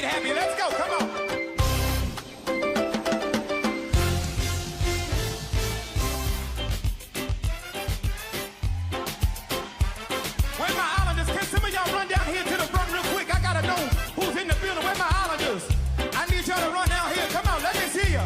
feet happy. Let's go. Come on. Where my islanders? Can some of y'all run down here to the front real quick? I gotta know who's in the building. Where my islanders? I need y'all to run down here. Come on, let me see ya.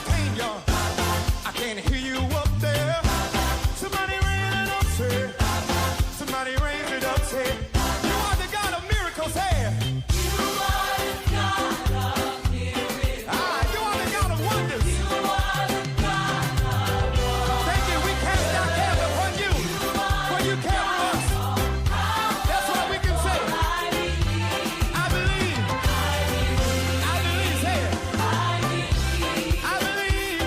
can't, y'all. I can't hear you up there. Somebody raise it up, say. Somebody raise it up, say. You are the God of miracles, hey. You are the God of miracles. Ah, you are the God of wonders. You are the God of wonders. Thank you. We cast our cares upon you. For you carry us. That's what we can say. I believe. I believe. Say it. I believe.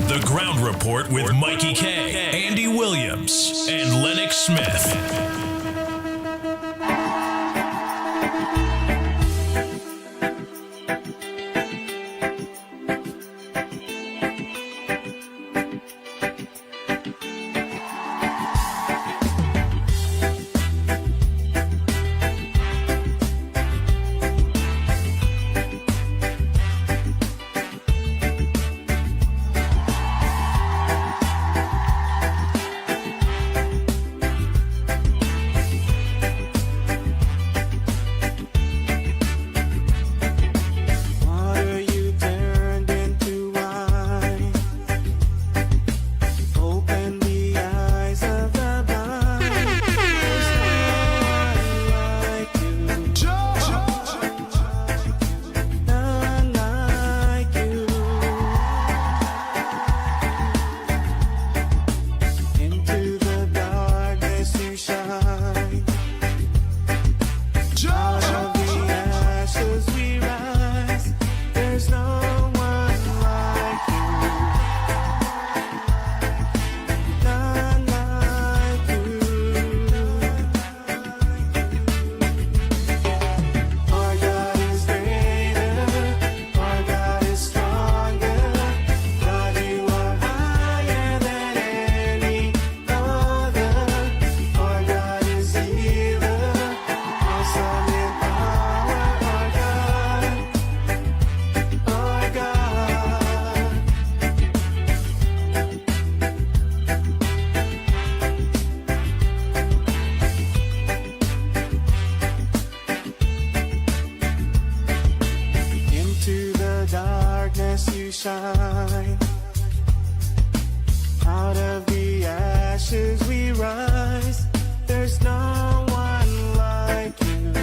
The Ground Report with Mikey K, Andy Williams, and Lennox Smith. Water you turned into wine. Open the eyes of the blind. There's none like you. Into the darkness you shine. Out of the ashes we rise. There's no one like you. None like you. Our God is greater. Our God is stronger. God, you are higher than any other. Our God is healer. Awesome in power. Our God. Our God. Into the darkness you shine. Out of the ashes we rise. There's no one like you.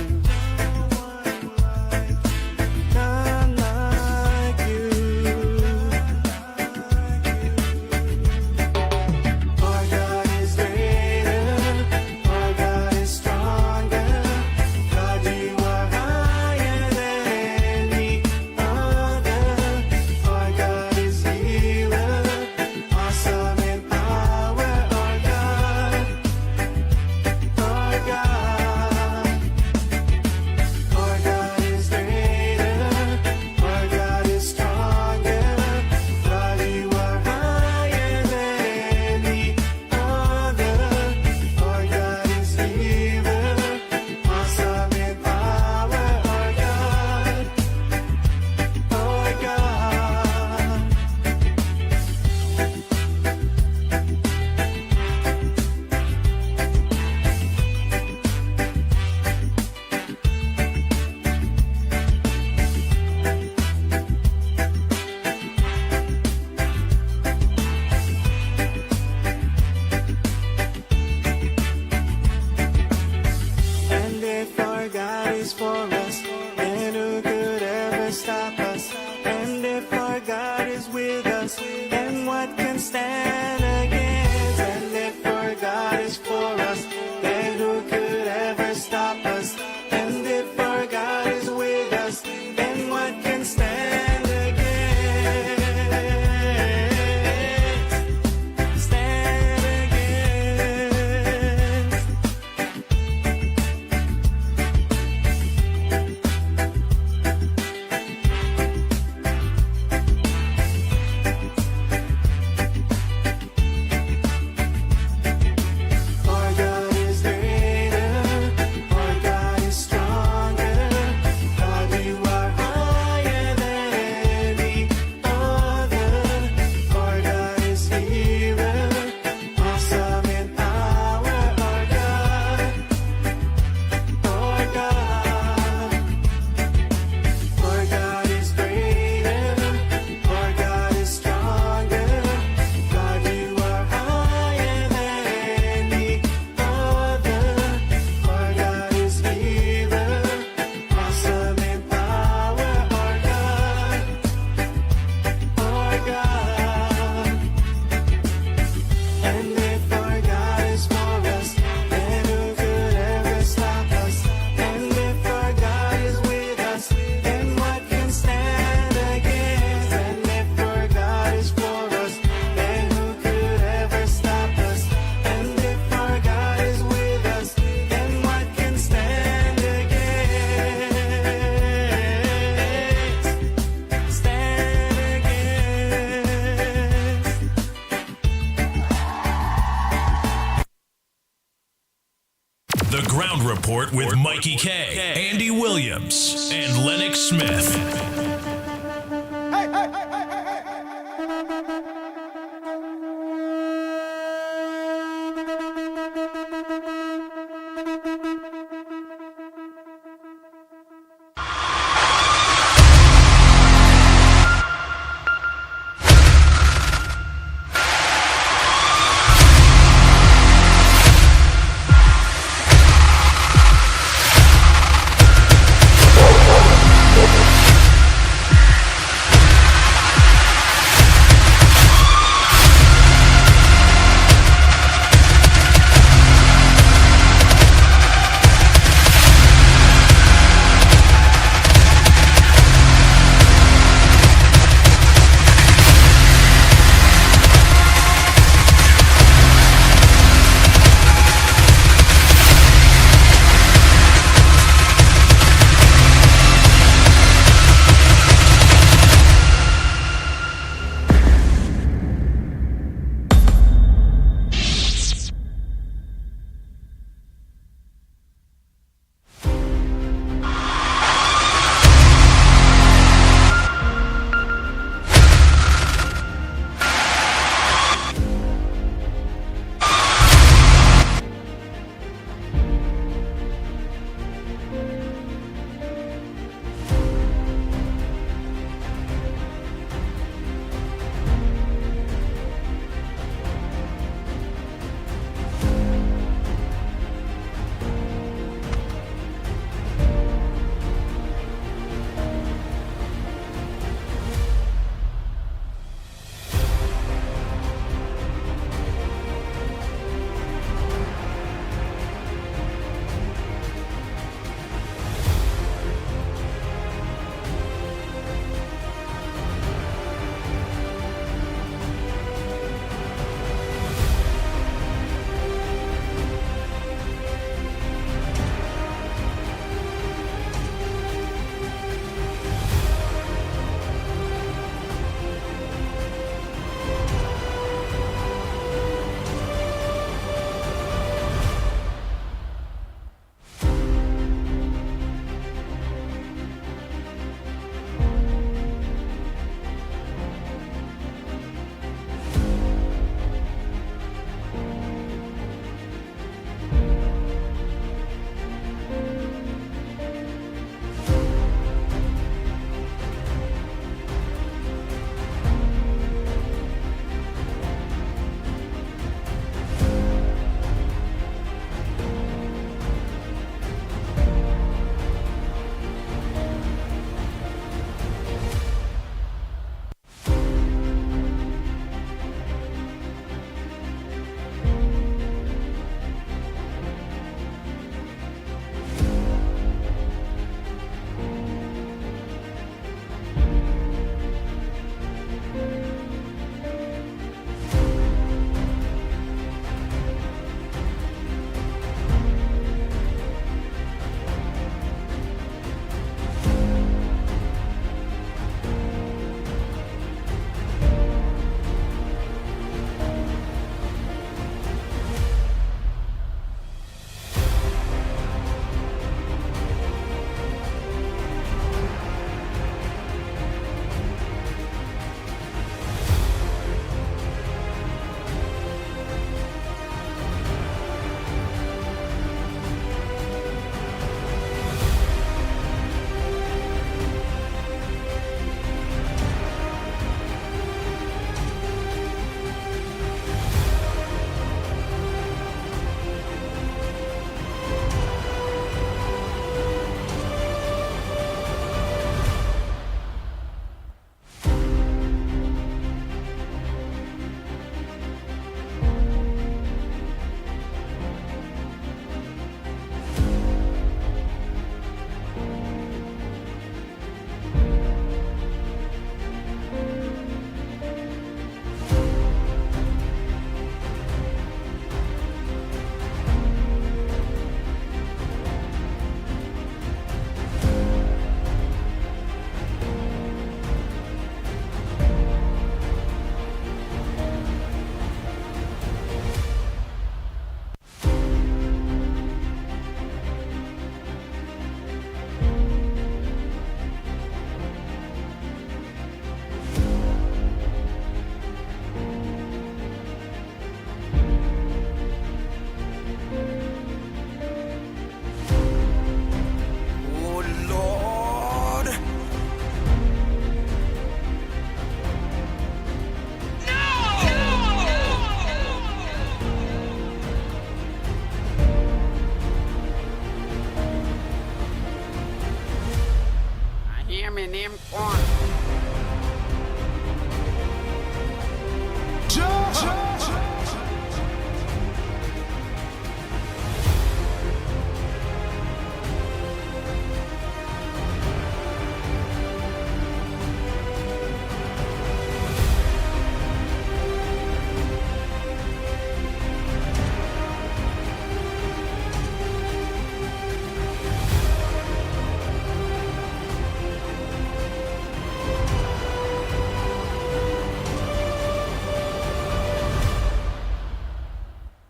None like you. Our God is greater. Our God is stronger. God, you are higher than any other. Our God is healer. Awesome in power. Our God. The Ground Report with Mikey K, Andy Williams, and Lennox Smith.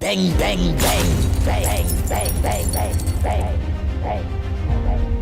Bang, bang, bang, bang, bang, bang, bang, bang, bang, bang.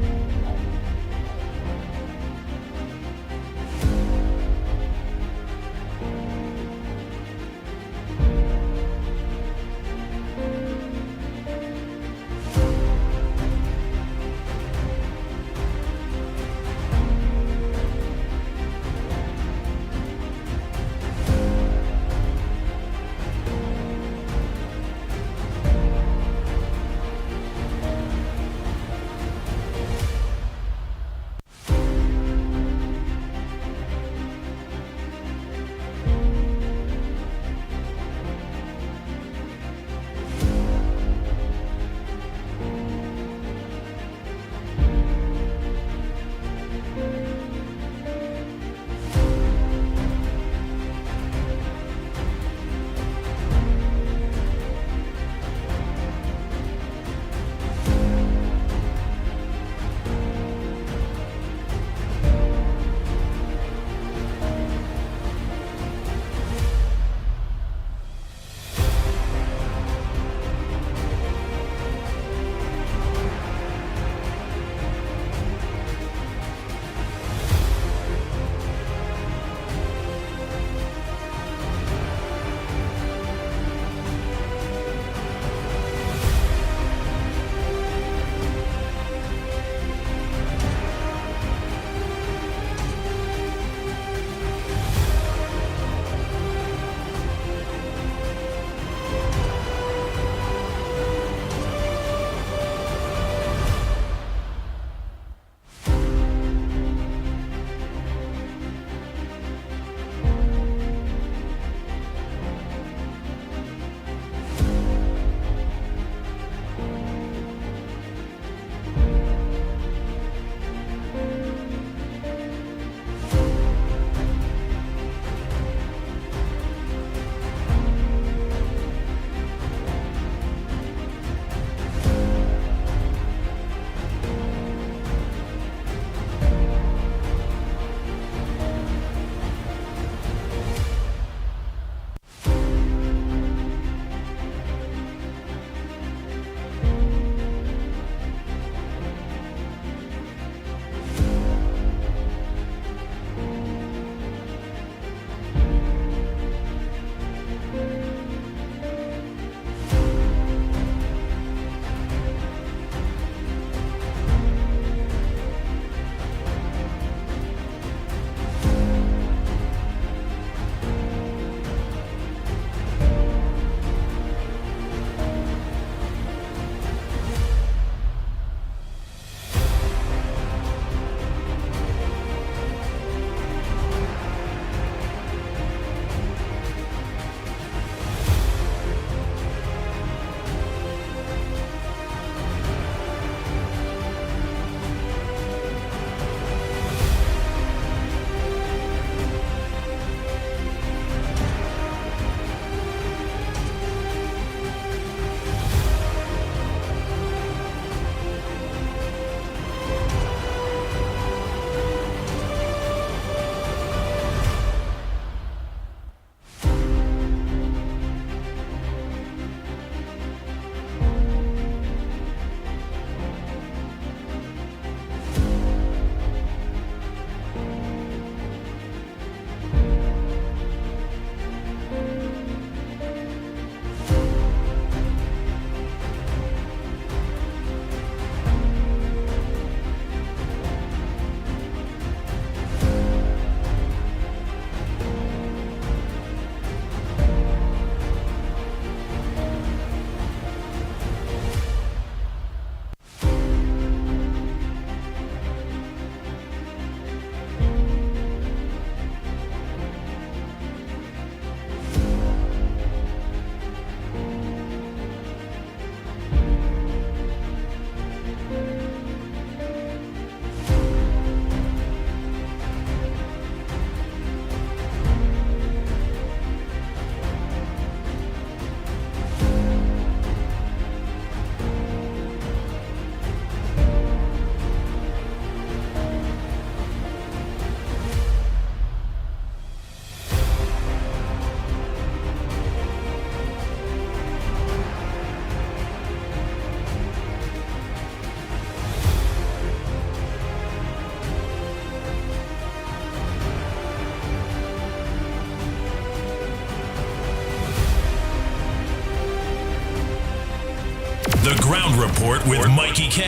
Ground Report with Mickie K,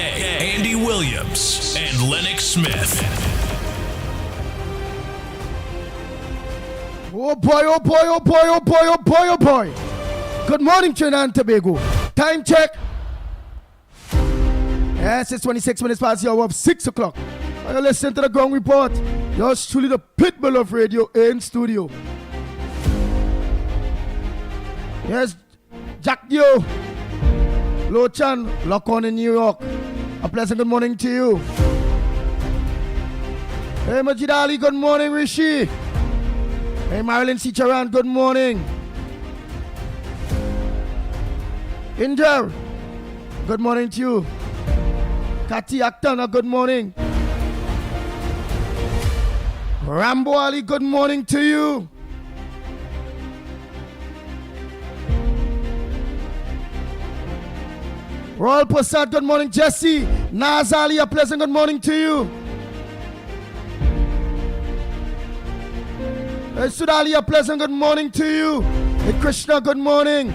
Andy Williams, and Lennox Smith. Oh boy, oh boy, oh boy, oh boy, oh boy, oh boy. Good morning, Trinidad and Tobago. Time check. Yes, it's 26 minutes past the hour of 6 o'clock. You're listening to the Ground Report. Yours truly, the Pitbull of Radio in studio. Yes, Jack Dio, Lochan, lock on in New York. A pleasant good morning to you. Hey, Majid Ali, good morning, Rishi. Hey, Marilyn Sicharan, good morning. Inder, good morning to you. Kati Aktana, good morning. Rambo Ali, good morning to you. Royal Prasad, good morning. Jesse, Naz Ali, a pleasant good morning to you. Hey, Sudali, a pleasant good morning to you. Hey, Krishna, good morning.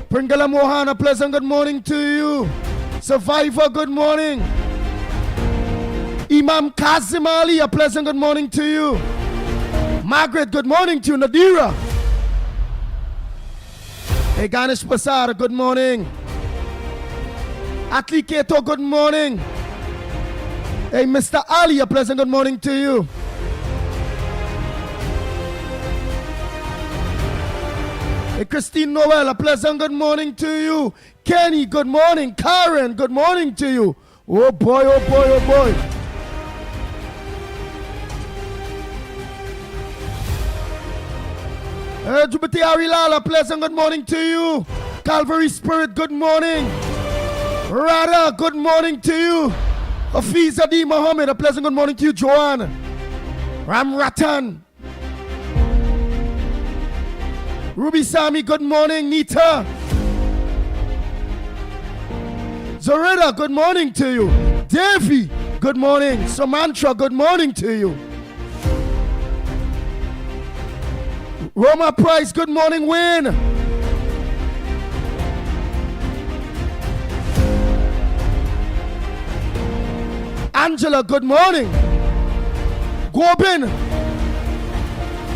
Pringala Mohan, a pleasant good morning to you. Survivor, good morning. Imam Kazim Ali, a pleasant good morning to you. Margaret, good morning to you. Nadira. Hey, Ganesh Prasad, good morning. Atli Keto, good morning. Hey, Mr. Ali, a pleasant good morning to you. Hey, Christine Noel, a pleasant good morning to you. Kenny, good morning. Karen, good morning to you. Oh boy, oh boy, oh boy. Hey, Jubati Arilal, a pleasant good morning to you. Calvary Spirit, good morning. Radha, good morning to you. Hafiz Adi Mohammed, a pleasant good morning to you. Joanne, Ram Ratan, Ruby Sami, good morning. Nita, Zoreda, good morning to you. Devi, good morning. Samantra, good morning to you. Roma Price, good morning. Wayne, Angela, good morning. Gobin,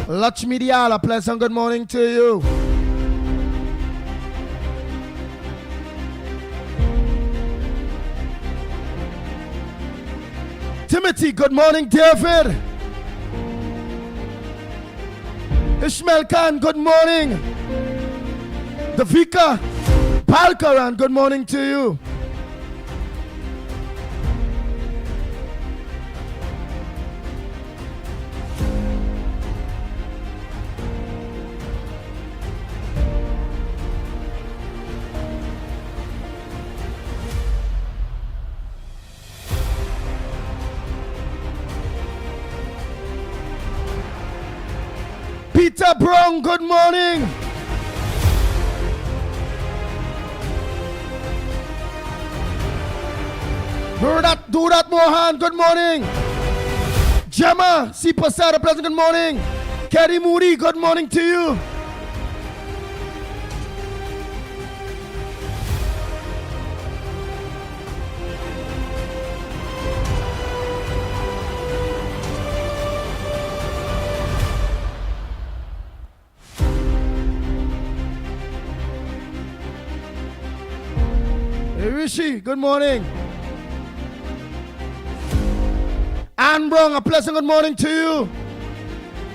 Lakshmi Diala, pleasant good morning to you. Timothy, good morning. David, Ishmael Khan, good morning. Davika Palkaran, good morning to you. Peter Brown, good morning. Durat Mohan, good morning. Gemma C. Pasada, pleasant good morning. Kerry Moody, good morning to you. Hey, Rishi, good morning. Anne Brown, a pleasant good morning to you.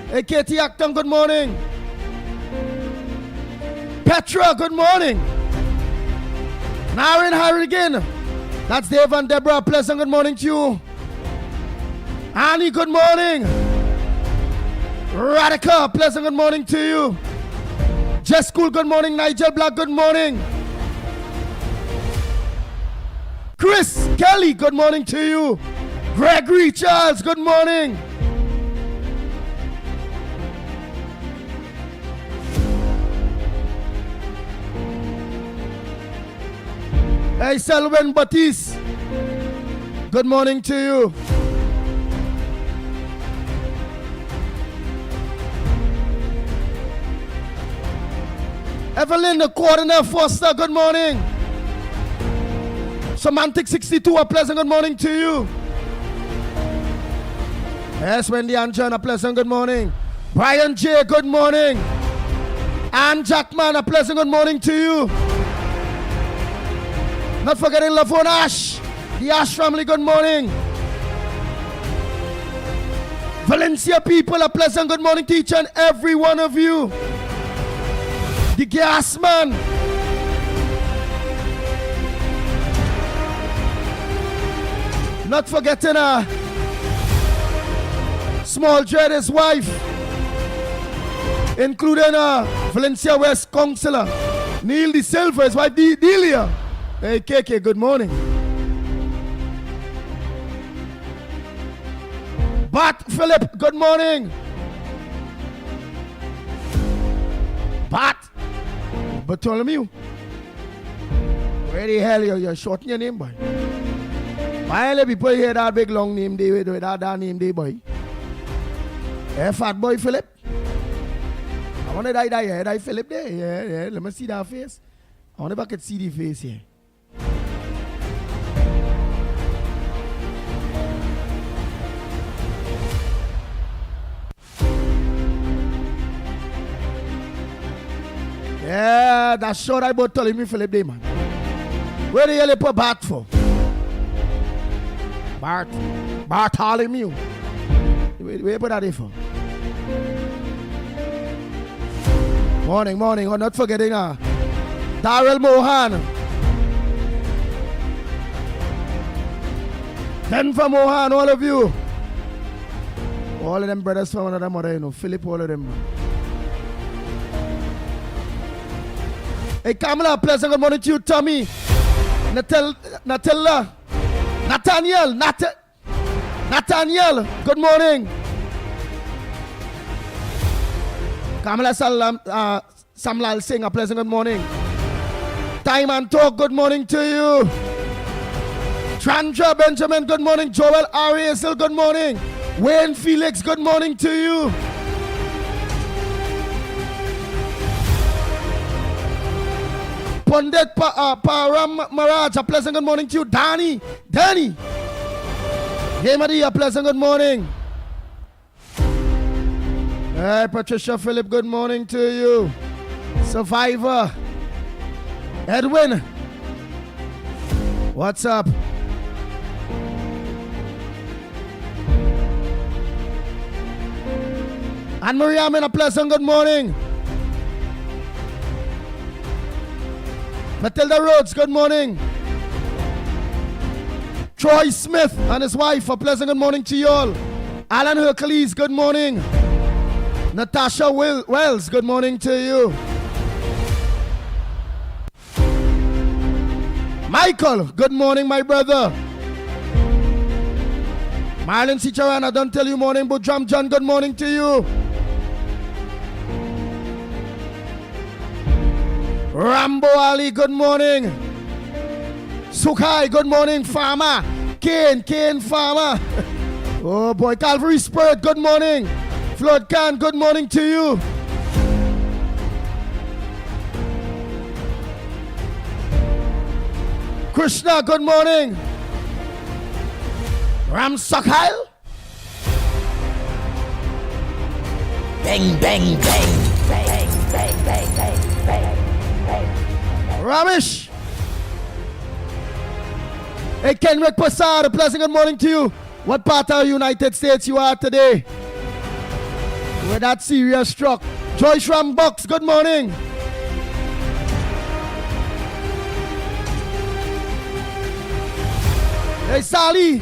Hey, Katie Acton, good morning. Petra, good morning. Naren Harrigan, that's Dave and Deborah, a pleasant good morning to you. Annie, good morning. Radhika, a pleasant good morning to you. Jess School, good morning. Nigel Black, good morning. Chris Kelly, good morning to you. Gregory Charles, good morning. Hey, Selwyn Batiste, good morning to you. Evelyn, the coordinator, Foster, good morning. Semantic 62, a pleasant good morning to you. Yes, Wendy and John, a pleasant good morning. Brian J, good morning. Ann Jackman, a pleasant good morning to you. Not forgetting Lavon Ash, the Ash family, good morning. Valencia people, a pleasant good morning to each and every one of you. The gas man. Not forgetting Small Dread, his wife, including Valencia West Councillor Neil De Silva, his wife Delia. Hey KK, good morning. Bat Philip, good morning. Bat Bartholomew. Where the hell you're shorting your name, boy? Why let people hear that big long name they with that name they, boy? Hey, fat boy Philip. I want to die Philip there. Yeah. Let me see that face. I want to see the face here. Yeah, that's short I bought telling me Philip Day, man. Where the hell you put Bart for? Bartholomew. Where you put that there for? Morning. Oh, not forgetting Darrell Mohan. Denver Mohan, all of you. All of them brothers from another mother, you know. Philip, all of them. Hey, Kamala, pleasant good morning to you, Tommy. Nathaniel, good morning. Kamala Samlal Singh, a pleasant good morning. Time and Talk, good morning to you. Chandra Benjamin, good morning. Joel Ariel, good morning. Wayne Felix, good morning to you. Pandit Param Maraj, a pleasant good morning to you. Danny. Hey, Maria, a pleasant good morning. Hey, Patricia Philip, good morning to you. Survivor. Edwin. What's up? Anne Maria, a pleasant good morning. Matilda Rhodes, good morning. Troy Smith and his wife, a pleasant good morning to you all. Alan Hercules, good morning. Natasha Wells, good morning to you. Michael, good morning, my brother. Marlon Sicharana, don't tell you morning, but John, good morning to you. Rambo Ali, good morning. Sukai, good morning. Farmer. Kane Farmer. Oh boy, Calvary Spirit, good morning. Flood Khan, good morning to you. Krishna, good morning. Ram Sakhail. Bang, bang, bang, bang, bang, bang, bang, bang. Ramesh. Hey, Kenrick Passad, a pleasant good morning to you. What part of the United States you are today? Where that serious struck. Joyce Rambox, good morning. Hey, Sally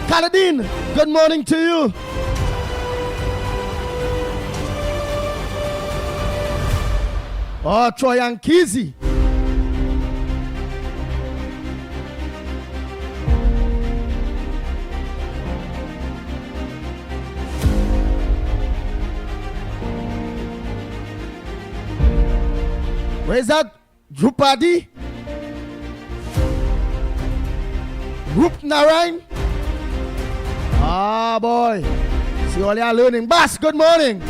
Kaladin, good morning to you. Oh, Troy Ankizi. Where's that? Drupadi? Rup Narayan? Ah, boy. See all you are learning. Bas, good morning.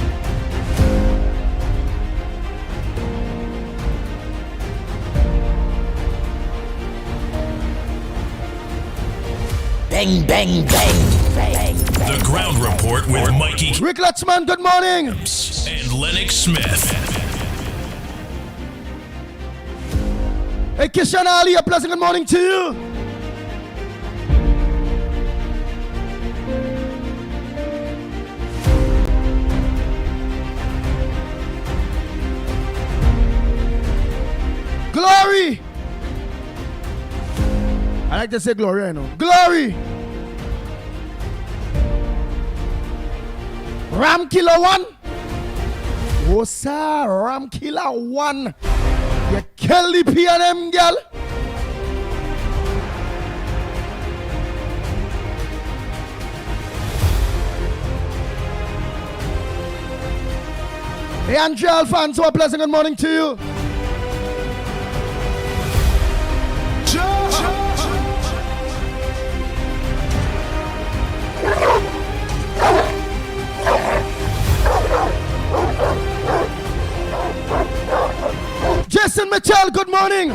Bang, bang, bang, bang. The Ground Report with Mickie Rick Lutchman, good morning. and Lennox Smith. Hey, Kishan Ali, a pleasant good morning to you. Glory. I like to say glory, I know. Glory. Ram Killer 1. Oh, sir, Ram Killer 1. You kill the P&M girl. Hey, Andrea Alfonso, a pleasant good morning to you. Jason Mitchell, good morning.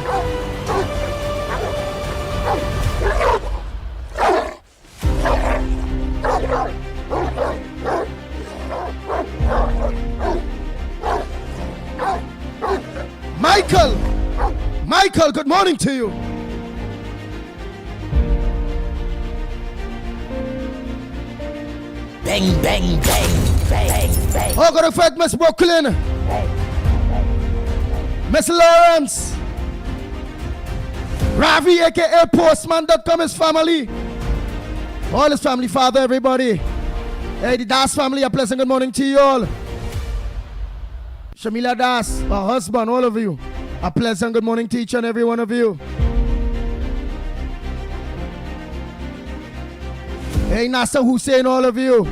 Michael, good morning to you. Bang, bang, bang, bang, bang. Oh, got a fight, Miss Brooklyn. Miss Lawrence. Ravi, aka Postman.com, his family. All his family, father, everybody. Hey, the Das family, a pleasant good morning to you all. Shamila Das, her husband, all of you. A pleasant good morning to each and every one of you. Hey, Nasser Hussein, all of you.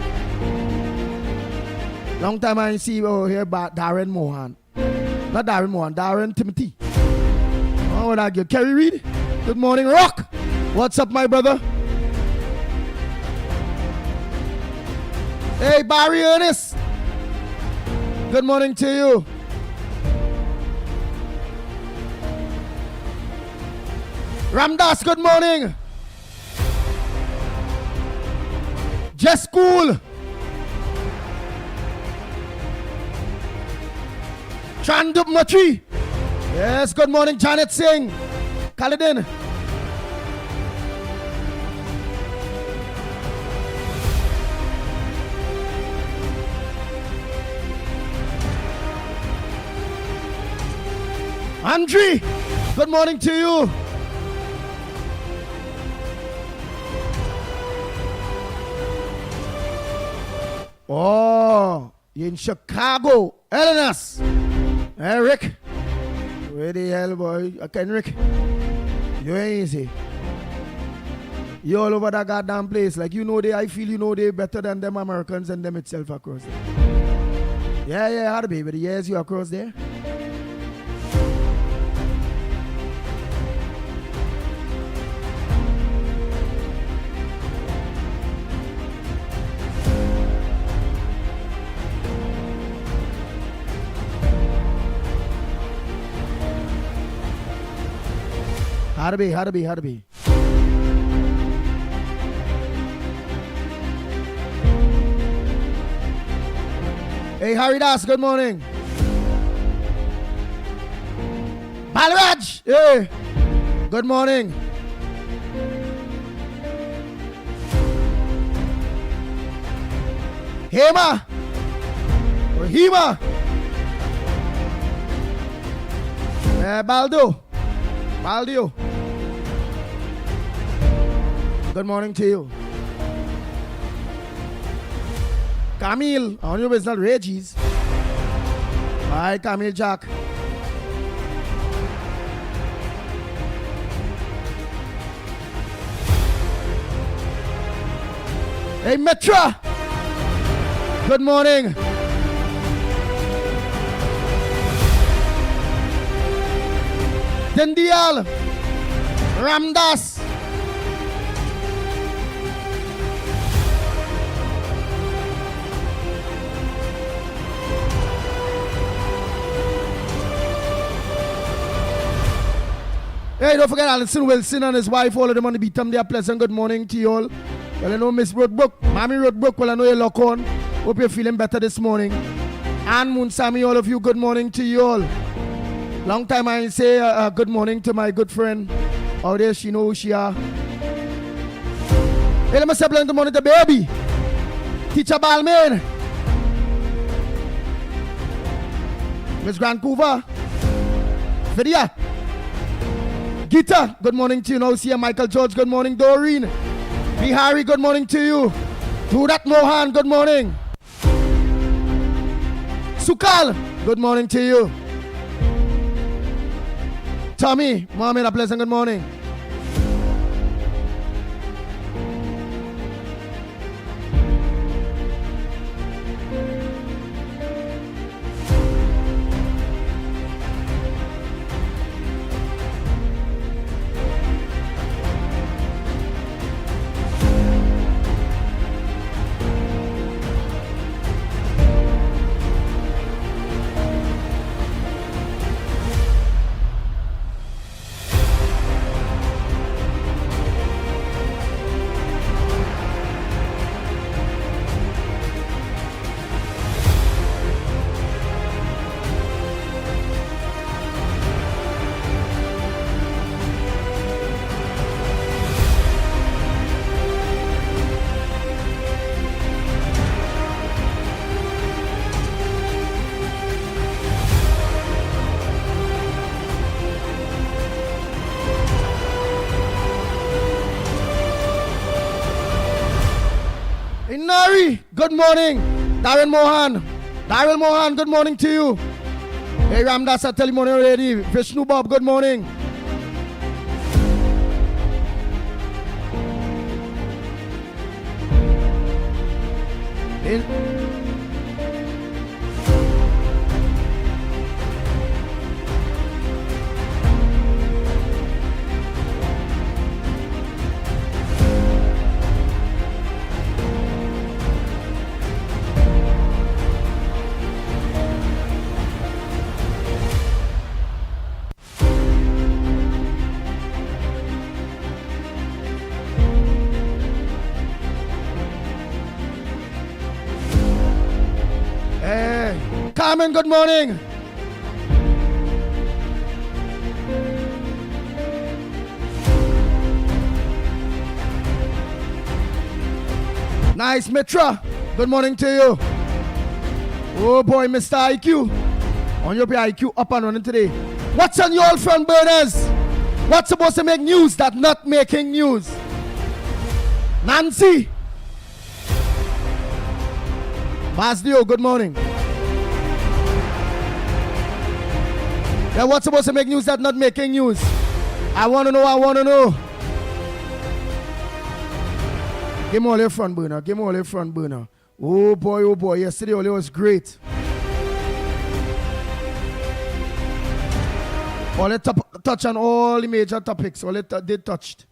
Long time I see you here about Darren Mohan. Not Darren Mohan, Darren Timothy. Oh, what I give? Kerry Reed. Good morning, Rock. What's up, my brother? Hey, Barry Ernest. Good morning to you. Ramdas, good morning. Just Cool. Chandup Machi. Yes, good morning, Janet Singh. Kaladin. Andre, good morning to you. Oh, you're in Chicago. Elenas. Hey, Rick. Where the hell, boy? Okay, Rick. You ain't easy. You all over that goddamn place. Like, you know, I feel you know they better than them Americans and them itself across there. Yeah, how to be, but yes, you across there. How to be. Hey, Haridas, good morning. Balraj, hey, good morning. Hema, or Hema. Baldio. Good morning to you. Camille, I know it's not Reggie's. Hi, Camille Jack. Hey, Metra. Good morning. Dendial. Ramdas. Hey, don't forget Alison Wilson and his wife, all of them on the beat. They are pleasant good morning to you all. Well, I know Miss Roadbrook, Mommy Roadbrook, well, I know you lock on. Hope you're feeling better this morning. And Moonsami, all of you, good morning to you all. Long time I ain't say good morning to my good friend. Out there, she know who she are. Hey, let me say good morning to baby. Teacher Balmain. Miss Vancouver. Vidya. Gita, good morning to you. Now see you, Michael George, good morning. Doreen. Bihari, good morning to you. Do that Mohan, good morning. Sukal, good morning to you. Tommy, Mohammed, a pleasant good morning. Good morning, Darren Mohan. Daryl Mohan, good morning to you. Hey, Ramdas, I tell you morning already. Vishnu Bob, good morning. Carmen, good morning. Nice, Mitra. Good morning to you. Oh boy, Mr. IQ. On your IQ up and running today. What's on your front burners? What's supposed to make news that not making news? Nancy. Basdio, good morning. Yeah, what's supposed to make news that not making news? I want to know. Give me all your front burner. Oh boy, yesterday all it was great. All it touch on all the major topics, all it they touched.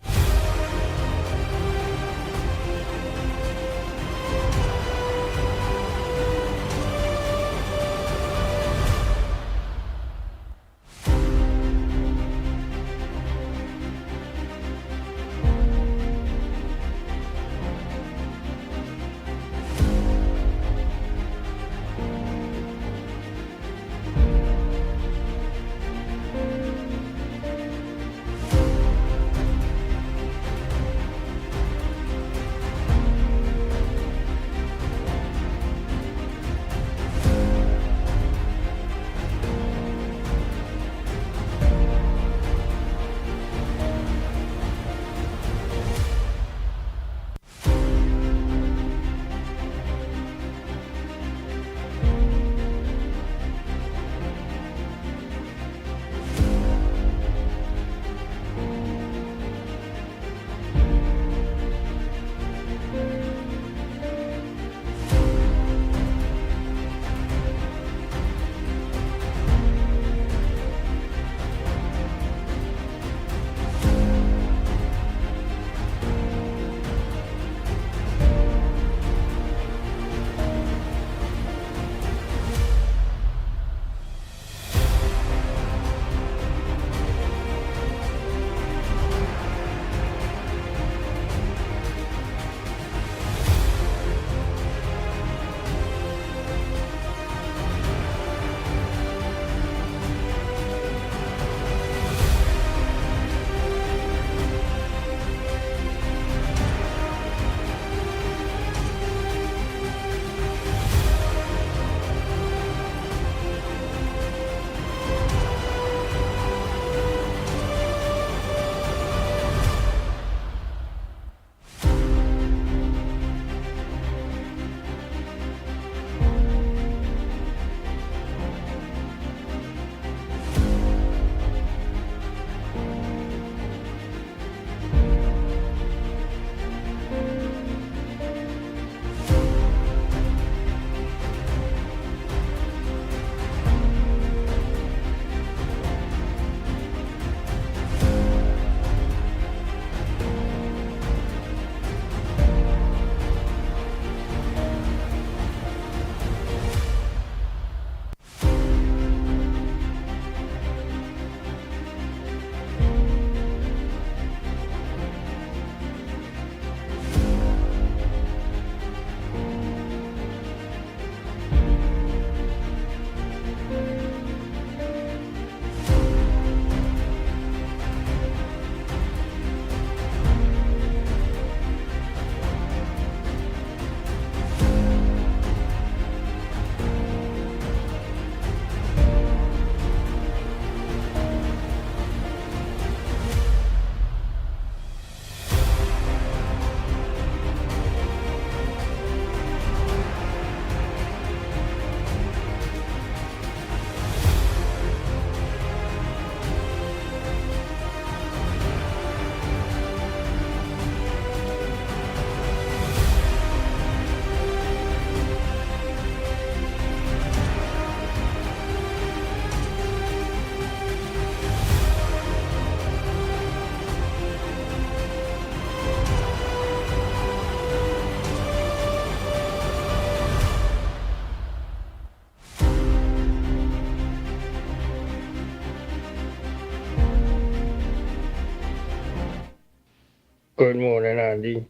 Good morning, Andy.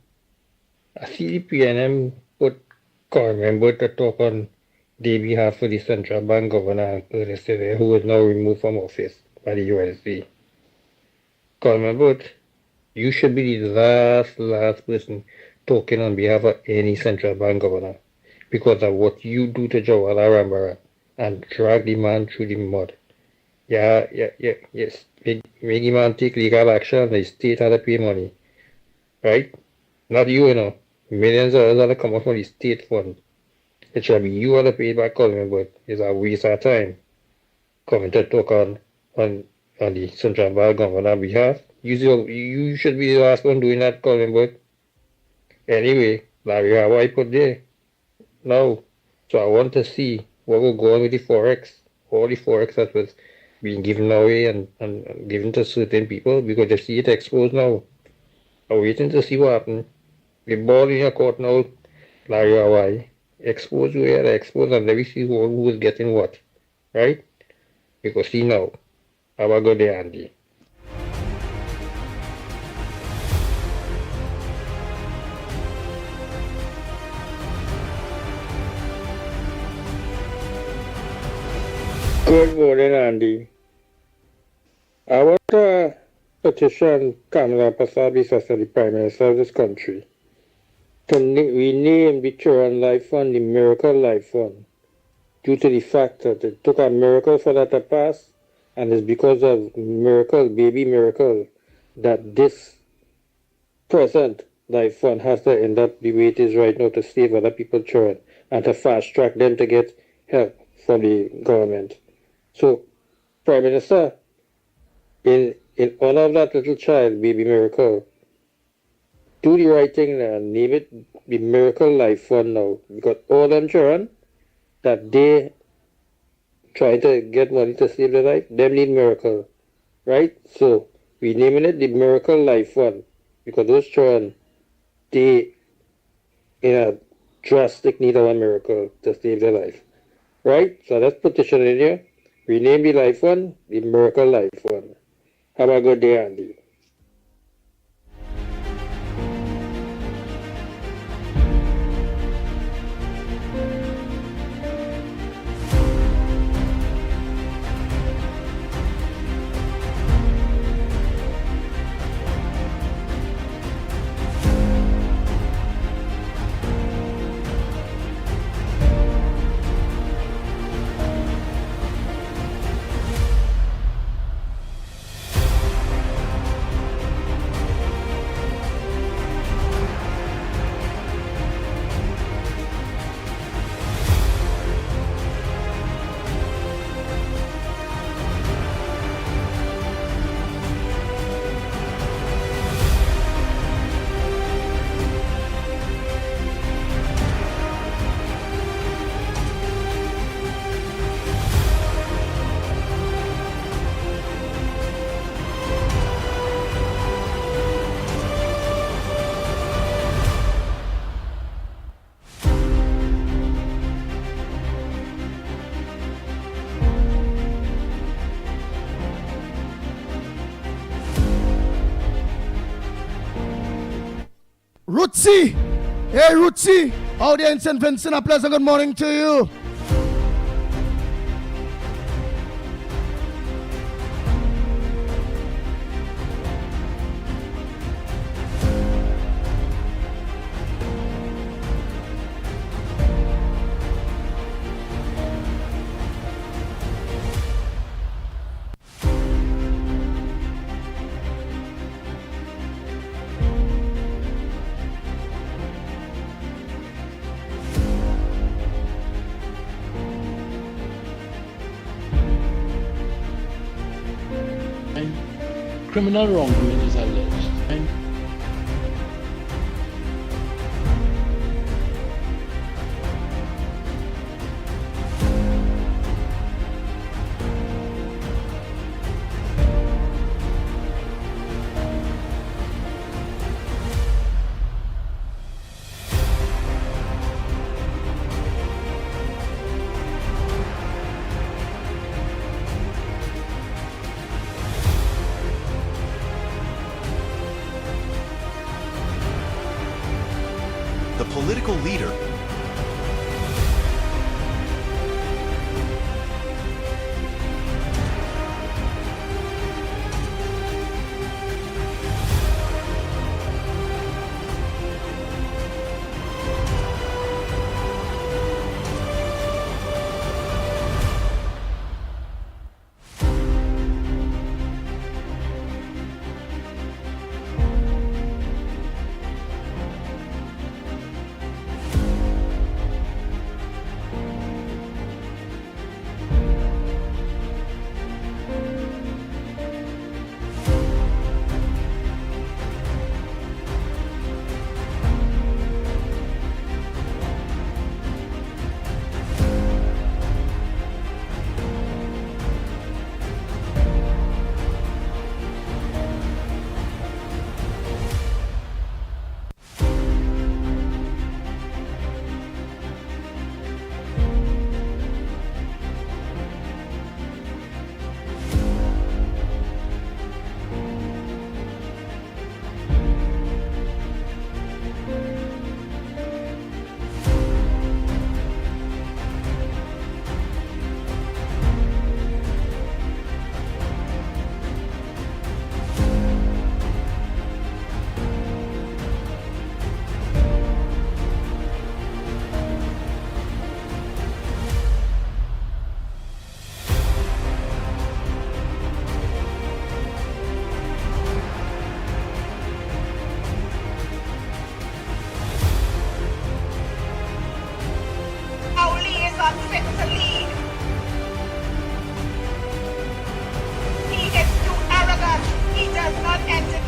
I see the PNM put member to talk on their behalf for the central bank governor Ernest who is now removed from office by the USD. Member, you should be the last person talking on behalf of any central bank governor because of what you do to Jawala Rambara and drag the man through the mud. Yes. Make the man take legal action. The state had to pay money, right? Not you, Millions of dollars that come out from the state fund. It shall be you that pay back government, but it's a waste of time coming to talk on the central bank governor behalf. You should be the last one doing that, government. But anyway, Larry, how I put there now. So I want to see what will go on with the forex, all the forex that was being given away and given to certain people because they see it exposed now. I'm waiting to see what happens. The ball in your court now, Larry Hawaii. Expose who are exposed and let me see who is getting what. Right? Because see now. Have a good day, Andy. Good morning, Andy. I want to petition Kamala Pasabi as the Prime Minister of this country to rename the Children Life Fund the Miracle Life Fund due to the fact that it took a miracle for that to pass, and it's because of baby miracle, that this present life fund has to end up the way it is right now to save other people's children and to fast track them to get help from the government. So, Prime Minister, in honor of that little child, baby miracle, do the right thing and name it the Miracle Life Fund now. Because all them children that they trying to get money to save their life, them need miracle. Right? So we naming it the Miracle Life Fund. Because those children, they in a drastic need of a miracle to save their life. Right? So let's petition in here. Rename the Life Fund the Miracle Life Fund. Have a good day, Andy. Rootsy! Hey, Rootsy! Out there in St. Vincent, a pleasant good morning to you. Criminal wrongdoing is alleged. political leader. unfit to lead. He is too arrogant. He does not enter.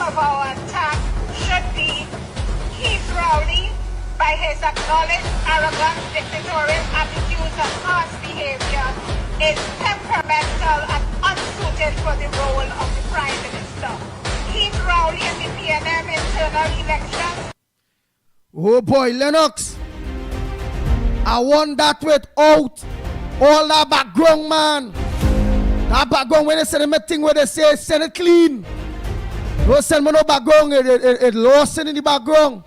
Of our attack should be Keith Rowley by his acknowledged arrogant dictatorial attitudes and harsh behavior is temperamental and unsuited for the role of the Prime Minister. Keith Rowley in the PNM internal elections. Oh boy, Lennox. I want that without all that background, man. That background when they say the thing where they say send it clean. Don't send me no background, it lost in the background.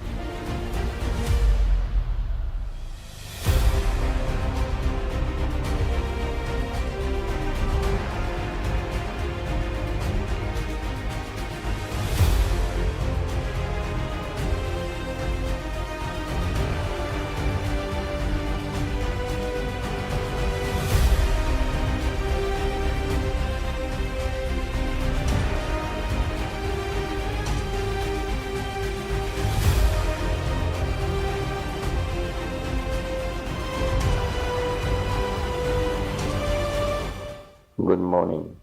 Good morning.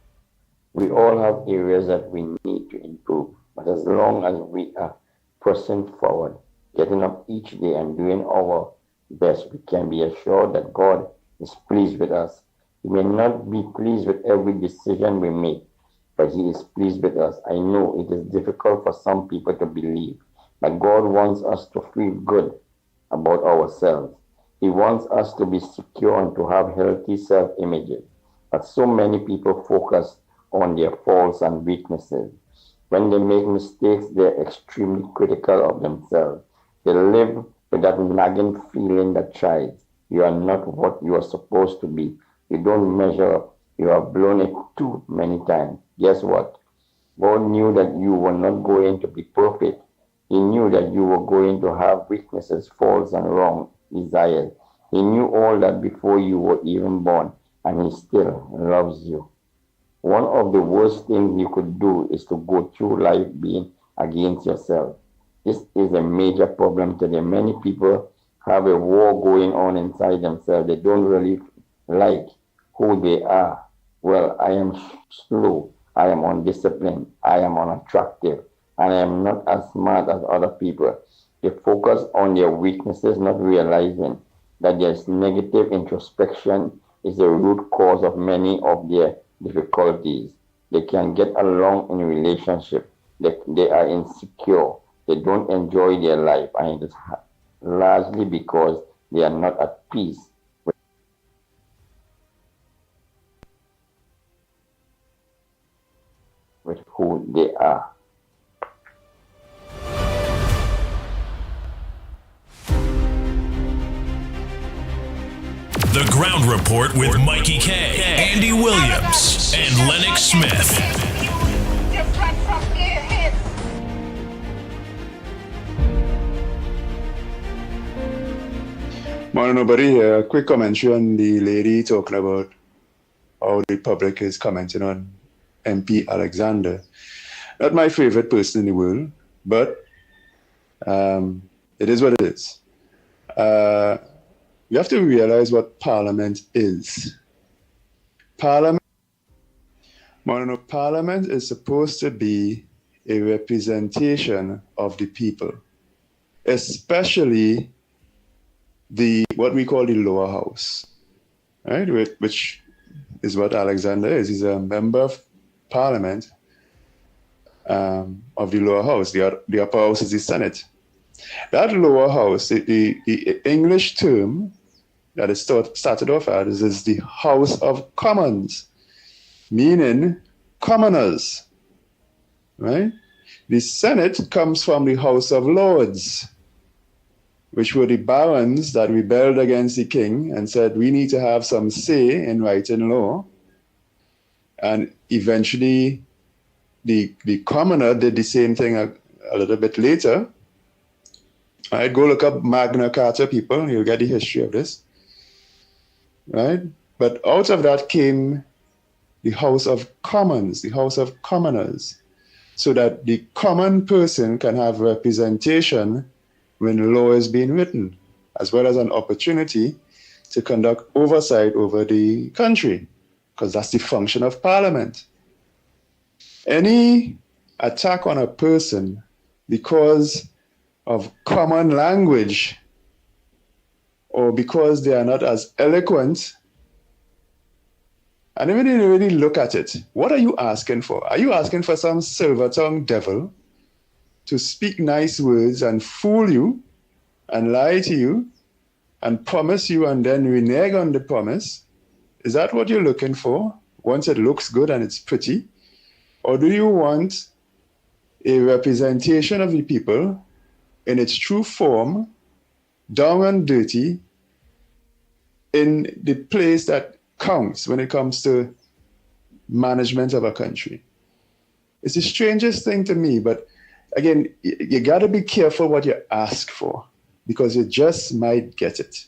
We all have areas that we need to improve, but as long as we are pressing forward, getting up each day and doing our best, we can be assured that God is pleased with us. He may not be pleased with every decision we make, but He is pleased with us. I know it is difficult for some people to believe, but God wants us to feel good about ourselves. He wants us to be secure and to have healthy self-images. But so many people focus on their faults and weaknesses. When they make mistakes, they're extremely critical of themselves. They live with that nagging feeling that tries. You are not what you are supposed to be. You don't measure up. You have blown it too many times. Guess what? God knew that you were not going to be perfect. He knew that you were going to have weaknesses, faults, and wrong desires. He knew all that before you were even born. and he still loves you. One of the worst things you could do is to go through life being against yourself. This is a major problem today. Many people have a war going on inside themselves. They don't really like who they are. Well, I am slow. I am undisciplined. I am unattractive. And I am not as smart as other people. They focus on their weaknesses, not realizing that their negative introspection is the root cause of many of their difficulties. They can get along in relationship. They are insecure. They don't enjoy their life, and it is largely because they are not at peace with who they are. The Ground Report with Mikey K, Andy Williams, and Lennox Smith. Different from his. Morning, nobody here. Quick commentary on the lady talking about how the public is commenting on MP Alexander. Not my favorite person in the world, but it is what it is. You have to realize what Parliament is. Parliament is supposed to be a representation of the people, especially what we call the lower house, right? Which is what Alexander is. He's a member of Parliament of the lower house. The upper house is the Senate. That lower house, the English term that it started off as is the House of Commons, meaning commoners, right? The Senate comes from the House of Lords, which were the barons that rebelled against the king and said, we need to have some say in writing law. And eventually, the commoner did the same thing a little bit later. All right, go look up Magna Carta, people. You'll get the history of this. Right? But out of that came the House of Commons, the House of Commoners, so that the common person can have representation when law is being written, as well as an opportunity to conduct oversight over the country, because that's the function of Parliament. Any attack on a person because of common language or because they are not as eloquent, and even if you really look at it, what are you asking for? Are you asking for some silver-tongued devil to speak nice words and fool you and lie to you and promise you and then renege on the promise? Is that what you're looking for once it looks good and it's pretty? Or do you want a representation of the people in its true form, down and dirty, in the place that counts when it comes to management of a country? It's the strangest thing to me, but again, you got to be careful what you ask for, because you just might get it.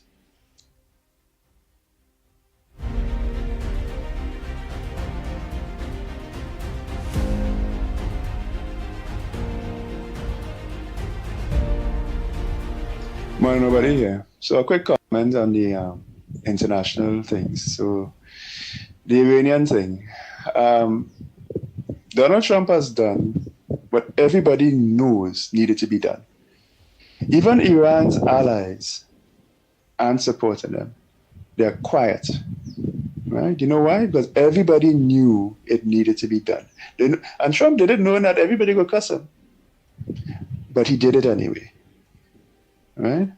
Morning, nobody here. So a quick comment on the international things. So the Iranian thing. Donald Trump has done what everybody knows needed to be done. Even Iran's allies aren't supporting them. They're quiet. Right? You know why? Because everybody knew it needed to be done. And Trump didn't know that everybody would cuss him. But he did it anyway. Right?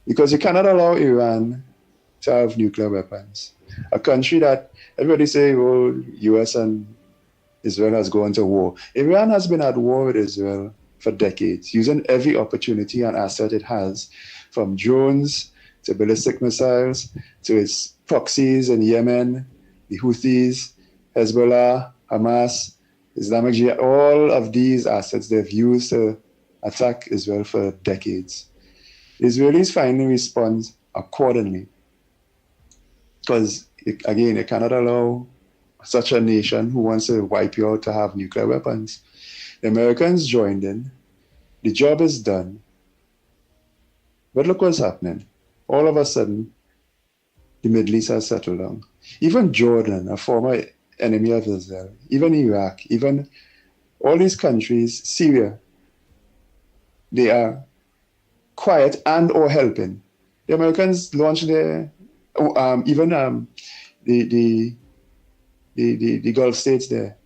Because you cannot allow Iran to have nuclear weapons. A country that everybody say, oh, US and Israel has gone to war. Iran has been at war with Israel for decades, using every opportunity and asset it has, from drones to ballistic missiles to its proxies in Yemen, the Houthis, Hezbollah, Hamas, Islamic Jihad. All of these assets they've used to attack Israel for decades. The Israelis finally respond accordingly, because again, you cannot allow such a nation who wants to wipe you out to have nuclear weapons. The Americans joined in. The job is done. But look what's happening. All of a sudden, the Middle East has settled down. Even Jordan, a former enemy of Israel, even Iraq, even all these countries, Syria, they are quiet and or helping. The Americans launched their, the Gulf states there.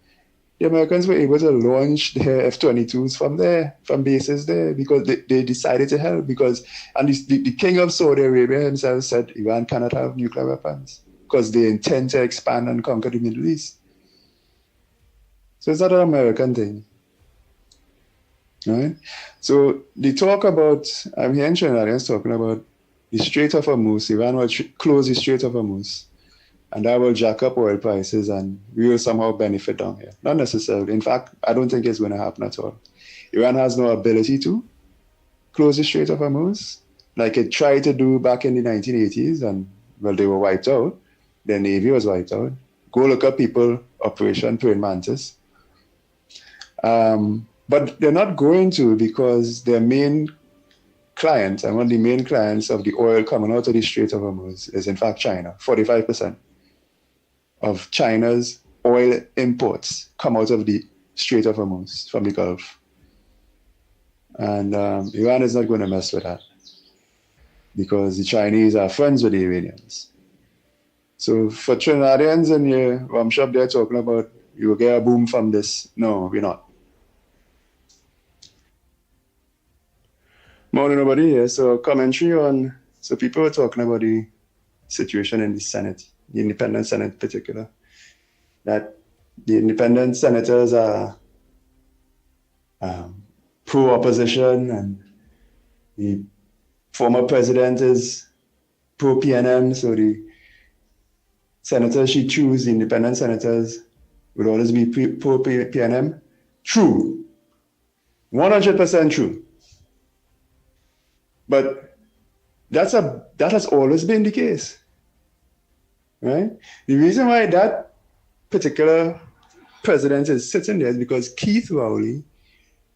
The Americans were able to launch their F-22s from there, from bases there, because they decided to help. And the king of Saudi Arabia himself said Iran cannot have nuclear weapons because they intend to expand and conquer the Middle East. So it's not an American thing. Right? So they talk about, I'm hearing Trinidadians talking about the Strait of Hormuz. Iran will close the Strait of Hormuz, and that will jack up oil prices, and we will somehow benefit down here. Not necessarily. In fact, I don't think it's going to happen at all. Iran has no ability to close the Strait of Hormuz, like it tried to do back in the 1980s, and, well, they were wiped out. Their navy was wiped out. Go look up people, Operation Praying Mantis. But they're not going to, because their main client, and one of the main clients of the oil coming out of the Strait of Hormuz is, in fact, China. 45% of China's oil imports come out of the Strait of Hormuz from the Gulf. And Iran is not going to mess with that, because the Chinese are friends with the Iranians. So for Trinidadians in your rum shop, they're talking about, you will get a boom from this. No, we're not. Morning, nobody here. So commentary on, so people were talking about the situation in the Senate, the independent Senate in particular, that the independent senators are pro-opposition, and the former president is pro-PNM, so the senators she choose, the independent senators, would always be pro-PNM. True. 100% true. But that has always been the case, right? The reason why that particular president is sitting there is because Keith Rowley,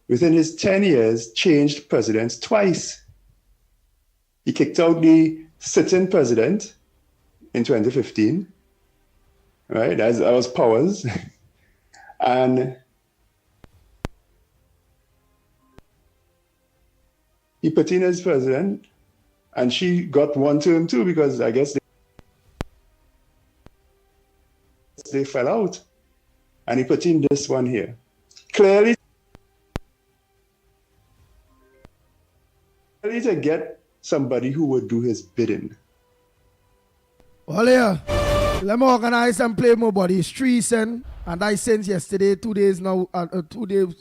within his 10 years, changed presidents twice. He kicked out the sitting president in 2015, right? That was Powers. And he put in as president, and she got one term too, because I guess they fell out. And he put in this one here. Clearly to get somebody who would do his bidding. Well, yeah. Let me organize and play more bodies. 3 cents, and I sent yesterday, 2 days now, 2 days.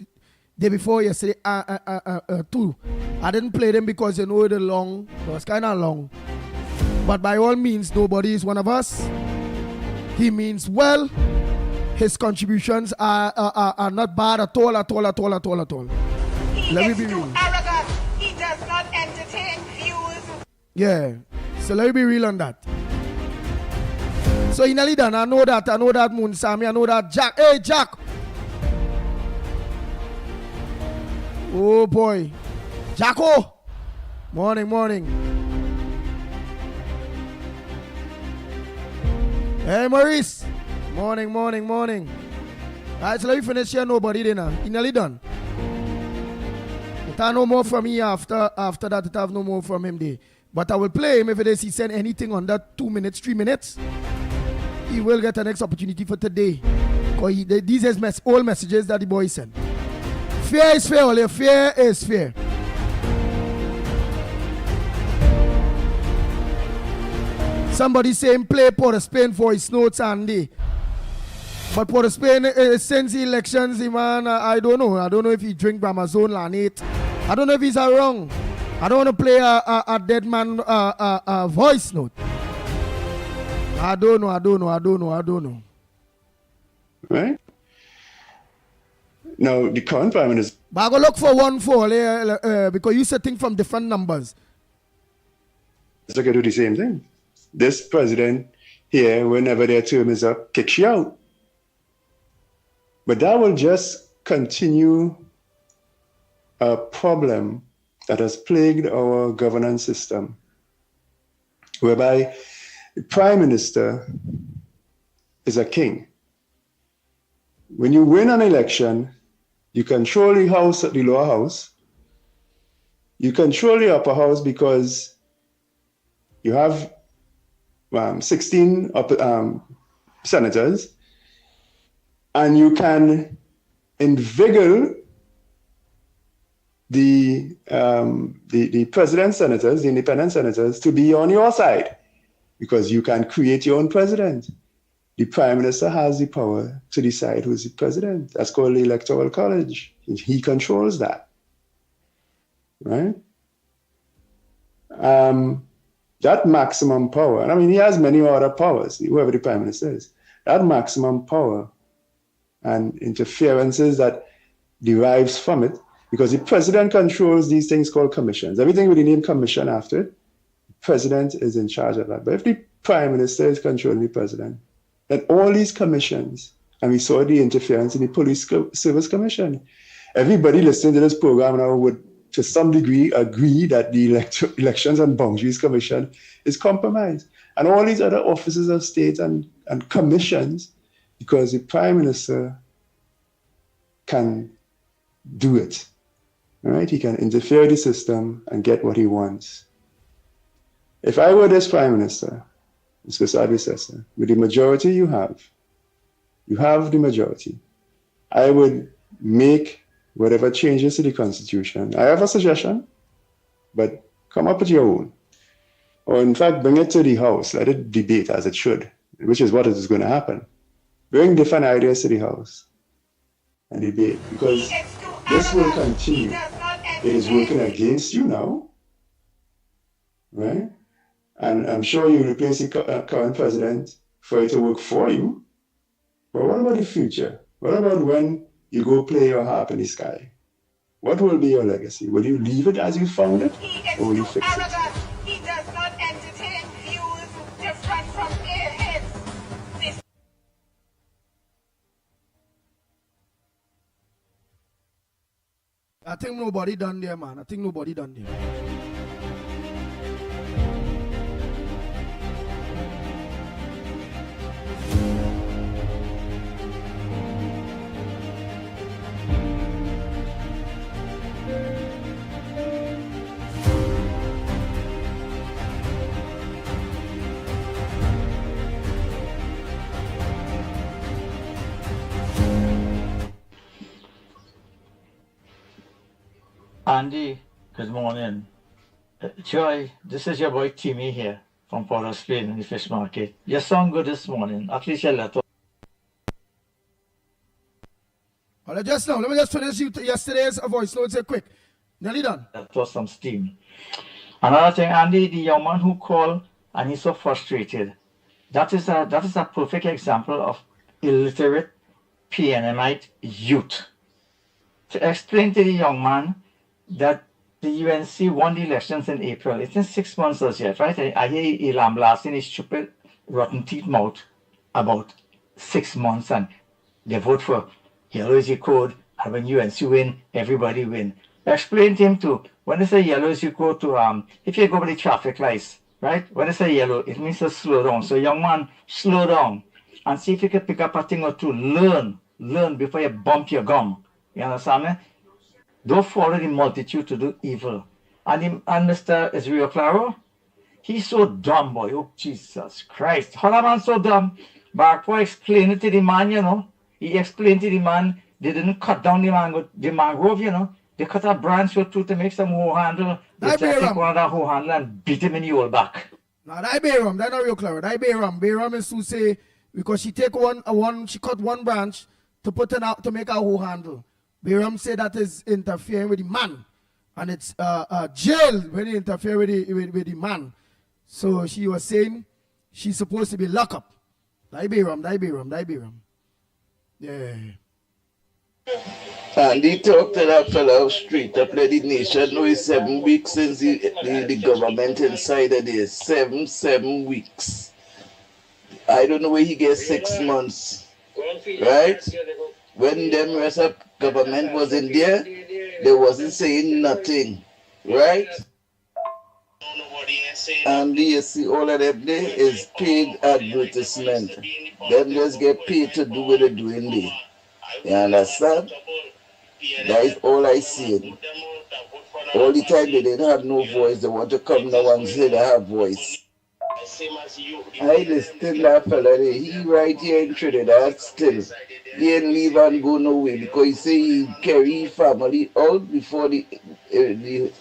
Day before yesterday, 2. I didn't play them because you know it was kind of long. But by all means, nobody is one of us. He means well. His contributions are not bad at all. He Let me is be too real. arrogant. He does not entertain views. Yeah. So let me be real on that. So in Alidan, I know that Moon Sammy, I know that Jack. Hey, Jack. Oh boy. Jacko! Morning. Hey Maurice! Morning. Alright, so let me finish here. Nobody dinner. You nearly done. It have no more from me after that. It have no more from him there. But I will play him if it is he send anything under 2 minutes, 3 minutes. He will get the next opportunity for today. Because these is all messages that the boy sent. Fear is fair, Ole. Fear is fair. Somebody saying play Port of Spain for his notes Andy. But Port of Spain, since the elections, man, I don't know. I don't know if he drink Bramazone Lanate. I don't know if he's wrong. I don't want to play a dead man voice note. I don't know. Right? Now, the current prime minister. But I go look for 1-4 because you setting from different numbers. It's going to do the same thing. This president here, whenever their term is up, kicks you out. But that will just continue a problem that has plagued our governance system, whereby the prime minister is a king. When you win an election, you control the house, the lower house. You control the upper house because you have 16 senators, and you can inveigle the president senators, the independent senators, to be on your side because you can create your own president. The prime minister has the power to decide who's the president. That's called the electoral college. He controls that, right? That maximum power, and I mean, he has many other powers, whoever the prime minister is. That maximum power and interferences that derives from it, because the president controls these things called commissions. Everything with the name commission after it, the president is in charge of that. But if the prime minister is controlling the president, then all these commissions, and we saw the interference in the Police Service Commission. Everybody listening to this program now would, to some degree, agree that the Elections and Boundaries Commission is compromised. And all these other offices of state and commissions, because the prime minister can do it, right? He can interfere with the system and get what he wants. If I were this prime minister, this predecessor, with the majority you have the majority, I would make whatever changes to the Constitution. I have a suggestion, but come up with your own. Or in fact, bring it to the House, let it debate as it should, which is what is going to happen. Bring different ideas to the House and debate, because this will continue. It is working against you now, right? And I'm sure you replace the current president for it to work for you. But what about the future? What about when you go play your harp in the sky? What will be your legacy? Will you leave it as you found it, or will you fix it? He does not entertain views different from his. I think nobody done there, man. I think nobody done there. Andy, good morning. Joy, this is your boy Timmy here from Port of Spain in the fish market. You sound good this morning. At least you let us. Well, just now, let me just finish yesterday's voice notes quick. Nearly done. That was some steam. Another thing, Andy, the young man who called and he's so frustrated. That is a perfect example of illiterate PNMite youth. To explain to the young man that the UNC won the elections in April. It's in 6 months as yet, right? I hear Elam blasting his stupid, rotten teeth mouth about 6 months, and they vote for yellow is your code, and when UNC win, everybody win. Explain to him too, when they say yellow is your code to, if you go by the traffic lights, right? When they say yellow, it means to slow down. So young man, slow down and see if you can pick up a thing or two. Learn before you bump your gum. You understand me? Don't follow the multitude to do evil. And Mr. Israel Claro, he's so dumb, boy. Oh, Jesus Christ. How that man so dumb? Barkwa explained it to the man, you know. He explained to the man, they didn't cut down the mangrove, you know. They cut a branch or two to make some hoe handle. They just take one of that hoe handle and beat him in the old back. Now, that Bayram, that's not real Claro. That Bayram. Bayram is to say, because she take she cut one branch to put it out to make a hoe handle. Bayram said that is interfering with the man, and it's jail when you interfere with the man. So she was saying she's supposed to be locked up. Die Bayram. Yeah. And he talked to that fellow straight up, let the nation know it's 7 weeks since the government inside of this. 7 weeks. I don't know where he gets 6 months, right? When them rest of government was in there, they wasn't saying nothing, right? And you see all of them there is paid advertisement. Them just get paid to do what they're doing there. You understand? That is all I see. All the time they didn't have no voice. They want to come now and say they have voice. I listen to that fella there. He right here in Trinidad still. He ain't leave and go nowhere because he say he carry his family out before the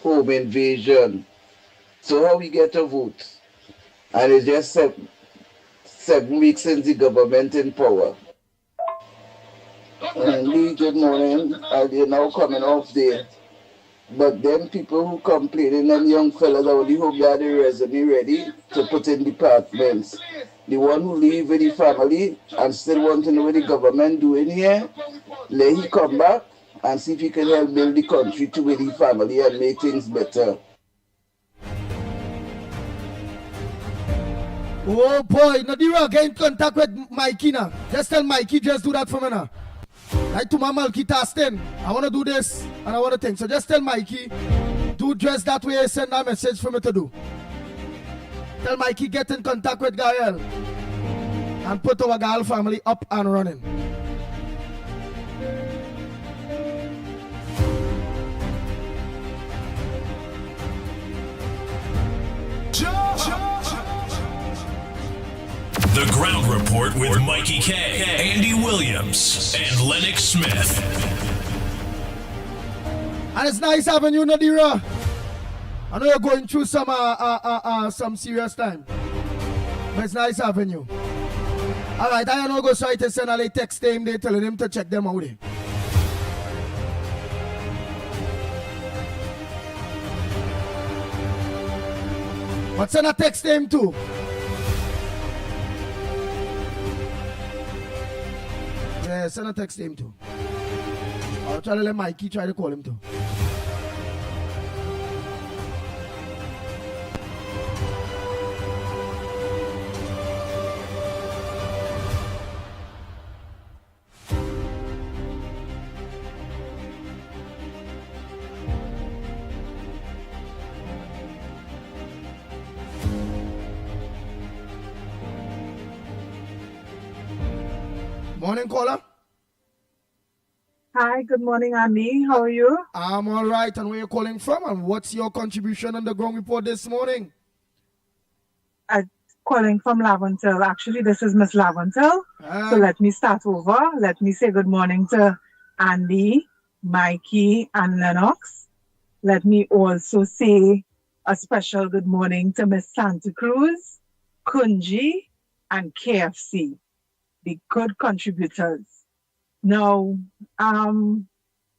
home invasion. So how we get a vote? And it's just 7 weeks since the government in power. And good morning. They're now coming off there. But them people who complaining, them young fellas, I only hope they have the resume ready to put in departments. The one who leave with the family and still want to know what the government doing here, let he come back and see if he can help build the country to with the family and make things better. Oh boy, Nadira, get in contact with Mickie now. Just tell Mickie, just do that for me now. Like to my multitasking. I want to do this and I want to think. So just tell Mickie, do just that way, send that message for me to do. Tell Mickie, get in contact with Gael and put our Gael family up and running. The Ground Report with Mickie K, Andy Williams, and Lennox Smith. And it's nice having you, Nadira. I know you're going through some serious time, but it's nice having you. All right, I know go try to send a text to him. They telling him to check them out. But send a text to him too. Yeah, send a text to him too. I'll try to let Mickie try to call him too. Morning, caller. Hi, good morning, Andy. How are you? I'm all right. And where you calling from? And what's your contribution on the Ground Report this morning? I'm calling from Laventel. Actually, this is Miss Laventel. So let me start over. Let me say good morning to Andy, Mickie, and Lennox. Let me also say a special good morning to Miss Santa Cruz, Kunji, and KFC, the good contributors. Now,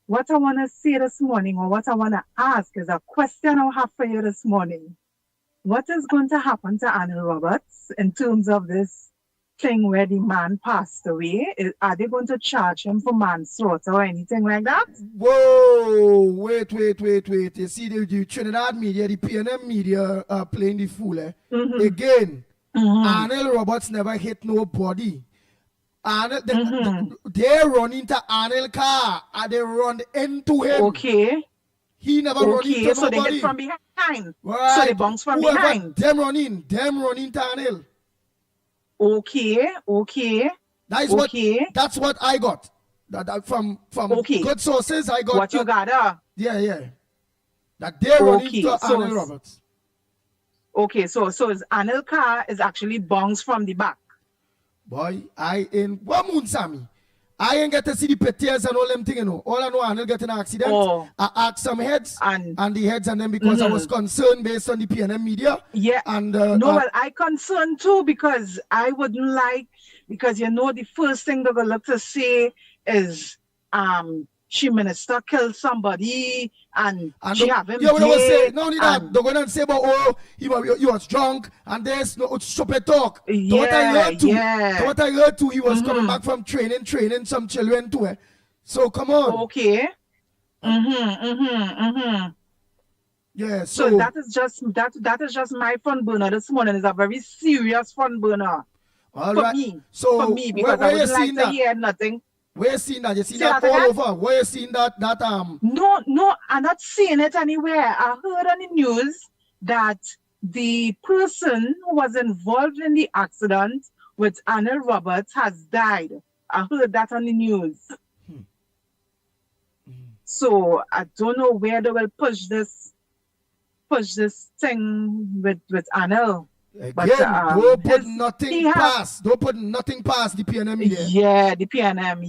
what I want to say this morning, or what I want to ask, is a question I have for you this morning. What is going to happen to Anil Roberts in terms of this thing where the man passed away? Are they going to charge him for manslaughter or anything like that? Whoa, wait. You see the Trinidad media, the PNM media playing the fool. Again, Anil Roberts never hit nobody. They run into Anil car and they run into him. Okay. He never run into so nobody. They hit from behind. Right. So they bounce from behind. Them run into Anil. Okay. That's what I got. That from good sources I got. What you got? Yeah. That they run into Anil Roberts. Okay, so his Anil car is actually bounced from the back. Boy, I ain't get to see the pictures and all them things, you know. All I know, Anil get in an accident. I asked some heads and the heads, and then because I was concerned based on the PNM media. Yeah. And well, I concerned too because I wouldn't like, because you know the first thing they're gonna look to say is she minister killed somebody and she have him dead. Say, no need that. They're gonna say about he was drunk and there's no stupid talk. What I heard too, he was coming back from training some children too. So come on. Okay. Yeah. So that is just my front burner this morning. Is a very serious front burner. All for right. me. So For me, because I where you wouldn't like seen to that? hear nothing. Where you seen that? You seen Say that that all again? over? Where you seen that No, I'm not seeing it anywhere. I heard on the news that the person who was involved in the accident with Anna Roberts has died. I heard that on the news. So I don't know where they will push this thing with Anna. But Again, don't put he nothing have past. Don't put nothing past the PNM media. yeah, the PNM,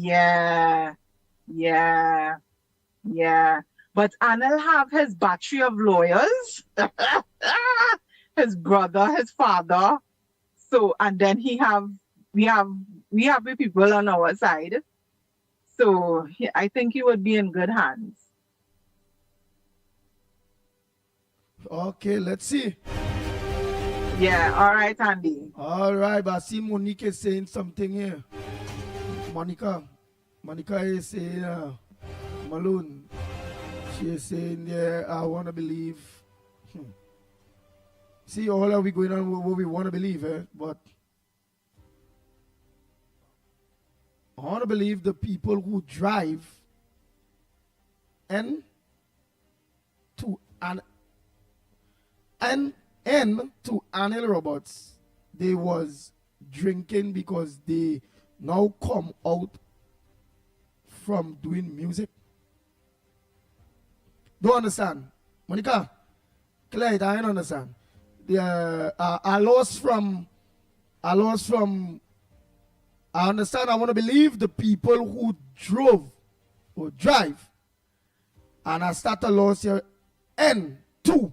yeah. But Anil have his battery of lawyers, his brother, his father. So and then we have the people on our side. So I think he would be in good hands. Okay, let's see. Yeah, all right, Andy. All right, but I see Monique is saying something here. Monica is saying, Malone, she is saying, yeah, I want to believe. See, all are we going on what we want to believe, but I want to believe the people who drive and to Anil Roberts, they was drinking because they now come out from doing music. Don't understand. Monica, Claire, I don't understand. I lost from I understand. I want to believe the people who drove or drive, and I start to lose here. And two,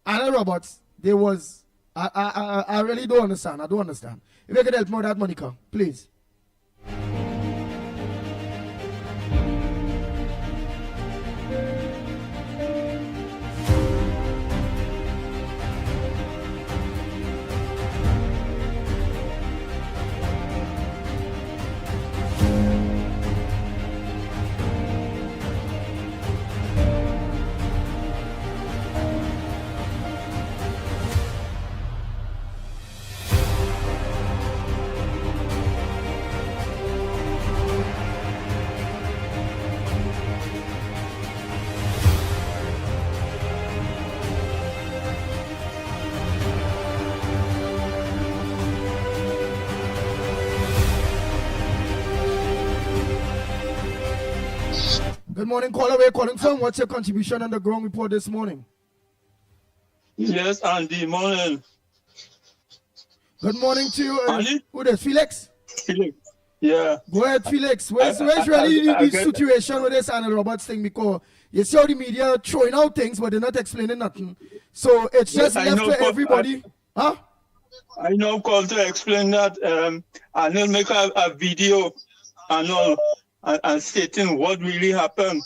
Anna Roberts, there was I really don't understand. I don't understand. If you could help me with that, Monica, please. Good morning, caller. Where calling from? What's your contribution on the ground report this morning? Yes, Andy, morning. Good morning to you. Andy? Who is Felix? Felix. Yeah. Go ahead, Felix. Where's really the situation with this Anna Roberts thing? Because you see how the media throwing out things, but they're not explaining nothing. So it's just left to everybody. Huh? I know call to explain that Anil make a video and all and stating what really happened.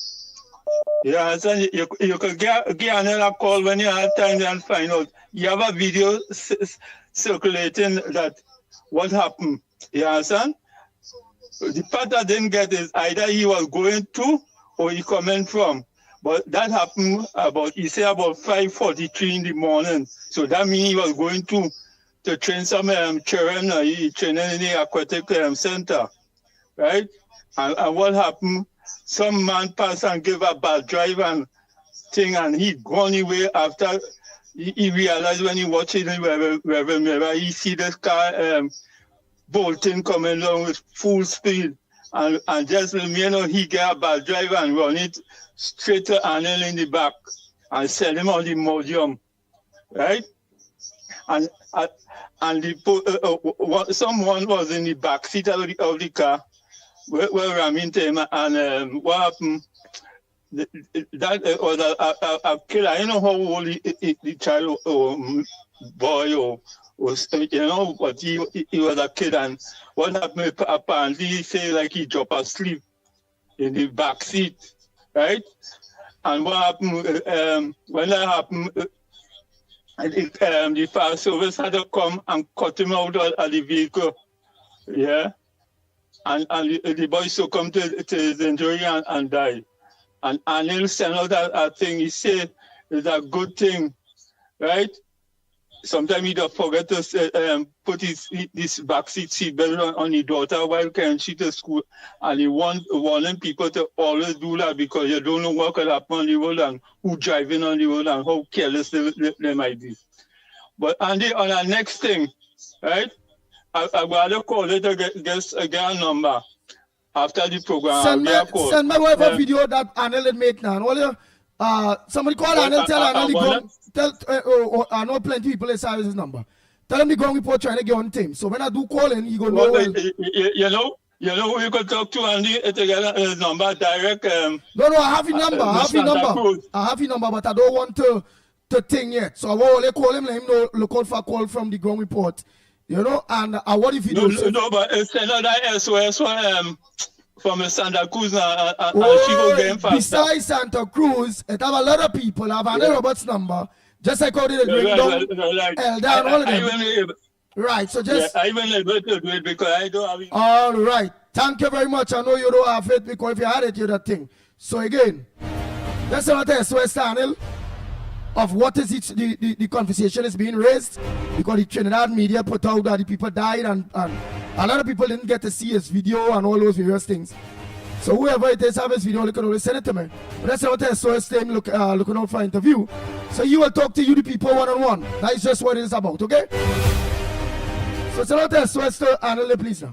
Yeah, so you could get Anil a call when you have time and find out. You have a video circulating that what happened. You understand? The part I didn't get is either he was going to or he coming from. But that happened he said about 5:43 in the morning. So that means he was going to train some children. He training in the aquatic center, right? And what happened? Some man passed and gave a bad drive and thing, and he gone away after he realized when he watched it wherever he see this car bolting coming along with full speed, and just he get a bad drive and run it straight to Anil in the back and sell him on the modium, right? And someone was in the back seat of the car where ramming him, and what happened? That was a killer. I don't know how old the child or boy or but he was a kid, and what happened? Apparently, he say like he dropped asleep in the back seat, right? And what happened when that happened? The fire service had to come and cut him out of the vehicle, yeah. And the boy succumbed to his injury and died. And Anil sent out a thing. He said it's a good thing, right? sometimes he don't forget to put this backseat seatbelt on the daughter while carrying she to school, and he warning people to always do that because you don't know what could happen on the road and who driving on the road and how careless they might be. But Andy, on our next thing, right? I'd rather call it get a number after the program. Send my wife a video that Anil had made now. Somebody call Anil, tell Anil I know plenty people inside his number. Tell him the ground report trying to get on team. So when I do call in, he go know. You know who you could talk to Andy to get his number direct. No, I have his number. I have his number, but I don't want to thing yet. So I will only call him, let him know, look out for a call from the ground report. You know, and what if he does? No, but it's another SOS from Santa Cruz and she go get him faster. Besides Santa Cruz, it have a lot of people have Andy Roberts' number. Just like how they bring down Elder and all of them. Right, so just... Yeah, I even able to do it because I don't have it. All right. Thank you very much. I know you don't have it because if you had it, you'd have thing. So again, that's another SOS channel of what is it, the conversation is being raised because the Trinidad media put out that the people died and a lot of people didn't get to see his video and all those various things. So whoever it is have his video, you can always send it to me. But that's not a SOS team looking out for interview. So you will talk to you, the people, one-on-one. That is just what it is about, okay? So it's not a SOS to Anil, please now.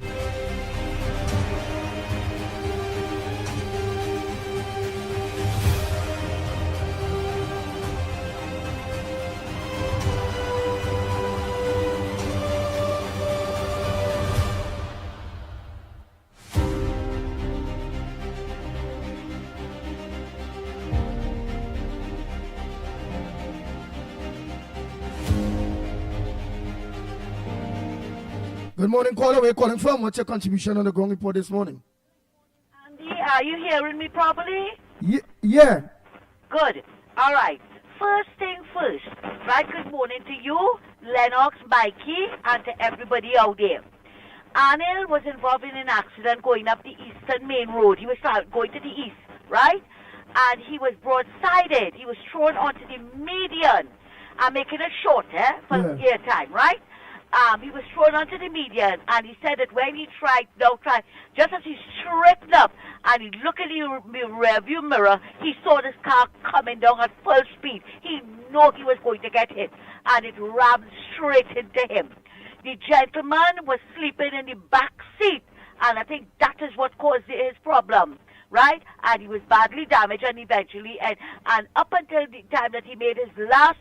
Good morning, caller. Where are you calling from? What's your contribution on the ground report this morning? Andy, are you hearing me properly? Yeah. Good. All right. First thing first. Right, good morning to you, Lennox, Mickie, and to everybody out there. Anil was involved in an accident going up the Eastern Main Road. He was going to the east, right? And he was broadsided. He was thrown onto the median. I'm making it shorter for airtime, right? He was thrown onto the median, and he said that when he tried, just as he straightened up and he looked in the rearview mirror, he saw this car coming down at full speed. He knew he was going to get hit, and it rammed straight into him. The gentleman was sleeping in the back seat, and I think that is what caused his problem, right? And he was badly damaged, and eventually, and up until the time that he made his last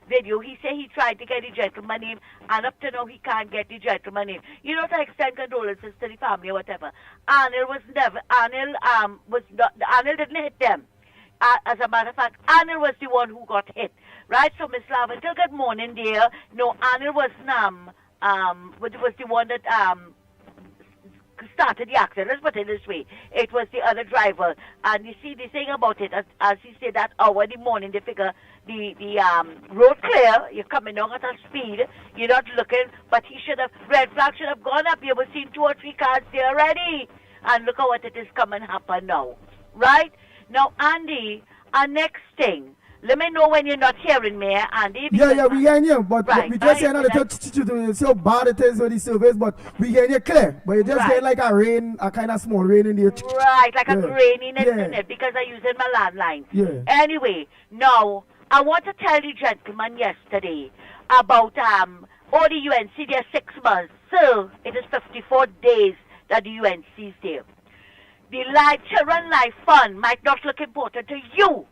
video, he said he tried to get the gentleman name, and up to now he can't get the gentleman name. You know, to extend condolences to the family or whatever. Anil didn't hit them. As a matter of fact, Anil was the one who got hit, right? So Miss Lavender, good morning, dear. No, Anil was the one that started the accident. Let's put it this way. It was the other driver. And you see, the thing about it, as he said that hour in the morning, they figure the road clear, you're coming down at a speed, you're not looking, but he should have, red flag should have gone up. You ever seen 2 or 3 cars there already? And look at what it is coming happen now. Right? Now, Andy, our next thing, let me know when you're not hearing me, Andy. Yeah, we hear you, but we just hear to see how bad it is with the service, but we hear you clear. But you just get like a kind of small rain in the... Right, like a graininess in it, because I'm using my landline. Yeah. Anyway, now, I want to tell the gentleman yesterday about all the UNC, they're 6 months. So, it is 54 days that the UNC is there. The Children Life Fund might not look important to you,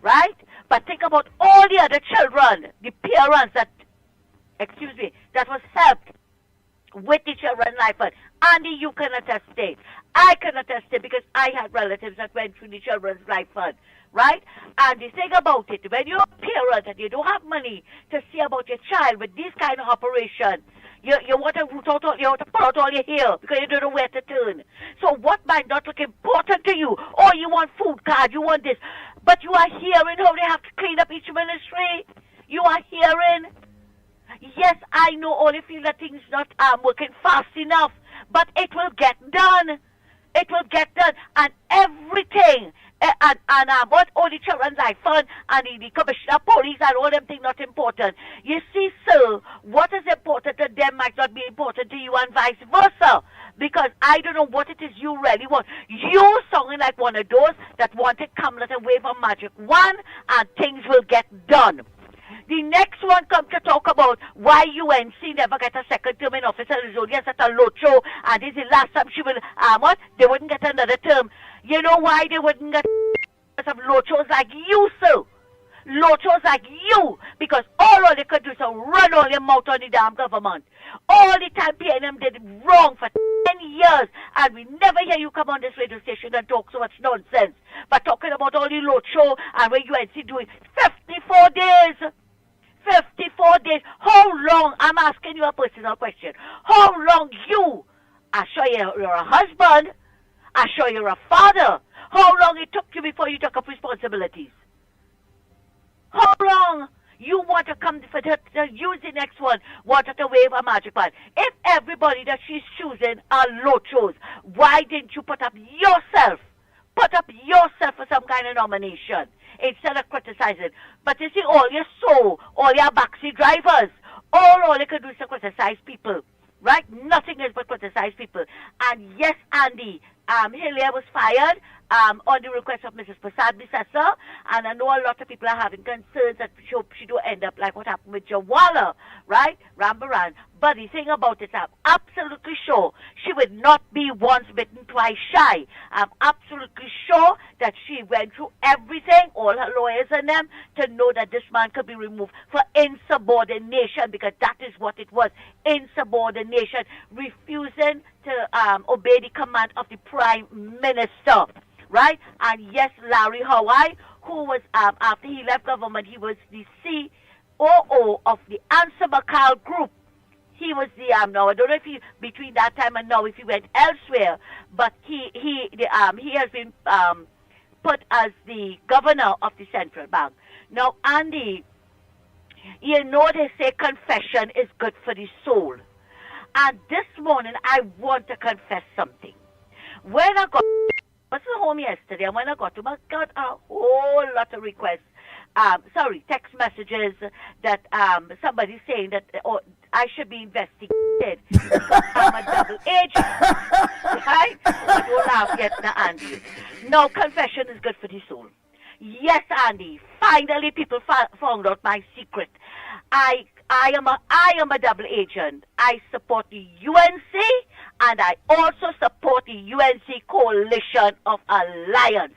right? But think about all the other children, the parents that was helped with the Children Life Fund. Andy, you can attest it. I can attest it because I had relatives that went through the Children's Life Fund, right? And the thing about it, when you're a parent and you don't have money to see about your child with this kind of operation, you want to root out all, you want to pull out all your hair because you don't know where to turn. So what might not look important to you? Oh, you want food card, you want this. But you are hearing how they have to clean up each ministry. You are hearing. Yes, I know all you feel that things not working fast enough, but it will get done. It will get done. And everything what all the children's life fund and the commissioner of police and all them things not important. You see, sir, what is important to them might not be important to you and vice versa. Because I don't know what it is you really want. You sounding like one of those that want to come let away from magic one and things will get done. The next one comes to talk about why UNC never get a second term in office and is only at a locho, and this is the last time she will, what? They wouldn't get another term. You know why they wouldn't get because of lochos like you, sir? Lochos like you, because all they could do is run all your mouth on the damn government. All the time PNM did it wrong for 10 years, and we never hear you come on this radio station and talk so much nonsense. But talking about all the locho and what UNC doing, 54 days. 54 days. How long? I'm asking you a personal question. How long you? I sure you're a husband. I sure you're a father. How long it took you before you took up responsibilities? How long? You want to come to use the next one, wanted to wave a magic band. If everybody that she's choosing are lochos, why didn't you put up yourself? Put up yourself for some kind of nomination instead of criticizing. But you see, all your backseat drivers, all they can do is to criticize people. Right? Nothing else but criticize people. And yes, Andy, Hilaire was fired on the request of Mrs. Prasad Bissessa, and I know a lot of people are having concerns that she do end up like what happened with Jawala, right? Rambaran. But the thing about it, I'm absolutely sure she would not be once bitten, twice shy. I'm absolutely sure that she went through everything, all her lawyers and them, to know that this man could be removed for insubordination, because that is what it was, insubordination, refusing to obey the command of the Prime Minister, right? And yes, Larry Hawaii, who was, after he left government, he was the COO of the Answer Macau Group. He was the now I don't know if he between that time and now if he went elsewhere, but he has been put as the governor of the central bank. Now, Andy, you know they say confession is good for the soul, and this morning I want to confess something. When I was home yesterday, and when I got home, I got a whole lot of requests. Text messages that somebody saying that I should be investigated because I'm a double agent. Right? But don't laugh yet, Andy. No, confession is good for the soul. Yes, Andy. Finally, people found out my secret. I am a double agent. I support the UNC, and I also support the UNC Coalition of Alliance.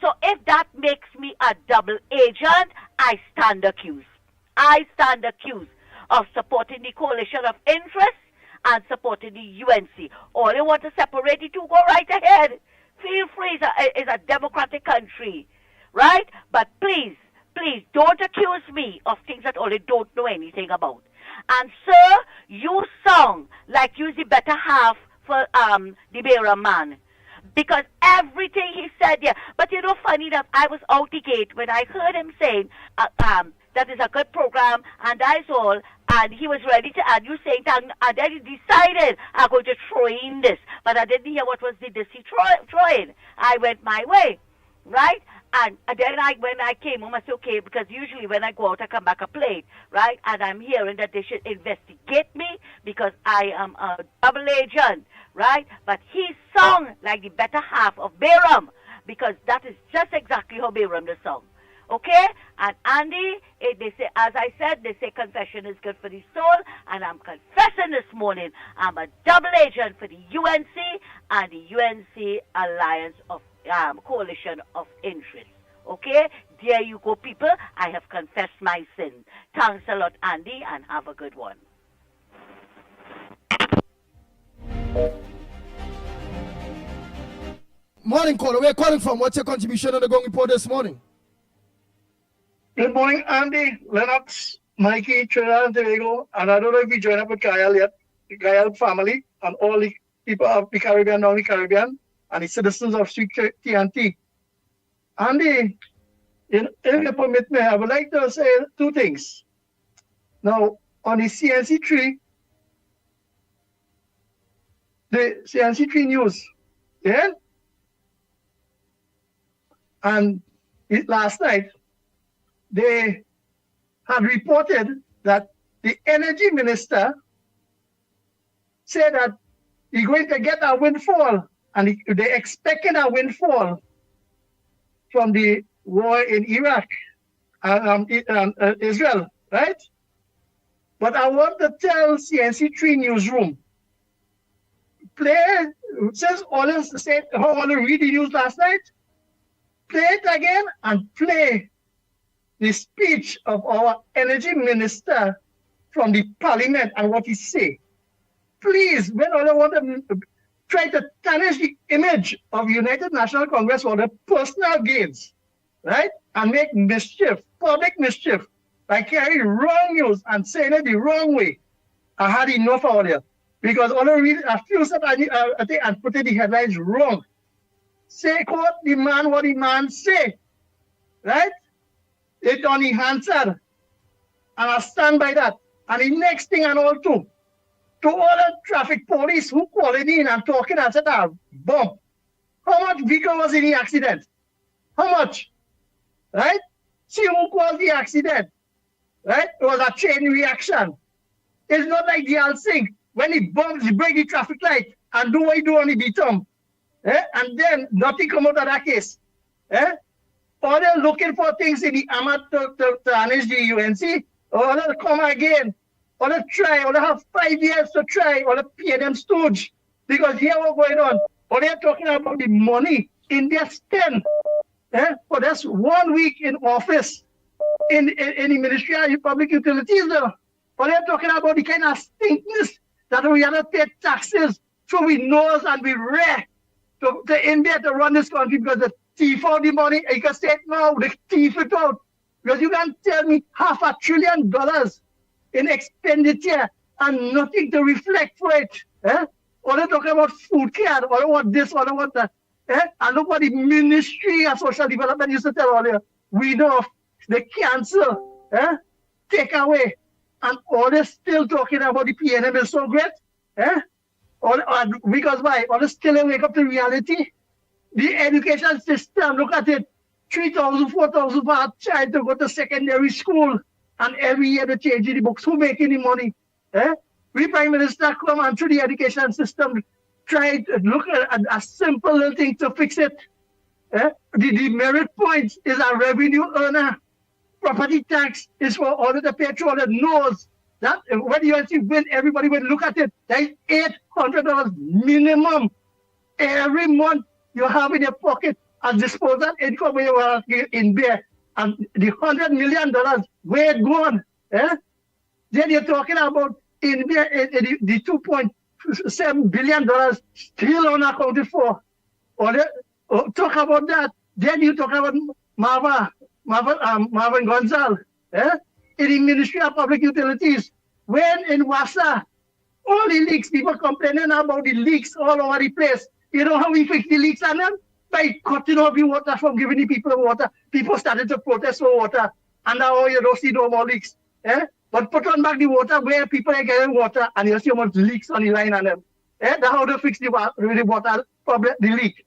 So if that makes me a double agent, I stand accused. I stand accused of supporting the coalition of interests and supporting the UNC. All they want to separate the two, go right ahead. Feel free. It's a democratic country, right? But please, don't accuse me of things that all they don't know anything about. And sir, you sound like you're the better half for the bearer man. Because everything he said there, but you know, funny enough, I was out the gate when I heard him saying that is a good program and that's all, and he was ready to add you saying that, and then he decided I'm going to throw in this, but I didn't hear what was the this he throw in. I went my way, right? And then when I came home, I said, okay, because usually when I go out, I come back a plate, right? And I'm hearing that they should investigate me because I am a double agent, right? But he sung like the better half of Bayram, because that is just exactly how Bayram the song. Okay? And Andy, they say, as I said, they say confession is good for the soul, and I'm confessing this morning I'm a double agent for the UNC and the UNC Alliance of Coalition of Interest. Okay? There you go, people. I have confessed my sin. Thanks a lot, Andy, and have a good one. Morning, caller. Where are you calling from? What's your contribution on the Gong Report this morning? Good morning, Andy, Lennox, Mickie, Trinidad and Tobago, and I don't know if you joined up with Gael yet, the Gael family, and all the people of the Caribbean, down the Caribbean, and the citizens of Sweet TNT. Andy, if you permit me, I would like to say two things. Now, on the CNC3 news, yeah? And last night, they had reported that the energy minister said that he's going to get a windfall, and they're expecting a windfall from the war in Iraq and Israel, right? But I want to tell CNC3 Newsroom, since all said how I want to read the news last night, play it again and play the speech of our energy minister from the parliament and what he say. Please, when I want to try to tarnish the image of United National Congress for their personal gains, right? And make mischief, public mischief, by carrying wrong news and saying it the wrong way. I had enough out there. Because all I read a few steps I think and putting the headlines wrong. Say quote the man what the man say. Right? It on the answer. And I stand by that. And the next thing and all too, to all the traffic police who calling in and talking and said, bump. How much vehicle was in the accident? How much? Right? See who caused the accident. Right? It was a chain reaction. It's not like the Alsing. When he bumps, he break the traffic light and do what he do on the beatum. And then nothing come out of that case. Or they're looking for things in the AMAT to tarnish the UNC. Or they'll come again. Or they'll try. Or they'll have 5 years to try. Or they'll pay them stooge. Because here what's going on. Or they're talking about the money India spend for this 1 week in office in the Ministry of Public Utilities. Or they're talking about the kind of stinkness that we have to pay taxes so we know and we rare to India to run this country because the thief out the money. You can say it now, the thief it out. Because you can't tell me $500 billion in expenditure and nothing to reflect for it. Or they're talking about food care, or what this, or what that. And look what the Ministry of Social Development used to tell earlier. We know the cancel, take away. And all they're still talking about the PNM is so great. Because why? All they still wake up to reality. The education system, look at it. 3,000, 4,000 for a child to go to secondary school. And every year they change the books. Who making the money? We Prime Minister come and through the education system, try to look at a simple little thing to fix it. The merit points is a revenue earner. Property tax is for all of the petrol that knows that when you actually win, everybody will look at it. There's $800 minimum every month you have in your pocket as disposal income when you are in there. And the $100 million, where it gone? Then you're talking about in there, the $2.7 billion still unaccounted for. Talk about that. Then you talk about Marvin Gonzalez, in the Ministry of Public Utilities. When in Wassa, all the leaks, people complaining about the leaks all over the place. You know how we fix the leaks on them? By cutting off the water from giving the people water. People started to protest for water. And now you don't see no more leaks. But put on back the water where people are getting water and you see how much leaks on the line on them. That's how to fix the water problem, the leak.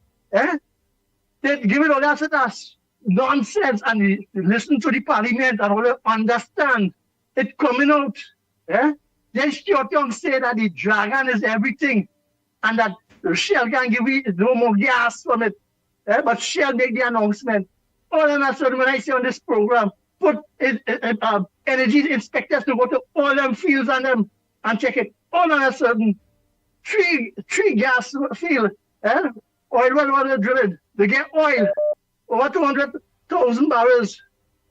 They give it all that nonsense and listen to the parliament and all understand it coming out. Then Stuart Young say that the dragon is everything and that Shell can give you no more gas from it. But Shell make the announcement. All of a sudden when I see on this program, put energy inspectors to go to all them fields on them and check it. All of a sudden, three gas field, oil well drilled. They get oil, over 200,000 barrels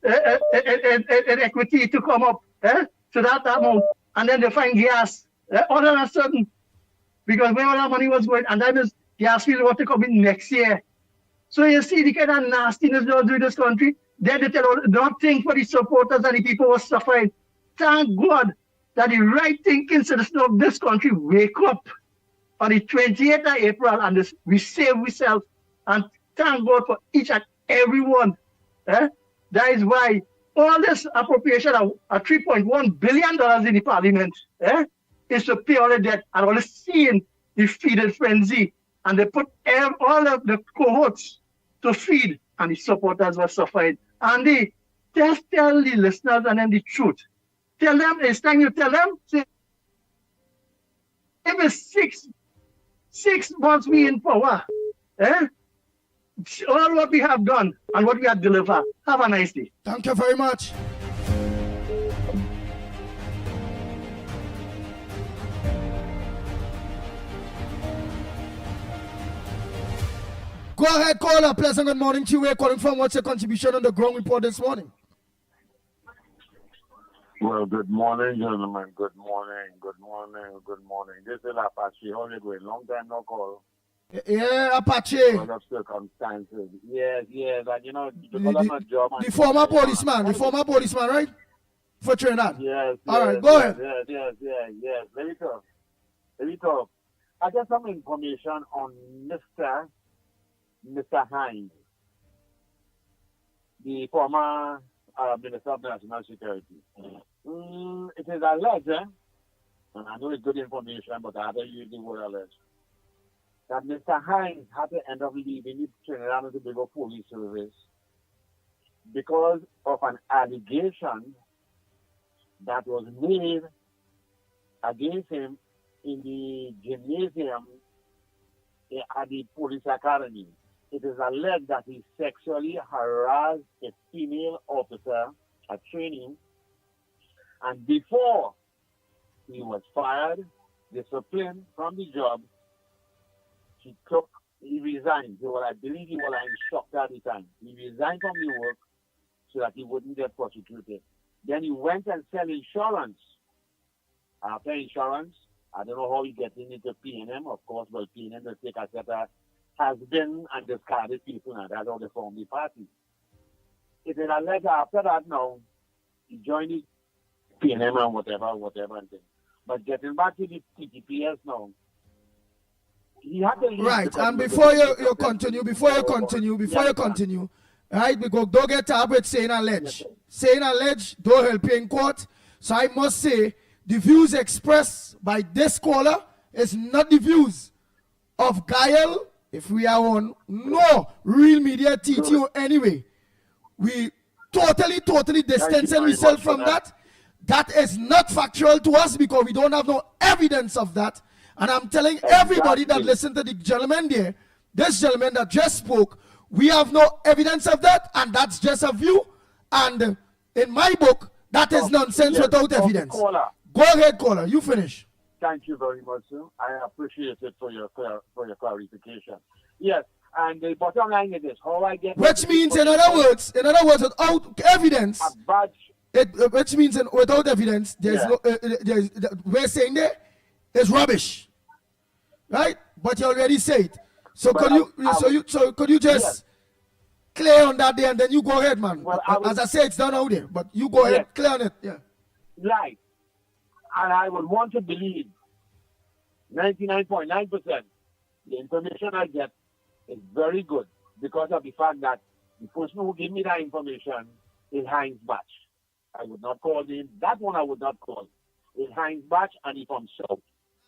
in equity to come up to that amount. And then they find gas. All of a sudden, because where all that money was going, and then this gas field want to come in next year. So you see the kind of nastiness they do in this country. Then they tell nothing for the supporters and the people who are suffering. Thank God that the right thinking citizens of this country wake up on the 28th of April and we save ourselves. And thank God for each and every one. That is why all this appropriation of $3.1 billion in the parliament is to pay all the debt and all the seeing the feeding frenzy. And they put all of the cohorts to feed and the supporters were suffering. Andy, just tell the listeners and them the truth. Tell them, it's time you tell them, say, if it's 6 months we in power, all what we have done and what we have delivered. Have a nice day. Thank you very much. Go ahead, caller. Pleasant good morning to you. We're calling from. What's your contribution on the ground report this morning? Well, good morning, gentlemen. Good morning. Good morning. Good morning. This is Apache. How you doing? Long time no call. Yeah, Apache. Because of circumstances. Yes. And you know, because of my job. The former policeman. The former policeman, right? For Trinidad. Yes. All right, go ahead. Yes. Let me talk. I got some information on Mr. Hines, the former Minister of National Security. It is alleged, and I know it's good information, but I have to use the word alleged, that Mr. Hines had to end up leaving the Trinidad and Tobago Police Service because of an allegation that was made against him in the gymnasium at the police academy. It is alleged that he sexually harassed a female officer at training, and before he was fired, disciplined from the job, he resigned. I believe he was an instructor at the time. He resigned from the work so that he wouldn't get prosecuted. Then he went and sell insurance. After insurance, I don't know how he gets into P&M, of course, but P&M will take a set of has been and discarded people, and that's how they formed the party. It is alleged after that now, he joined the P&M and whatever and thing. But getting back to the TTPS now, he had to leave. Right, and before you continue, right, because don't get up with saying alleged. Saying alleged don't help you in court. So I must say, the views expressed by this caller is not the views of Gael. If we are on no real media TTO anyway, we totally distance ourselves from that. That is not factual to us because we don't have no evidence of that. And I'm telling everybody that listened to the gentleman there, this gentleman that just spoke, we have no evidence of that, and that's just a view. And in my book, that is nonsense without evidence. Go ahead, caller. You finish. Thank you very much, sir. I appreciate it for your clarification. Yes, and the bottom line is this: how I get. Which means, in other words, without evidence, which means without evidence, there's no. We're saying there is rubbish, right? But you already said. So could you just clear on that there, and then you go ahead, man. Well, as I say, it's done out there, but you go ahead, clear on it. Yeah. Right. And I would want to believe 99.9% the information I get is very good because of the fact that the person who gave me that information is Heinz Batch. I would not call him. That one I would not call. It's Heinz Batch and he's from South.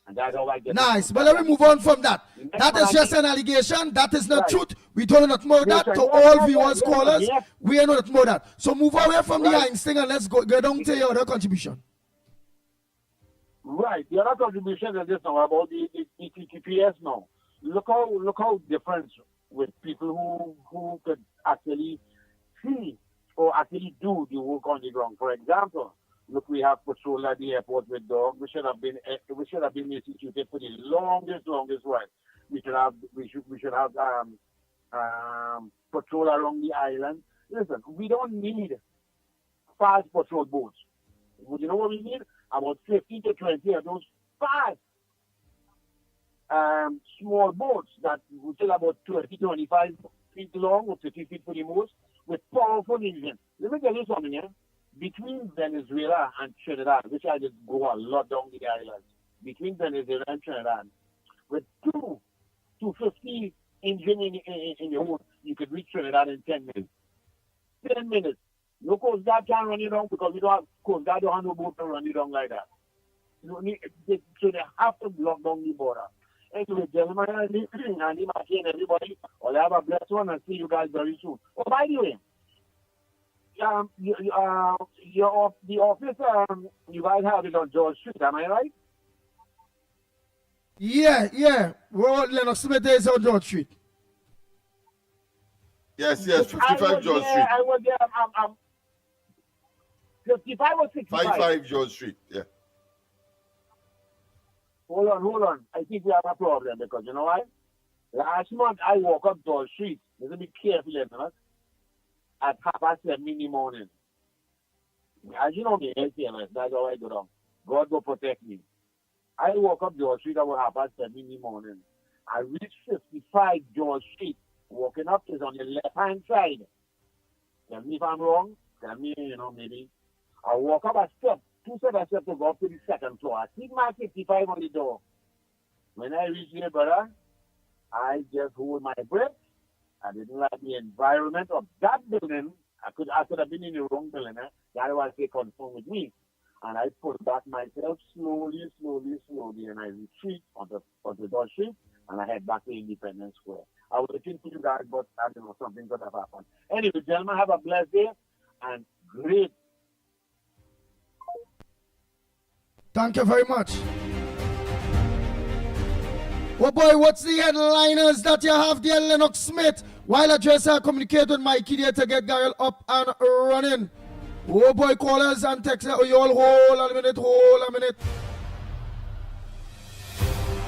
And that's how I get nice. But let me move on from that. That is just an allegation. That is not truth. We don't know more that. To all viewers, callers, we are not more that. So move away from the Heinz thing and let's go down to your other contribution. Right. The other contribution is this now about the TTPS now. Look how different with people who could actually see or actually do the work on the ground. For example, look, we have patrol at the airport with dogs. We should have been instituted for the longest while. We should have patrol along the island. Listen, we don't need fast patrol boats. You know what we need? About 15 to 20 of those fast small boats that will still about 20, 25 feet long or 50 feet for the most with powerful engines. Let me tell you something here. Between Venezuela and Trinidad, which I just go a lot down the islands, between Venezuela and Trinidad, with 250 engine in your boat, you could reach Trinidad in 10 minutes. 10 minutes. No Coast Guard can run you down because we don't have Coast Guard don't have no boat to run you down like that. So they have to block down the border. Anyway, gentlemen, Andy, Mickie, and everybody, well, have a blessed one and see you guys very soon. Oh, by the way, the office, you guys have it on George Street, am I right? Yeah. Well, Lennox Smith is on George Street. Yes, I 55 was George there, Street. I was there, 55 or 65? 55 George Street, yeah. Hold on. I think we have a problem because you know why? Last month I woke up George Street. Let's be careful, you know, at 7:30 in the morning. As you know me, that's how I go down. God will protect me. I woke up George Street about 7:30 in the morning. I reached 55 George Street. Walking up is on the left-hand side. Tell me if I'm wrong. Tell me, you know, maybe. I walk up a step, 2 steps of steps to go up to the second floor. I see my 55 on the door. When I reach here, brother, I just hold my breath. I didn't like the environment of that building. I could have been in the wrong building. That was a concern with me. And I pulled back myself slowly, and I retreat onto Dodge Street, and I head back to Independence Square. I was looking for you guys, but I don't know, something could have happened. Anyway, gentlemen, have a blessed day, and great. Thank you very much. Oh boy, what's the headliners that you have there, Lennox Smith? While I just communicate with Mickie there to get Gael up and running. Oh boy, callers and texters, oh, you all hold a minute.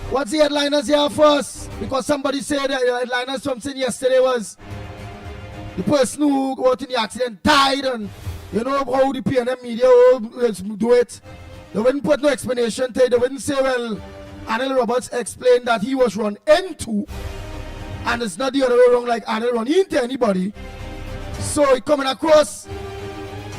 What's the headliners here first? Because somebody said that the headliners from saying yesterday was the person who got in the accident died, and you know how the PNM media do it. They wouldn't put no explanation to it. They wouldn't say, well, Arnold Roberts explained that he was run into, and it's not the other way around, like Arnold run into anybody. So it coming across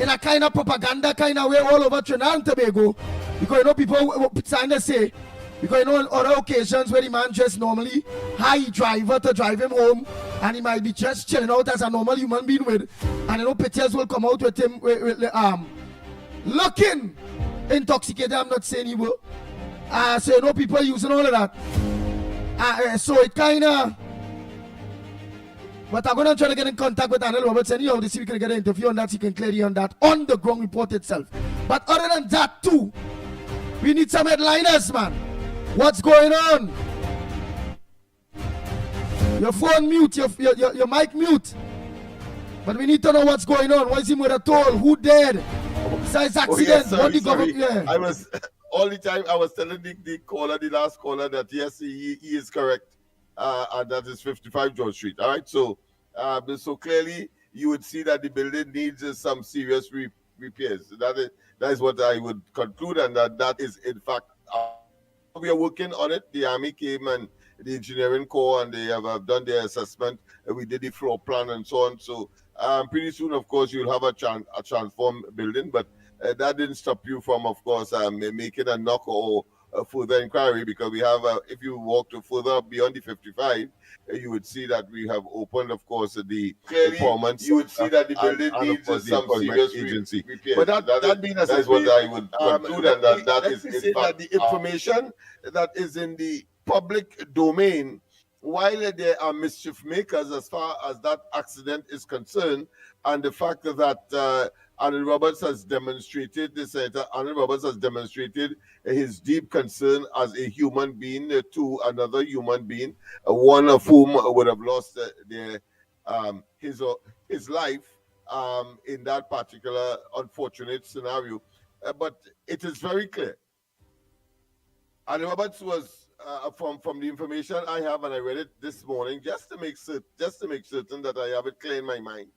in a kind of propaganda kind of way all over Trinidad and Tobago, because you know people trying to say, because you know on other occasions where the man just normally hire driver to drive him home, and he might be just chilling out as a normal human being with, and you know pictures will come out with him looking intoxicated. I'm not saying he will. So you know people using all of that. So it kind of. But I'm going to try to get in contact with Arnold Roberts anyhow to see if we can get an interview on that, so he can clearly on that on the ground report itself. But other than that too, we need some headliners, man. What's going on? Your phone mute, your mic mute. But we need to know what's going on. What is he mother told? Who dead? Besides accident, yes, what the government? Yeah. I was all the time I was telling the last caller that yes, he is correct. And that is 55 George Street. All right, so clearly you would see that the building needs some serious repairs. That is what I would conclude, and that is in fact we are working on it. The Army came and the engineering corps, and they have done their assessment. We did the floor plan and so on. So pretty soon, of course, you'll have a transformed building, but that didn't stop you from, of course, making a knock or further inquiry, because we have, if you walk to further beyond the 55, you would see that we have opened, of course, the performance. You would see that the building needs some serious agency. repairs. But that being as is what I would conclude, and that is in fact the information that is in the public domain. While there are mischief makers as far as that accident is concerned, and the fact that Arnold Roberts has demonstrated his deep concern as a human being to another human being, one of whom would have lost his life in that particular unfortunate scenario. But it is very clear. Arnold Roberts was, from the information I have, and I read it this morning, just to make certain that I have it clear in my mind.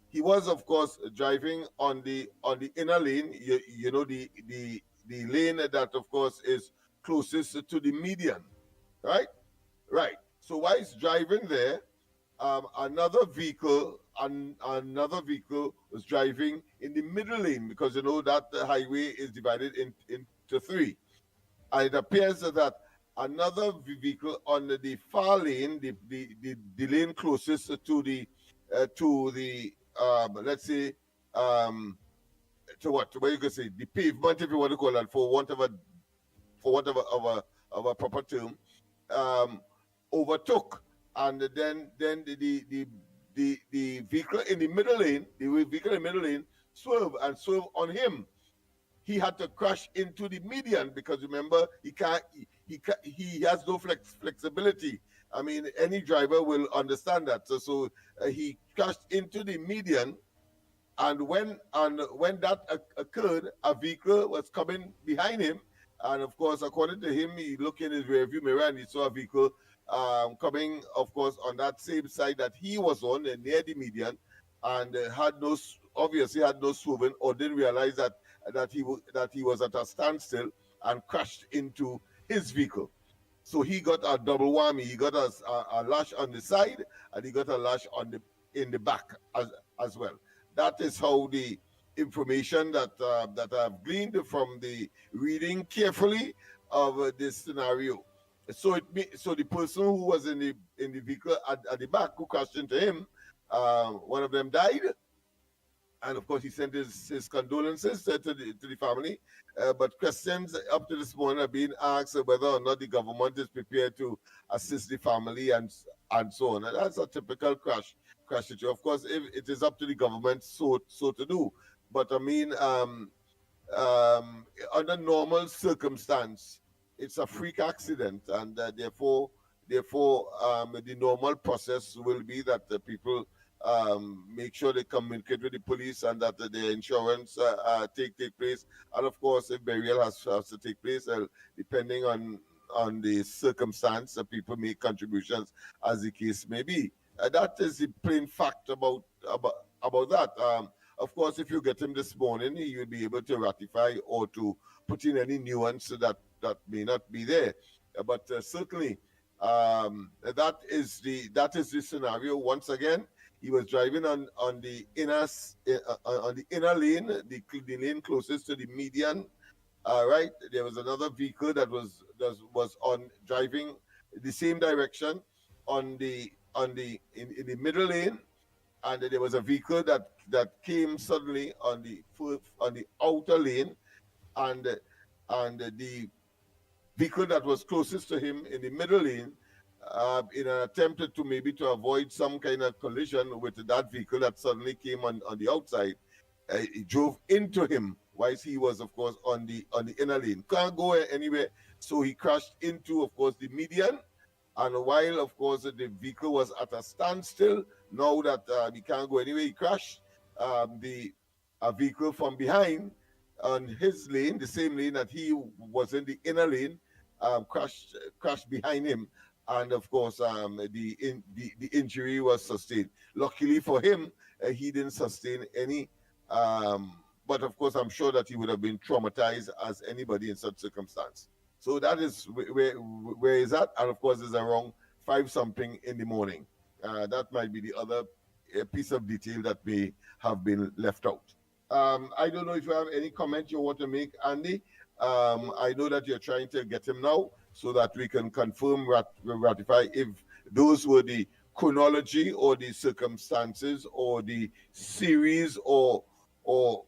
He was, of course, driving on the inner lane. You know, the lane that, of course, is closest to the median, right? Right. So while he's driving there, another vehicle was driving in the middle lane, because you know that the highway is divided into three. And it appears that another vehicle on the far lane, the lane closest to the let's say to what you could say the pavement, if you want to call that, for want of a proper term, overtook, and then the vehicle in the middle lane, swerved on him. He had to crash into the median because remember he has no flexibility. I mean, any driver will understand that. So he crashed into the median, and when that occurred, a vehicle was coming behind him, and of course, according to him, he looked in his rearview mirror and he saw a vehicle coming, of course, on that same side that he was on, near the median, and obviously had no swerving, or didn't realize that he was at a standstill and crashed into his vehicle. So he got a double whammy. He got a lash on the side, and he got a lash in the back as well. That is how the information that I've gleaned from the reading carefully of this scenario. So the person who was in the vehicle at the back, who crashed into him, one of them died, and of course he sent his condolences to the family. But questions up to this morning are being asked whether or not the government is prepared to assist the family and so on. And that's a typical crash situation. Of course, if it is up to the government so to do. But I mean, under normal circumstance, it's a freak accident, and therefore, the normal process will be that the people make sure they communicate with the police and that the insurance take place. And of course, if burial has to take place, depending on the circumstance, people make contributions as the case may be. That is the plain fact about that. Of course, if you get him this morning, you'll be able to ratify or to put in any nuance that may not be there. But certainly, that is the scenario. Once again, he was driving on the inner lane, the lane closest to the median. Right, there was another vehicle that was on driving the same direction in the middle lane, and there was a vehicle that came suddenly on the outer lane, and the vehicle that was closest to him in the middle lane, in an attempt to avoid some kind of collision with that vehicle that suddenly came on the outside, he drove into him whilst he was, of course, on the inner lane. Can't go anywhere, so he crashed into, of course, the median. And while, of course, the vehicle was at a standstill, now that he can't go anywhere, he crashed. A vehicle from behind on his lane, the same lane that he was in, the inner lane, crashed behind him. And of course, the injury was sustained. Luckily for him, he didn't sustain any. But of course, I'm sure that he would have been traumatized as anybody in such circumstance. So that is where is that? And of course, it's around 5-something in the morning. That might be the other piece of detail that may have been left out. I don't know if you have any comment you want to make, Andy. I know that you're trying to get him now so that we can confirm, ratify if those were the chronology or the circumstances or the series or the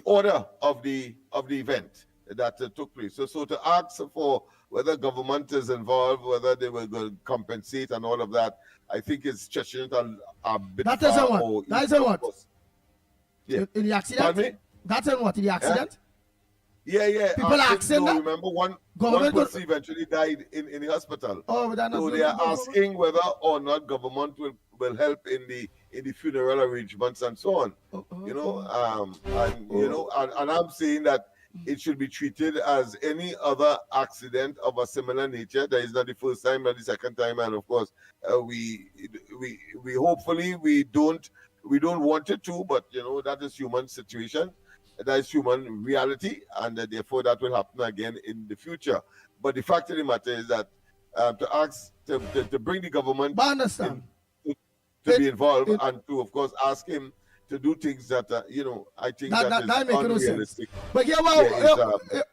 order of the event that took place. So to ask for whether government is involved, whether they will go compensate and all of that, I think it's stretching it a bit far. That is what? Yeah. In the accident? Pardon me? That's in what? In the accident? Yeah. People are asking that? Remember, one person eventually died in the hospital. Oh, so they are asking whether or not government will help in the funeral arrangements and so on. And I'm saying that it should be treated as any other accident of a similar nature. That is not the first time, not the second time, and of course, we hopefully we don't want it to, but that is human situation. That is human reality, and therefore that will happen again in the future. But the fact of the matter is that to ask to bring the government to be involved and to, of course, ask him to do things that I think that is unrealistic. But it's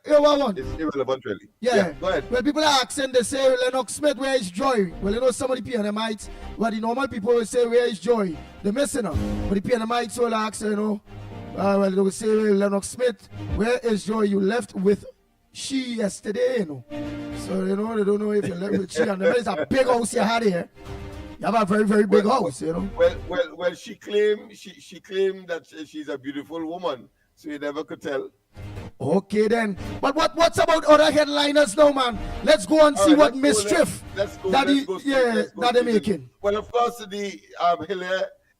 irrelevant, really. Yeah. Go ahead. When people are asking, they say Lennox Smith, where is Joy? Well, some of the PNMites, well, the normal people will say, where is Joy? They're missing her. But the PNMites will ask, well, they will say, Lennox Smith, where is Joy? You left with she yesterday, you know. So, you know, they don't know if you live with she. And it's a big house you had here. You have a very, very big house, you know. Well, she claimed that she's a beautiful woman, so you never could tell. Okay then. But what's about other headliners now, man? Let's go and see what mischief that they're making. Well, of course, the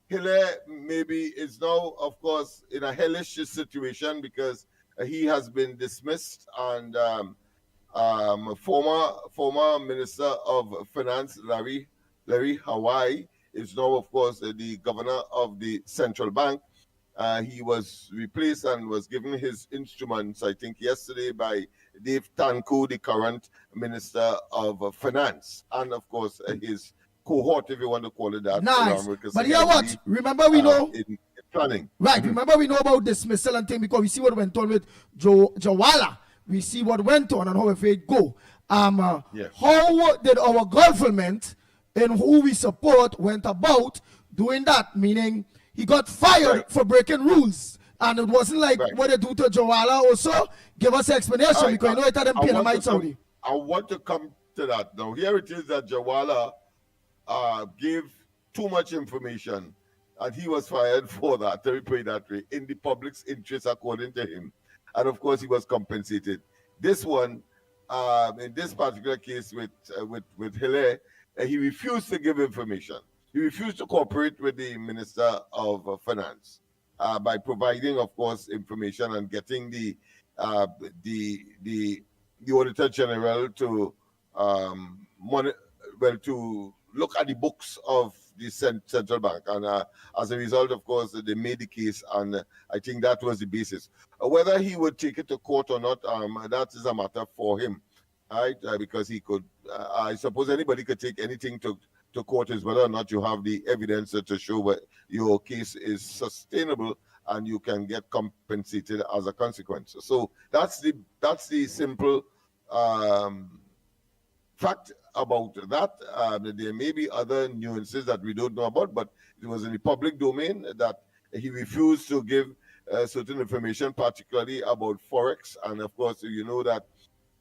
Hilaire maybe is now, of course, in a hellish situation because he has been dismissed, and former Minister of Finance Larry Hawaii is now, of course, the governor of the central bank. He was replaced and was given his instruments, I think, yesterday by Dave Tanku, the current Minister of Finance, and of course his cohort, if you want to call it that. Nice. But yeah, what? Remember we know in planning. Right. Remember we know about dismissal and thing because we see what went on with Jawala. We see what went on and how it go. How did our government and who we support went about doing that? Meaning he got fired for breaking rules. And it wasn't like what they do to Jawala also. Give us an explanation because you know it had them paying Saudi. I want to come to that. Now, here it is that Jawala gave too much information and he was fired for that, to put it that way, in the public's interest according to him. And of course, he was compensated. This one, in this particular case with Hilaire, he refused to give information. He refused to cooperate with the Minister of Finance by providing, of course, information and getting the Auditor General to to look at the books of the central bank. And as a result, of course, they made the case, and I think that was the basis. Whether he would take it to court or not, that is a matter for him, right? Because he could, I suppose anybody could take anything to court, is whether or not you have the evidence to show that your case is sustainable and you can get compensated as a consequence. So that's the simple fact about that. There may be other nuances that we don't know about, but it was in the public domain that he refused to give certain information, particularly about Forex. And of course, you know that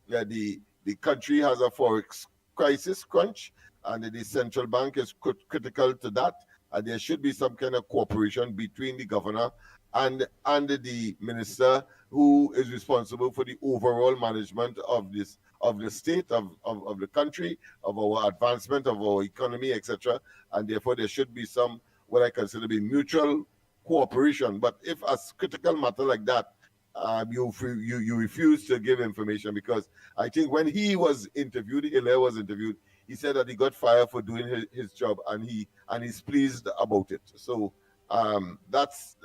the country has a Forex crunch, and the central bank is critical to that. And there should be some kind of cooperation between the governor and the minister who is responsible for the overall management of this, of the state, of the country, of our advancement of our economy, etc. And therefore there should be some, what I consider to be mutual cooperation. But if a critical matter like that, you refuse to give information, because I think when he was interviewed, Hilaire was interviewed, he said that he got fired for doing his job, and he's pleased about it. So that's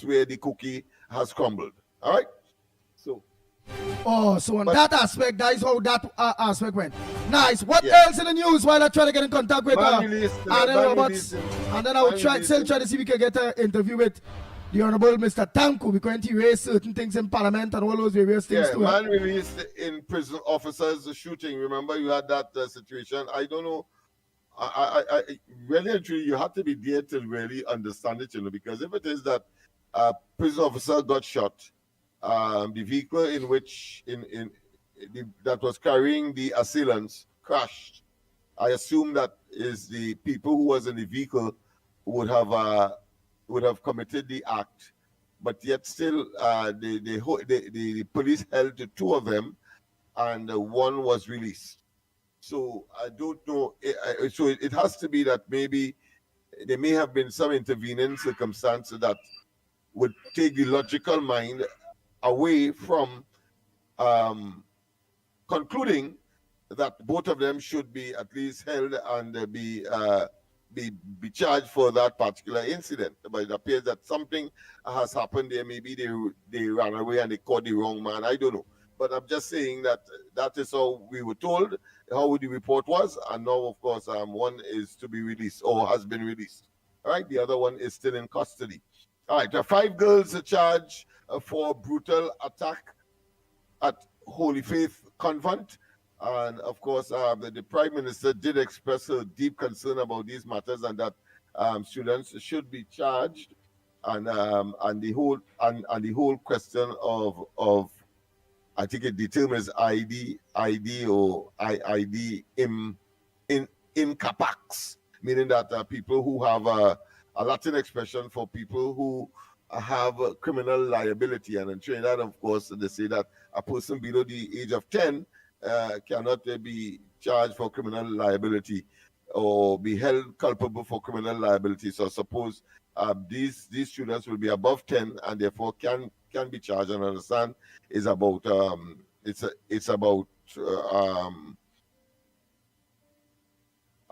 where the cookie has crumbled. All right. So. Oh, so on that aspect, that is how that aspect went. Nice. What else in the news while I try to get in contact with Arnold Roberts? And then I will try to see if we can get an interview with the Honorable Mr. Tanku, because he raised certain things in Parliament and all those various things too. Man released in prison officers shooting. Remember, you had that situation. I don't know. I really and truly, you have to be there to really understand it, because if it is that a prison officer got shot, the vehicle in which that was carrying the assailants crashed. I assume that is the people who was in the vehicle would have committed the act, but yet still the police held two of them, and one was released. So I don't know. So it has to be that maybe there may have been some intervening circumstance that would take the logical mind away from concluding that both of them should be at least held and be charged for that particular incident. But it appears that something has happened there. Maybe they ran away and they caught the wrong man. I don't know. But I'm just saying that is how we were told, how the report was. And now, of course, one is to be released or has been released. All right. The other one is still in custody. All right. There are 5 girls charged for brutal attack at Holy Faith Convent. And of course, the Prime Minister did express a deep concern about these matters, and that students should be charged, and the whole question of I think it determines ID or IID in capax, meaning that people who have a Latin expression for people who have criminal liability. And in Trinidad, of course, they say that a person below the age of 10 cannot be charged for criminal liability or be held culpable for criminal liability. So suppose these students will be above 10 and therefore can be charged, and understand is about it's about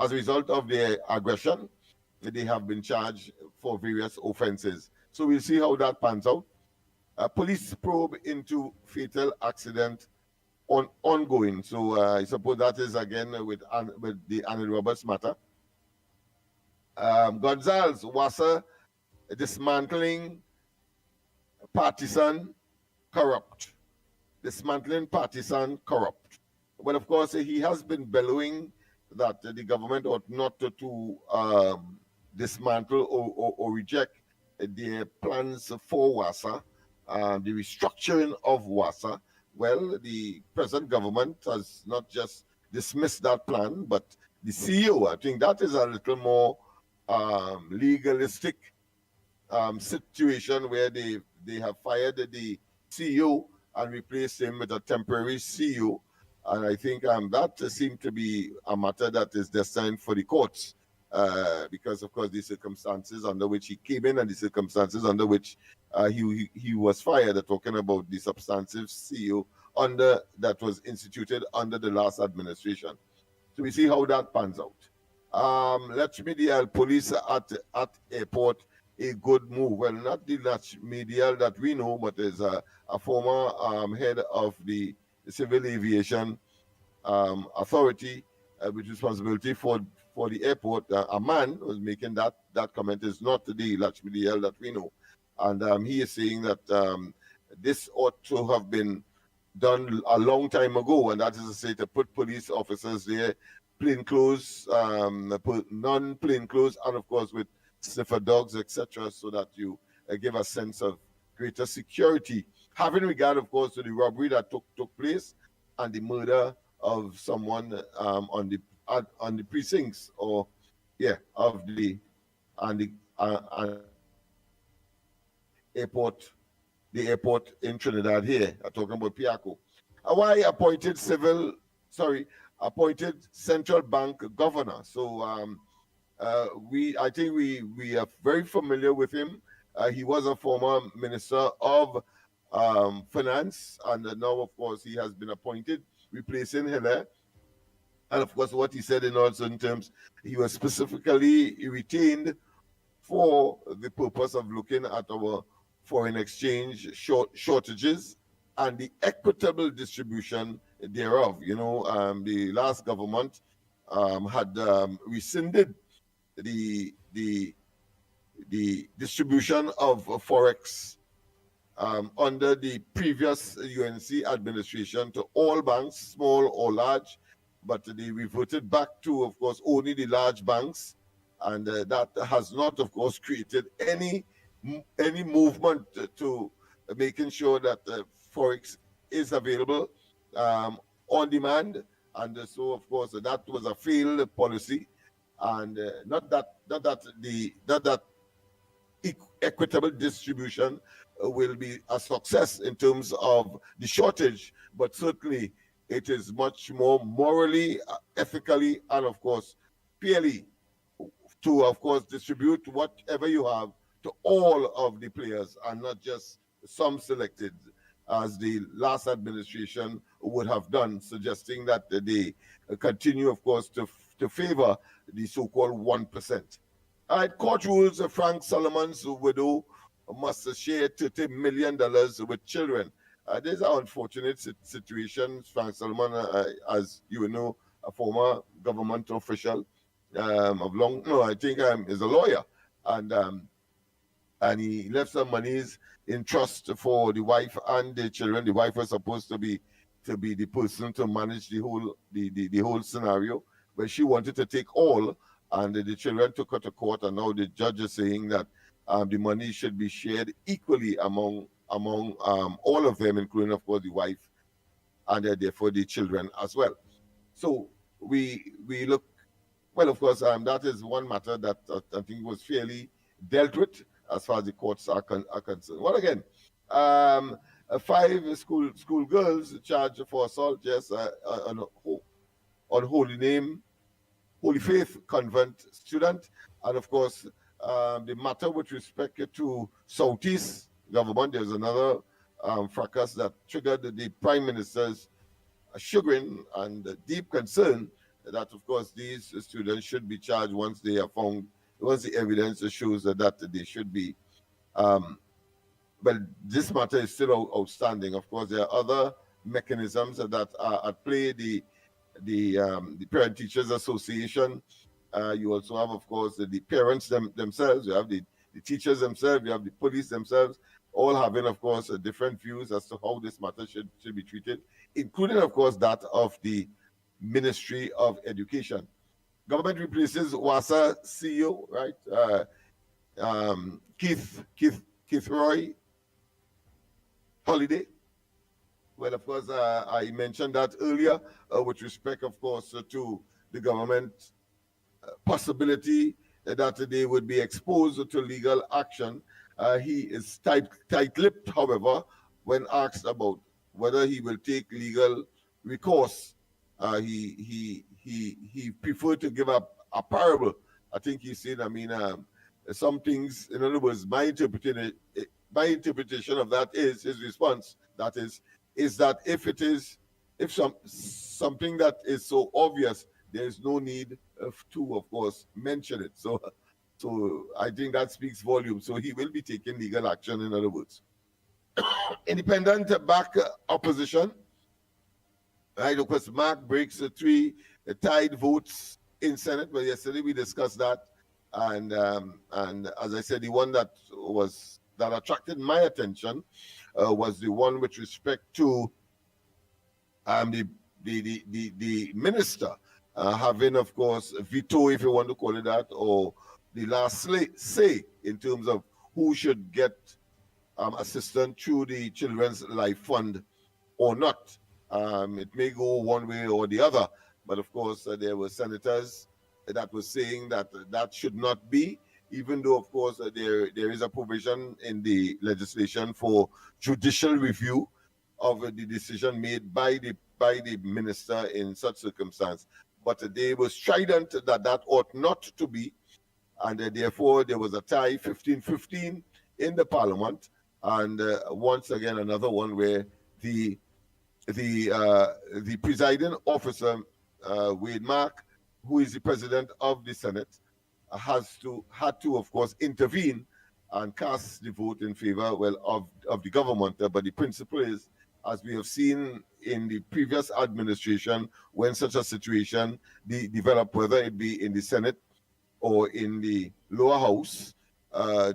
as a result of their aggression, they have been charged for various offenses. So we'll see how that pans out. Police probe into fatal accident ongoing. So I suppose that is again with the Anil Roberts matter. Gonzalez, Wassa, dismantling partisan corrupt. Dismantling partisan corrupt. Well, of course, he has been bellowing that the government ought not to dismantle or reject their plans for Wassa, the restructuring of Wassa. Well, the present government has not just dismissed that plan, but the CEO, I think that is a little more legalistic situation where they have fired the CEO and replaced him with a temporary CEO. And I think that seemed to be a matter that is destined for the courts because, of course, the circumstances under which he came in and the circumstances under which he was fired. They're talking about the substantive CEO that was instituted under the last administration. So we see how that pans out. Medial police at airport, a good move. Well, not the Medial that we know, but there's a former head of the Civil Aviation Authority with responsibility for the airport. A man was making that comment. Is not the Medial that we know. And he is saying that this ought to have been done a long time ago, and that is to say to put police officers there, plainclothes, non-plainclothes, and of course with sniffer dogs, etc., so that you give a sense of greater security, having regard, of course, to the robbery that took place and the murder of someone on the precincts of the airport. The airport in Trinidad here. I'm talking about Piaco. Hawaii appointed central bank governor. So I think we are very familiar with him. He was a former minister of finance, and now, of course, he has been appointed, replacing Hilaire. And of course, what he said in terms, he was specifically retained for the purpose of looking at our foreign exchange shortages and the equitable distribution thereof. The last government had rescinded the distribution of forex under the previous UNC administration to all banks, small or large, but they reverted back to, of course, only the large banks, and that has not, of course, created any movement to making sure that forex is available on demand. And so, of course, that was a failed policy, and not that equitable distribution will be a success in terms of the shortage, but certainly it is much more morally, ethically, and of course fairly to, of course, distribute whatever you have to all of the players and not just some selected, as the last administration would have done, suggesting that they continue, of course, to favor the so-called 1%. All right, court rules Frank Solomon's widow must share $30 million with children. There's an unfortunate situation. Frank Solomon, as you know, a former government official I think is a lawyer, and he left some monies in trust for the wife and the children. The wife was supposed to be the person to manage the whole scenario, but she wanted to take all, and the children took her to court, and now the judge is saying that the money should be shared equally among all of them, including, of course, the wife and therefore the children as well. So we look, well, of course, that is one matter that I think was fairly dealt with as far as the courts are concerned. Well, again, 5 school girls charged for assault, yes, on Holy Faith Convent student, and of course, the matter with respect to Southeast government, there's another fracas that triggered the Prime Minister's chagrin and deep concern that, of course, these students should be charged once they are found, once the evidence shows that they should be. Well, this matter is still outstanding. Of course, there are other mechanisms that are at play. The Parent Teachers Association. You also have, of course, the parents themselves. You have the teachers themselves. You have the police themselves, all having, of course, different views as to how this matter should be treated, including, of course, that of the Ministry of Education. Government replaces WASA CEO, right? Keith Roy Holiday. Well, of course, I mentioned that earlier with respect, of course, to the government possibility that they would be exposed to legal action. He is tight-lipped, however, when asked about whether he will take legal recourse. He preferred to give up a parable. I think he said, some things, in other words, my interpretation of that is his response. That is that if something that is so obvious, there is no need to, of course, mention it. So I think that speaks volumes. So he will be taking legal action, in other words. Independent back opposition. Right, of course, Mark breaks 3 tied votes in Senate. But yesterday we discussed that, and as I said, the one that attracted my attention was the one with respect to the minister having, of course, veto, if you want to call it that, or the last say in terms of who should get assistance through the Children's Life Fund or not. It may go one way or the other, but of course there were senators that were saying that should not be, even though, of course, there is a provision in the legislation for judicial review of the decision made by the minister in such circumstance. But they were strident that ought not to be, and therefore there was a tie, 15-15 in the parliament, and once again another one where the presiding officer, Wade Mark, who is the president of the Senate, had to, of course, intervene and cast the vote in favor, of the government. But the principle is, as we have seen in the previous administration, when such a situation developed, whether it be in the Senate or in the lower house,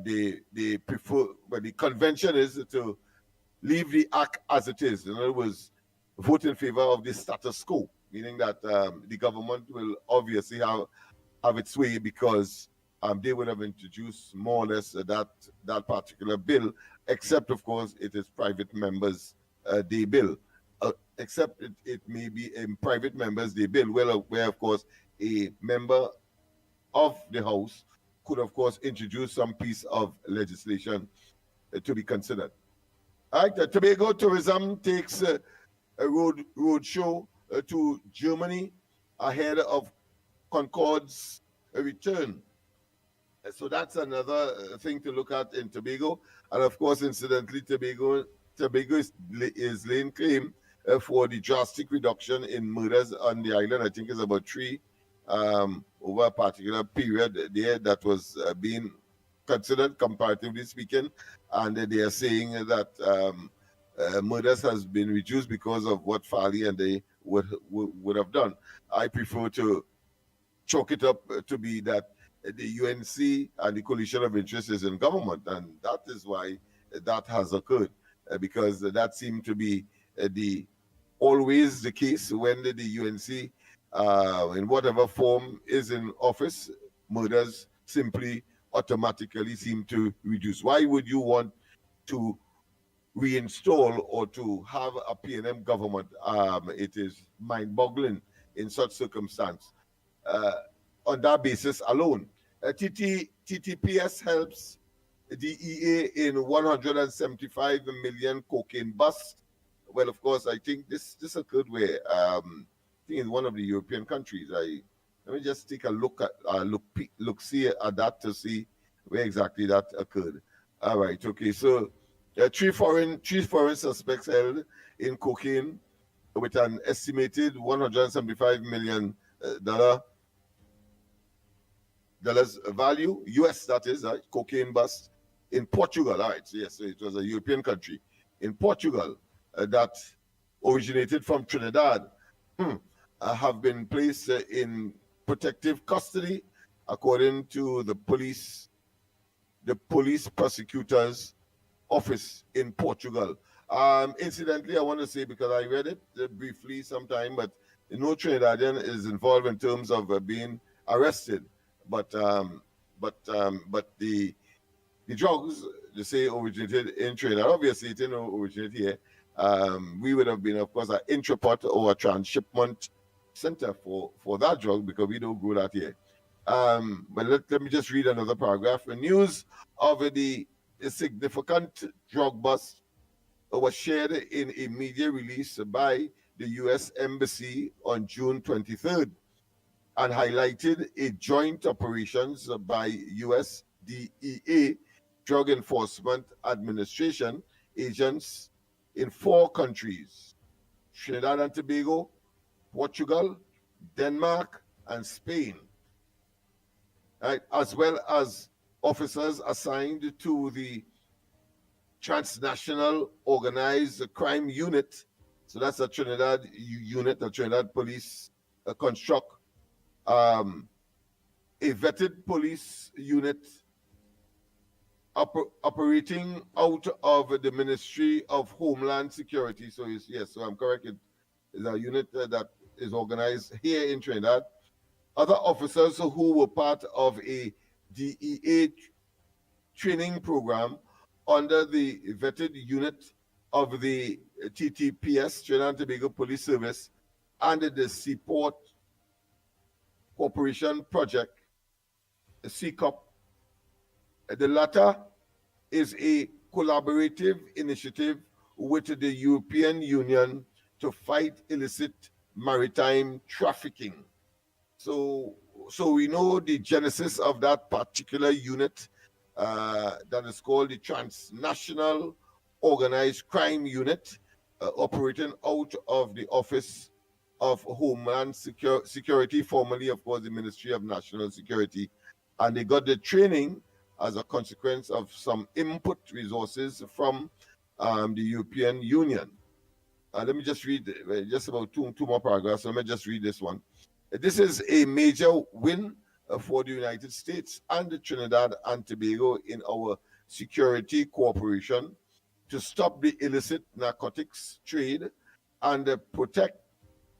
they prefer, but the convention is to leave the act as it is. In other words, vote in favor of the status quo, meaning that the government will obviously have its way, because they would have introduced more or less that particular bill, except, of course, it is private members' day bill. Except it may be a private members' day bill, where, of course, a member of the House could, of course, introduce some piece of legislation to be considered. All right, Tobago Tourism takes a road show to Germany ahead of Concorde's return. So that's another thing to look at in Tobago. And of course, incidentally, Tobago is laying claim for the drastic reduction in murders on the island. I think it's about 3 over a particular period there that was being considered, comparatively speaking. And they are saying that murders has been reduced because of what Farley and they would have done. I prefer to chalk it up to be that the UNC and the coalition of interest is in government, and that is why that has occurred, because that seemed to be always the case when the UNC, in whatever form, is in office. Murders simply automatically seem to reduce. Why would you want to reinstall or to have a PNM government. It is mind-boggling in such circumstance. On that basis alone, TTPS helps DEA in 175 million cocaine bust. Well, of course, I think this occurred where I think in one of the European countries. Let me just take a look at see at that to see where exactly that occurred. All right, okay. So, three foreign suspects held in cocaine with an estimated $175 million dollars value, US that is, cocaine bust in Portugal. All right, so yes, so it was a European country in Portugal that originated from Trinidad, have been placed in protective custody, according to the police prosecutor's office in Portugal. Incidentally, I want to say, because I read it briefly sometime, but no Trinidadian is involved in terms of being arrested. But the drugs, they say, originated in Trinidad. Obviously, it didn't originate here. We would have been, of course, an intraport or a transshipment center for that drug, because we don't grow that here. But let me just read another paragraph. The news of the significant drug bust was shared in a media release by the U.S. Embassy on June 23rd and highlighted a joint operations by U.S. DEA, Drug Enforcement Administration agents in 4 countries: Trinidad and Tobago, Portugal, Denmark, and Spain, right, as well as officers assigned to the Transnational Organized Crime Unit. So that's a Trinidad unit, a Trinidad police construct, a vetted police unit operating out of the Ministry of Homeland Security. So yes, so I'm correct. It is a unit that is organized here in Trinidad. Other officers who were part of a DEA training program under the vetted unit of the TTPS, Trinidad and Tobago Police Service, and the Seaport Corporation Project, CCOP. The latter is a collaborative initiative with the European Union to fight illicit maritime trafficking. So we know the genesis of that particular unit, that is called the Transnational Organized Crime Unit, operating out of the Office of Homeland Security, formerly, of course, the Ministry of National Security. And they got the training as a consequence of some input resources from the European Union. Let me just read just about two more paragraphs. Let me just read this one. This is a major win for the United States and the Trinidad and Tobago in our security cooperation to stop the illicit narcotics trade and protect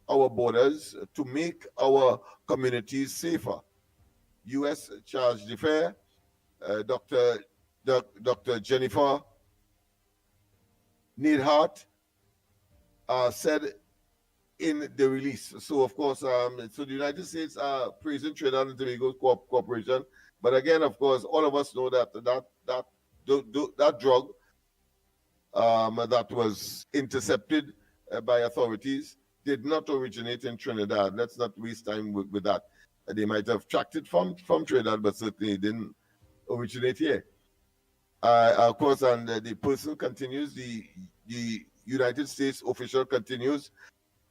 our borders to make our communities safer. U.S. Charge d'Affaires, Dr. Jennifer Neidhart said in the release. So, of course, so the United States are praising Trinidad and Tobago cooperation. But again, of course, all of us know that that drug that was intercepted by authorities did not originate in Trinidad. Let's not waste time with that. They might have tracked it from Trinidad, but certainly it didn't originate here. Of course, and the person continues, the United States official continues,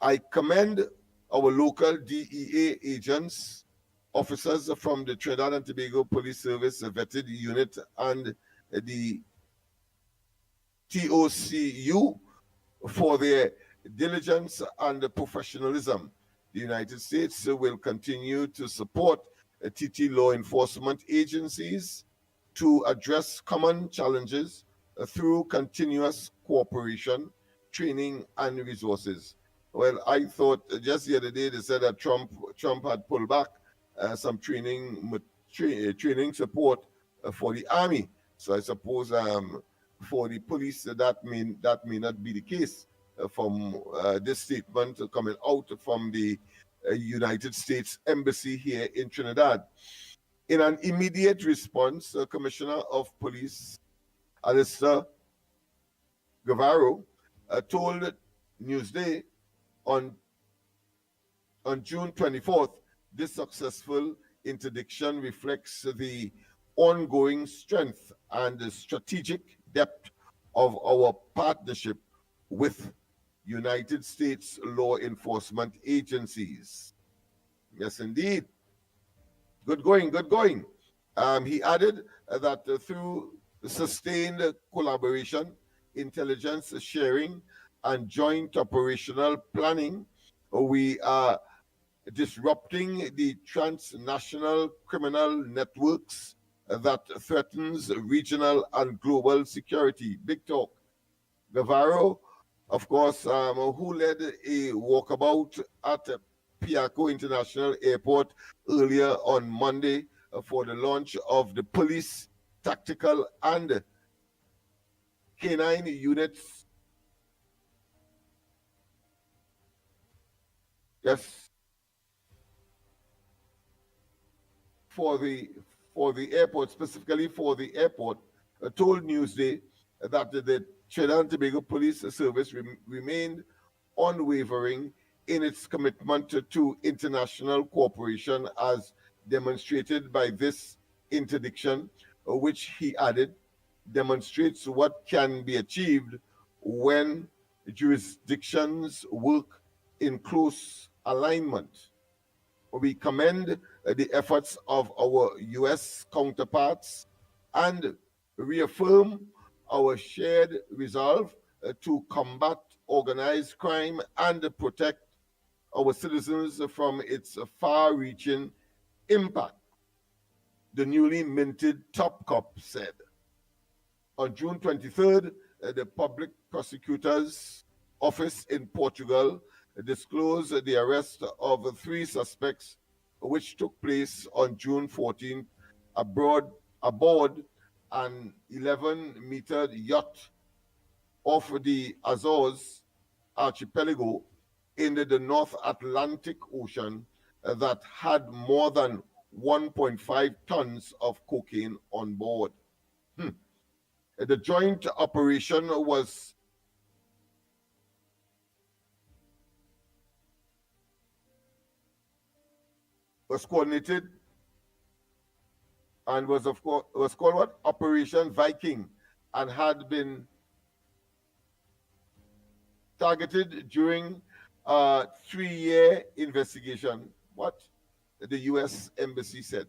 I commend our local DEA agents, officers from the Trinidad and Tobago Police Service vetted unit and the TOCU for their diligence and professionalism. The United States will continue to support TT law enforcement agencies to address common challenges through continuous cooperation, training, and resources. Well, I thought just the other day they said that Trump had pulled back some training support for the army. So I suppose for the police, that may not be the case from this statement coming out from the United States Embassy here in Trinidad. In an immediate response, Commissioner of Police Alistair Guevara told Newsday on June 24th, this successful interdiction reflects the ongoing strength and the strategic depth of our partnership with United States law enforcement agencies. Yes, indeed. Good going, good going. He added that through sustained collaboration, intelligence sharing, and joint operational planning, we are disrupting the transnational criminal networks that threatens regional and global security. Big talk. Guevara, of course, who led a walkabout at Piaco International Airport earlier on Monday for the launch of the police tactical and canine units. Yes, for the airport, specifically for the airport, told Newsday that the Trinidad and Tobago Police Service remained unwavering in its commitment to international cooperation as demonstrated by this interdiction, which he added demonstrates what can be achieved when jurisdictions work in close alignment. We commend the efforts of our U.S. counterparts and reaffirm our shared resolve to combat organized crime and protect our citizens from its far-reaching impact, the newly minted top cop said. On June 23rd, the Public Prosecutor's Office in Portugal disclosed the arrest of 3 suspects, which took place on June 14th aboard an 11-meter yacht off the Azores archipelago in the North Atlantic Ocean that had more than 1.5 tons of cocaine on board. The joint operation was coordinated and was called what? Operation Viking, and had been targeted during a 3-year investigation. What the U.S. Embassy said.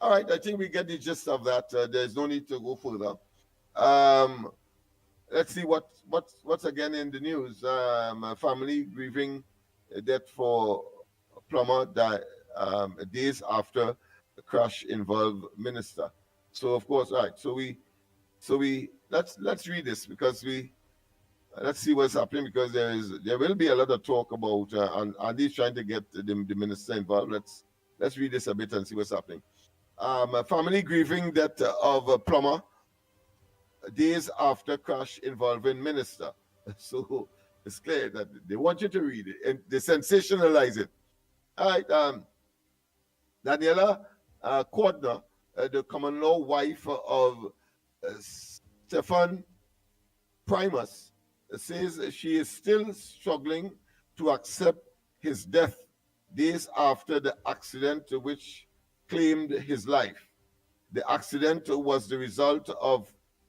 All right, I think we get the gist of that. There's no need to go further. Let's see what's again in the news. A family grieving death for plumber days after the crash involved minister. So of course, all right. So we let's read this because let's see what's happening, because there will be a lot of talk about and Andy's trying to get the minister involved. Let's read this a bit and see what's happening. A family grieving death of a plumber days after crash involving minister. So it's clear that they want you to read it and they sensationalize it. All right, Daniela Cordner, the common law wife of Stefan Primus, says she is still struggling to accept his death days after the accident which claimed his life. The accident was the result of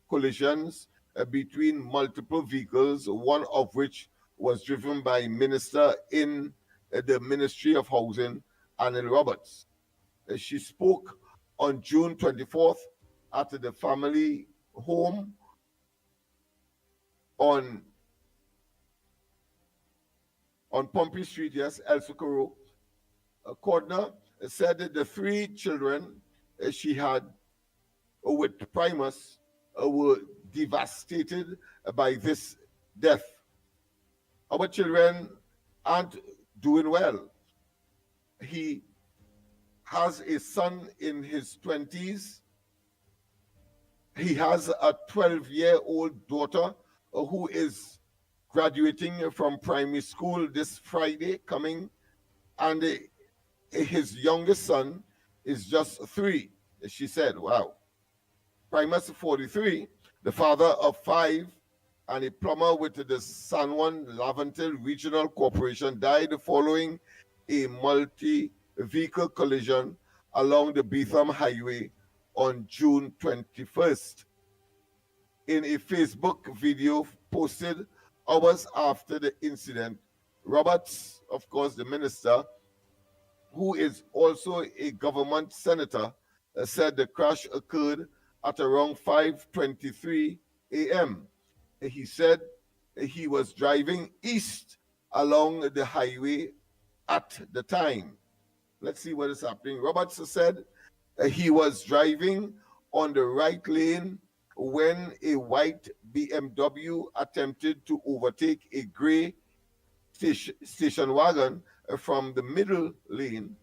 collisions between multiple vehicles, one of which was driven by a minister in the Ministry of Housing, Anil Roberts. She spoke on June 24th at the family home on Pompey Street, yes, El Socorro. Cordner said that the 3 children she had with Primus were devastated by this death. Our children aren't doing well. He has a son in his 20s. He has a 12-year-old daughter who is graduating from primary school this Friday coming, and his youngest son is just 3. She said, wow. Primus 43, the father of 5 and a plumber with the San Juan Laventil Regional Corporation, died following a multi-vehicle collision along the Beetham Highway on June 21st. In a Facebook video posted hours after the incident, Roberts, of course, the minister, who is also a government senator, said the crash occurred at around 5:23 a.m. He said he was driving east along the highway at the time. Let's see what is happening. Roberts said he was driving on the right lane when a white BMW attempted to overtake a gray station wagon from the middle lane,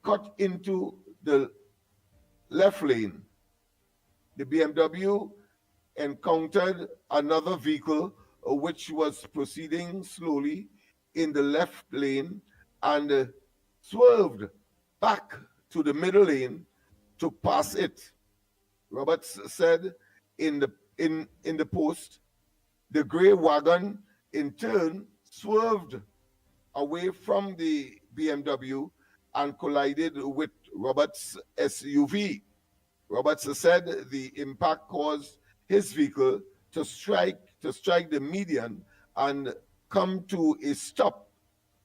cut into the left lane. The BMW encountered another vehicle which was proceeding slowly in the left lane and swerved back to the middle lane to pass it. Roberts said in the post, the gray wagon in turn swerved away from the BMW and collided with Roberts' SUV. Roberts said the impact caused his vehicle to strike the median and come to a stop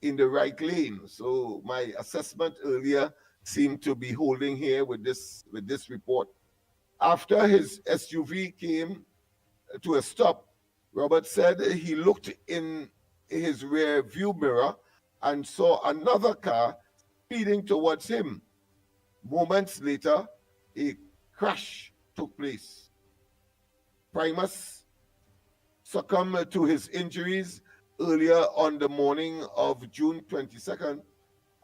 in the right lane. So my assessment earlier seemed to be holding here with this report. After his SUV came to a stop, Roberts said he looked in his rear view mirror and saw another car speeding towards him. Moments later, a crash took place. Primus succumbed to his injuries earlier on the morning of June 22nd.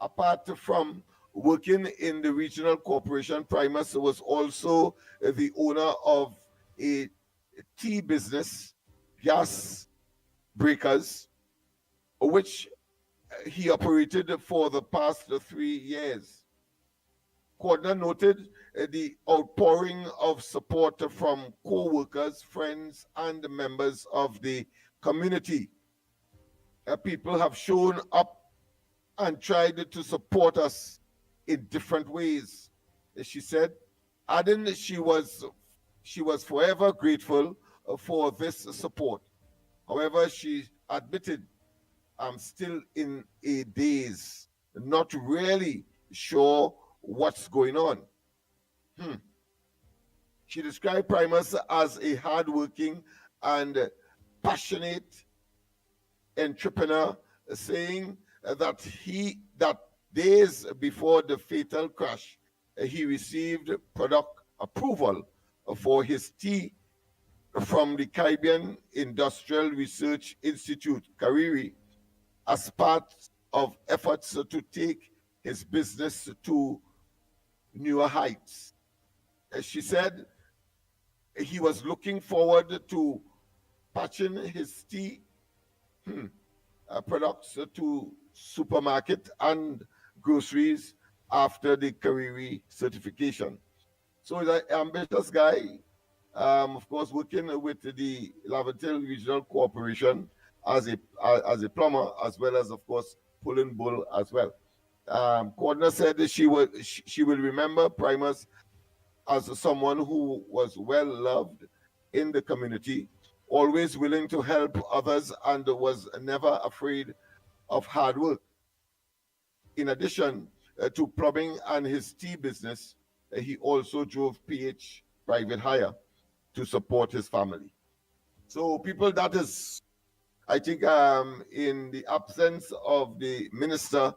Apart from working in the regional corporation, Primus was also the owner of a tea business, Gas Breakers, which he operated for the past 3 years. Cordner noted the outpouring of support from co-workers, friends, and members of the community. People have shown up and tried to support us in different ways, she said, adding she was forever grateful for this support. However, she admitted, I'm still in a daze, not really sure what's going on. She described Primus as a hardworking and passionate entrepreneur, saying that days before the fatal crash, he received product approval for his tea from the Caribbean Industrial Research Institute, Cariri, as part of efforts to take his business to newer heights. As she said, he was looking forward to patching his tea products to supermarket and groceries after the Cariri certification. So he's an ambitious guy, of course, working with the Laventil Regional Corporation as a plumber, as well as, of course, pulling bull as well. Cordner said that she will remember Primus as someone who was well loved in the community, always willing to help others, and was never afraid of hard work. In addition to plumbing and his tea business, he also drove PH private hire to support his family. So people, that is, I think, in the absence of the minister,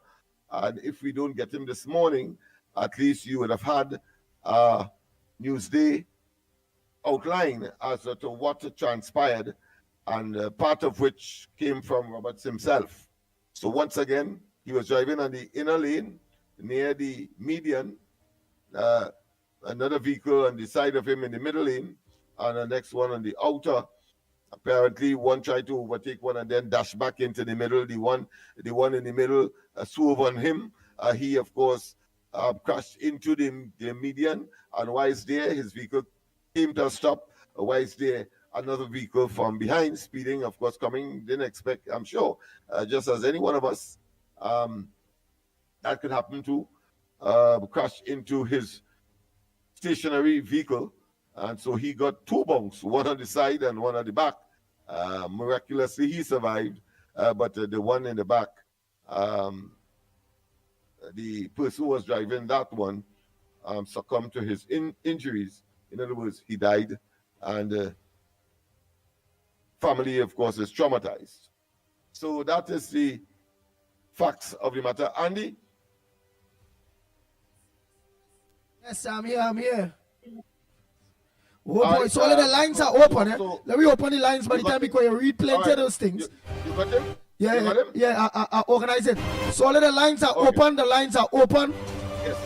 and if we don't get him this morning, at least you would have had Newsday outline as to what transpired, and part of which came from Roberts himself. So once again, he was driving on the inner lane near the median another vehicle on the side of him in the middle lane, and the next one on the outer. Apparently, one tried to overtake one and then dash back into the middle. The one in the middle swerved on him. He, of course, crashed into the median, and while he's there, his vehicle came to a stop. While he's there, another vehicle from behind, speeding, of course, coming, didn't expect, I'm sure, just as any one of us, that could happen to, crash into his stationary vehicle. And so he got two bunks, one on the side and one on the back. Miraculously, he survived, but the one in the back, the person who was driving that one succumbed to his injuries. In other words, he died, and family, of course, is traumatized. So that is the facts of the matter. Andy? Yes, I'm here. Oh boy, so all of the lines are open. Let me open the lines by the time because you read plenty of those things. You got them? Yeah, I organize it. So all of the lines are open. The lines are open. Yes.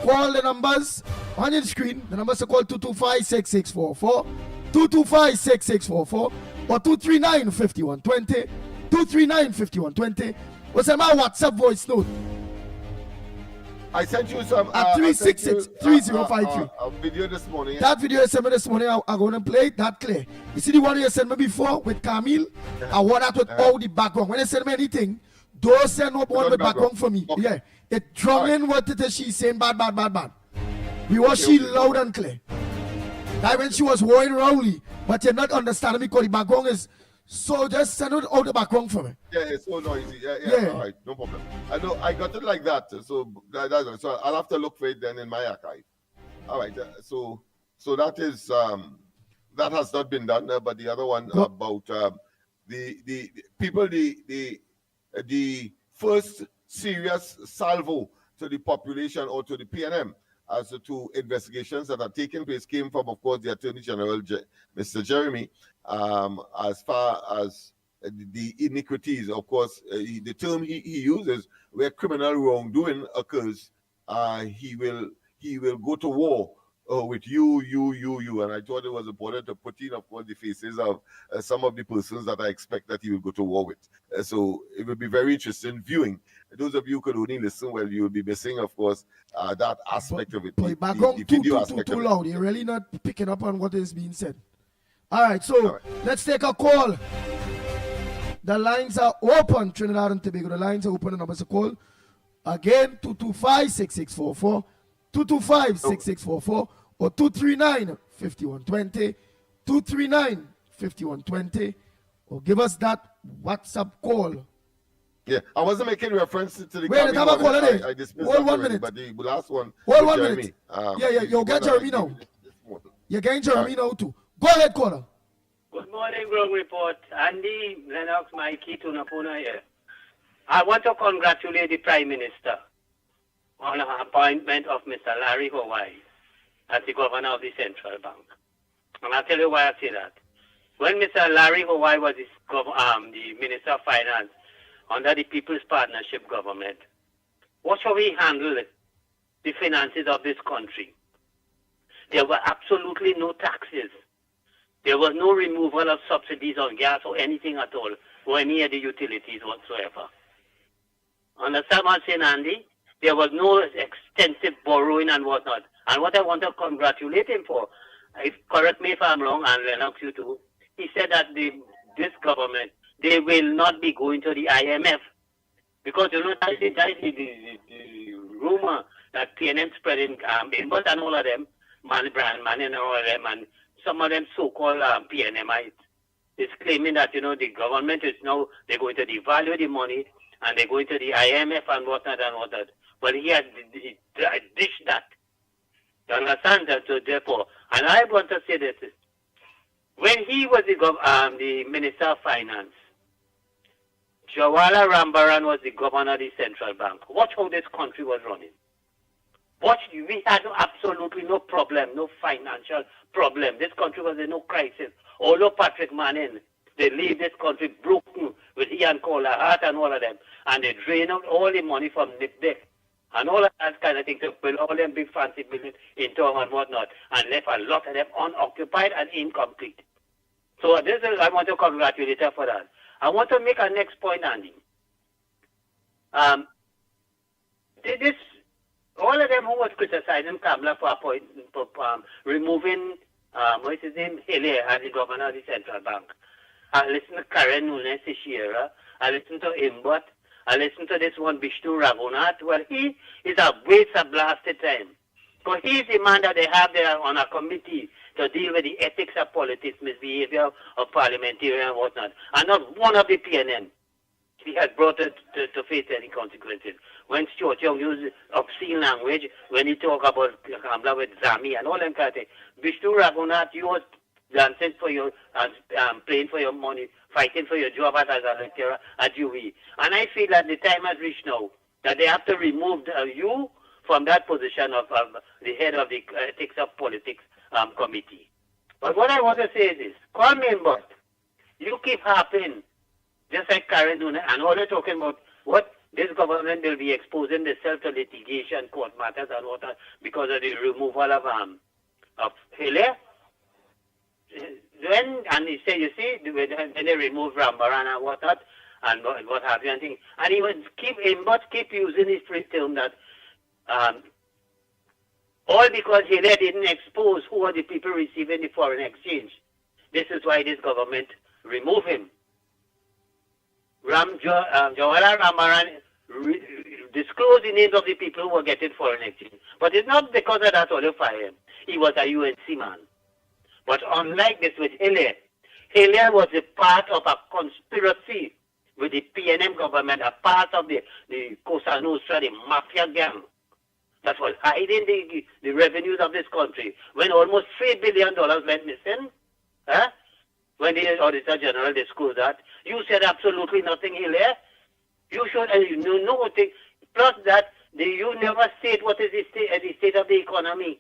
Call the numbers on your screen. The numbers are called 225-6644, 225-6644, or 239-5120, 239-5120. What's my WhatsApp voice note? I sent you some at 366-3053. A video this morning. That video you sent me this morning, I'm going to play it that clear. You see the one you sent me before with Camille? I want that with all the background. When you send me anything, don't send up one with background for me. Okay. Yeah. It drum in what it is she's saying bad. We watch she loud and clear. Like when she was worrying Rowley, but you're not understanding me because the background is. So just send it out the background for me. Yeah, it's so noisy. Yeah. All right, no problem. I know I got it like that. So so I'll have to look for it then in my archive. All right. So that is that has not been done. But the other one about the people the first serious salvo to the population or to the PNM as to investigations that are taking place came from, of course, the Attorney General, Mr. Jeremy, as far as the iniquities. Of course, the term he uses where criminal wrongdoing occurs, he will go to war with you. And I thought it was important to put in, of course, the faces of some of the persons that I expect that he will go to war with. So it will be very interesting viewing. Those of you who could only listen, well, you will be missing, of course, that aspect of it. The background too loud. You're really not picking up on what is being said. All right, so let's take a call. The lines are open, Trinidad and Tobago. The lines are open. The numbers are called. Again, 225-6644, 225-6644, or 239-5120, 239-5120, or give us that WhatsApp call. Yeah, I wasn't making reference to the. Wait, the call I dismissed that already, but the last one. Hold 1 minute. You'll get Jeremy now. You're getting Jeremy now too. Go ahead, caller. Good morning, Grog Report. Andy, Lennox, Mickie, Tunapuna here. I want to congratulate the Prime Minister on the appointment of Mr. Larry Hawaii as the Governor of the Central Bank. And I'll tell you why I say that. When Mr. Larry Hawaii was the Minister of Finance under the People's Partnership government, what shall we handle the finances of this country? There were absolutely no taxes. There was no removal of subsidies on gas or anything at all, or any of the utilities whatsoever. Understand what I'm saying, Andy? There was no extensive borrowing and whatnot. And what I want to congratulate him for, correct me if I'm wrong, and Lennox, you too, he said that this government, they will not be going to the IMF. Because, you know, that is the rumor that PNM spreading, but and all of them, Brand Man and all of them, and some of them so-called PNMites is claiming that, you know, the government is now, they're going to devalue the money and they're going to the IMF and whatnot and whatnot. But he has dished that. You understand that? So therefore, and I want to say this, when he was the Minister of Finance, Jawala Rambaran was the Governor of the Central Bank. Watch how this country was running. We had absolutely no problem, no financial problem. This country was in no crisis. Although Patrick Manning, they leave this country broken with Ian Kohler, Hart and all of them. And they drain out all the money from NIPDEC and all of that kind of thing to build all them big fancy buildings in town and whatnot, and left a lot of them unoccupied and incomplete. So this is, I want to congratulate her for that. I want to make a next point, Andy. This, all of them who was criticizing Kamala for removing, what's his name, Hilaire as the governor of the central bank. I listened to Karen Nunes this year. I listened to Imbot. I listened to this one, Vishnu Raghunath. Well, he is a waste of blasted time. Because he's the man that they have there on a committee to deal with the ethics of politics, misbehavior of parliamentarian and whatnot. And not one of the PNM. He had brought it to face any consequences. When Stuart Young used obscene language, when he talked about Kamala with Zami and all them kind of things, Vishnu Raghunath, you was dancing for your, playing for your money, fighting for your job as a lecturer at UWE. And I feel that the time has reached now that they have to remove you from that position of the head of the ethics of politics committee. But what I want to say is this: call me in, but you keep harping, just like Karen Nunes, and all they're talking about what this government will be exposing themselves to litigation, court matters, and what because of the removal of Hilaire. And he said, you see, when they remove Rambaran and whatnot, and what have you, and he would keep using his free term that all because Hilaire didn't expose who are the people receiving the foreign exchange. This is why this government removed him. Jawaharlal Rambaran disclosed the names of the people who were getting foreign exchange. But it's not because of that only fire him. He was a UNC man. But unlike this with Hilaire was a part of a conspiracy with the PNM government, a part of the Cosa Nostra, the mafia gang that was hiding the revenues of this country when almost $3 billion went missing. When the Auditor General disclosed that, you said absolutely nothing, Hilaire. You should, you know, plus that, you never state what is the state of the economy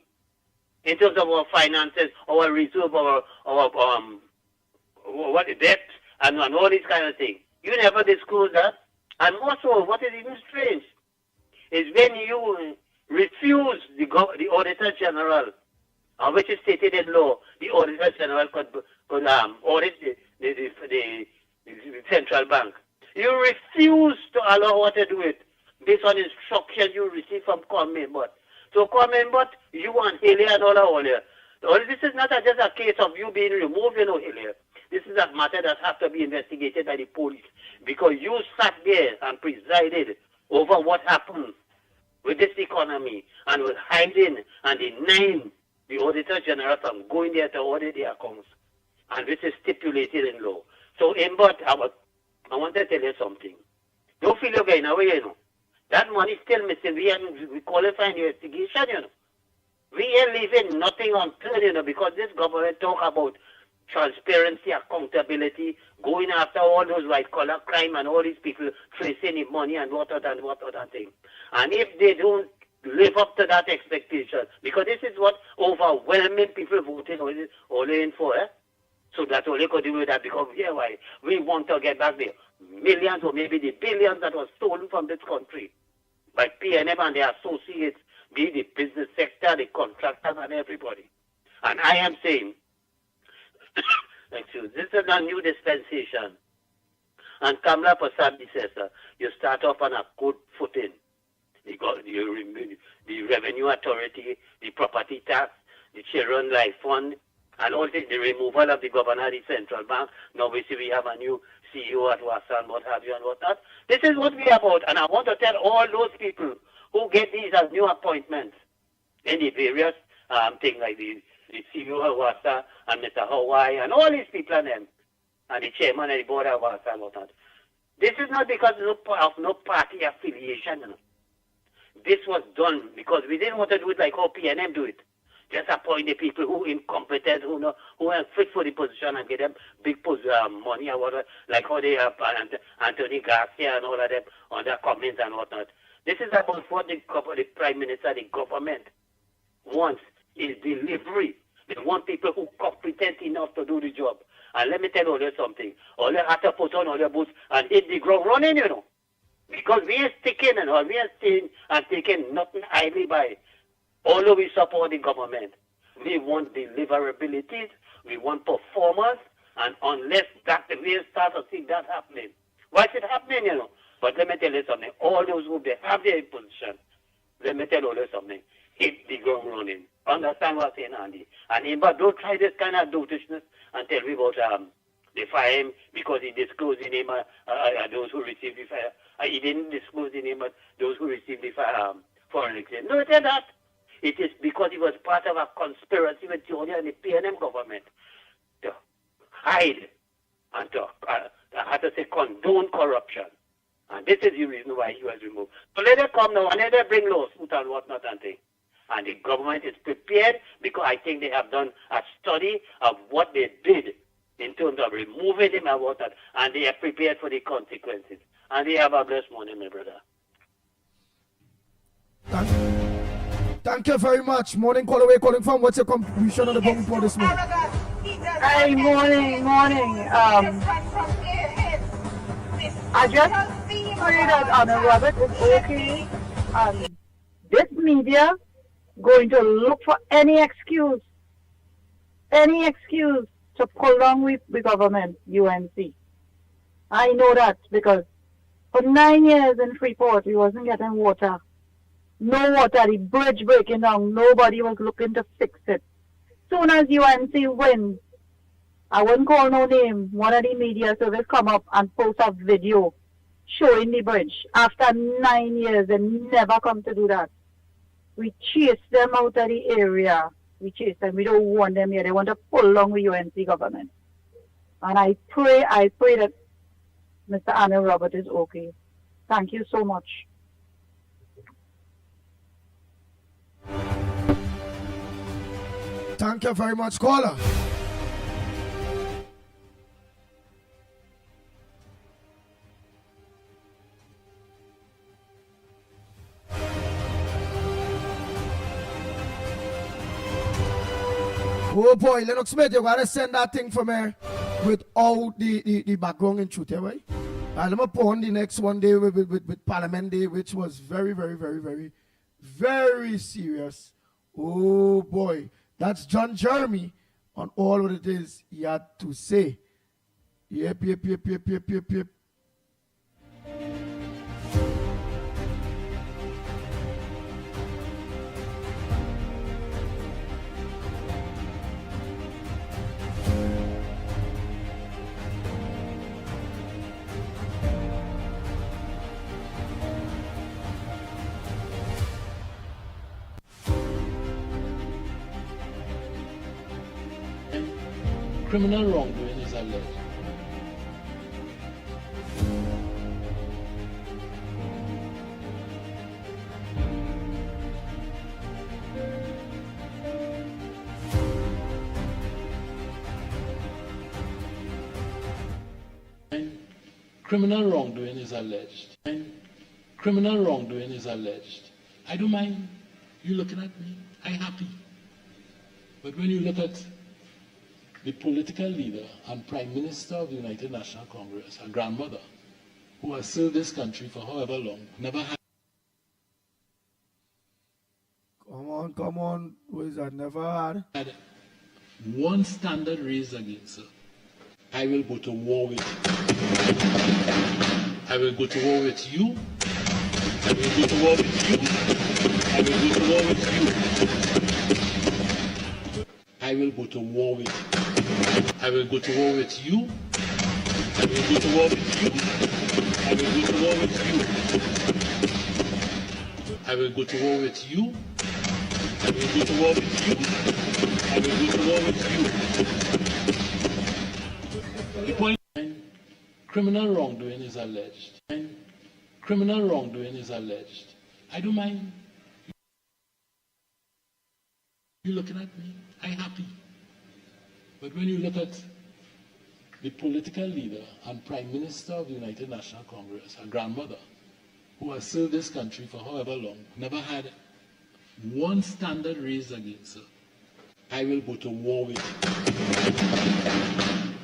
in terms of our finances, our reserve, our what debt, and all these kind of things. You never disclose that. And also, what is even strange is when you refuse the Auditor General, which is stated in law, the Auditor General could audit the central bank. You refuse to allow her to do it based on instructions you receive from Kwame. So Kwame, you and Hilaire and all here. This is not just a case of you being removed, Hilaire. This is a matter that has to be investigated by the police because you sat there and presided over what happened with this economy and was hiding and denying the Auditor General from going there to audit the accounts. And this is stipulated in law. So, Imbot, I want to tell you something. Don't feel you're going away, That money is still missing. We qualify investigation, We ain't leaving nothing unturned, because this government talk about transparency, accountability, going after all those white-collar crime and all these people tracing the money and what other thing. And if they don't live up to that expectation, because this is what overwhelming people voting only in for, So that's only could do with that, because why? We want to get back the millions or maybe the billions that was stolen from this country by PNM and their associates, be the business sector, the contractors and everybody. And I am saying, this is a new dispensation. And Kamala Prasad says, you start off on a good footing. The Revenue Authority, the property tax, the Children Life Fund, and also the removal of the governor of the central bank. Now we see we have a new CEO at WASA and what have you and what not. This is what we are about. And I want to tell all those people who get these as new appointments in the various things like the CEO of WASA and Mr. Hawaii and all these people and them, and the chairman and the board of WASA and what not. This is not because of no party affiliation. This was done because we didn't want to do it like how PNM do it. Just appoint the people who incompetent, who are fit for the position and get them big money or whatever, like how they have Anthony Garcia and all of them on their comments and whatnot. This is about what the Prime Minister, the government wants is delivery. They want people who are competent enough to do the job. And let me tell you something. All you have to put on all your boots and hit the ground running, Because we are sticking and all, we are staying and taking nothing idly by. Although we support the government, we want deliverabilities, we want performance, and unless that we start to see that happening. Why is it happening, you know? But let me tell you something. All those who have their position, let me tell you something. Hit the ground running. Understand what I'm saying, Andy? And but don't try this kind of dotishness and tell me about they fire him because he disclosed the name of those who received the fire. He didn't disclose the name of those who received the foreign exchange. No, it is that. It is because he was part of a conspiracy with Georgia and the PNM government to hide and to, I have to say, condone corruption. And this is the reason why he was removed. So let them come now and let them bring lawsuit and whatnot and things. And the government is prepared because I think they have done a study of what they did in terms of removing him and whatnot. And they are prepared for the consequences. And they have a blessed morning, my brother. Thank you very much. Morning caller, where calling from? What's your contribution on the bone report this morning? Hey, morning. I just pray that Honor Robert is okay. This media going to look for any excuse to prolong with the government, UNC. I know that because for 9 years in Freeport, we wasn't getting water. No water, the bridge breaking down. Nobody was looking to fix it. Soon as UNC wins, I won't call no name, one of the media service come up and post a video showing the bridge. After 9 years, they never come to do that. We chase them out of the area. We chase them. We don't want them here. They want to pull along with UNC government. And I pray that Mr. Anna Robert is okay. Thank you so much. Thank you very much, caller. Oh boy, Lennox Smith, you gotta send that thing for me with all the background and truth, right? And let me put on the next one day with Parliament Day, which was very, very, very, very, very serious. Oh boy, that's John Jeremy on all what it is he had to say. Yep. Criminal wrongdoing is alleged. Criminal wrongdoing is alleged. Criminal wrongdoing is alleged. I don't mind you looking at me. I'm happy. But when you look at the political leader and Prime Minister of the United National Congress, her grandmother, who has served this country for however long, never had. Come on. What is that? Never had one standard raised against her. I will go to war with you. I will go to war with you. I will go to war with you. I will go to war with you. I will go to war with you. I will go to war with you. I will go to war with you. I will go to war with you. I will go to war with you. I will go to war with you. I will go to war with you. The point: criminal wrongdoing is alleged. Criminal wrongdoing is alleged. I don't mind you looking at me. I'm happy. But when you look at the political leader and Prime Minister of the United National Congress, her grandmother, who has served this country for however long, never had one standard raised against her. I will go to war with you.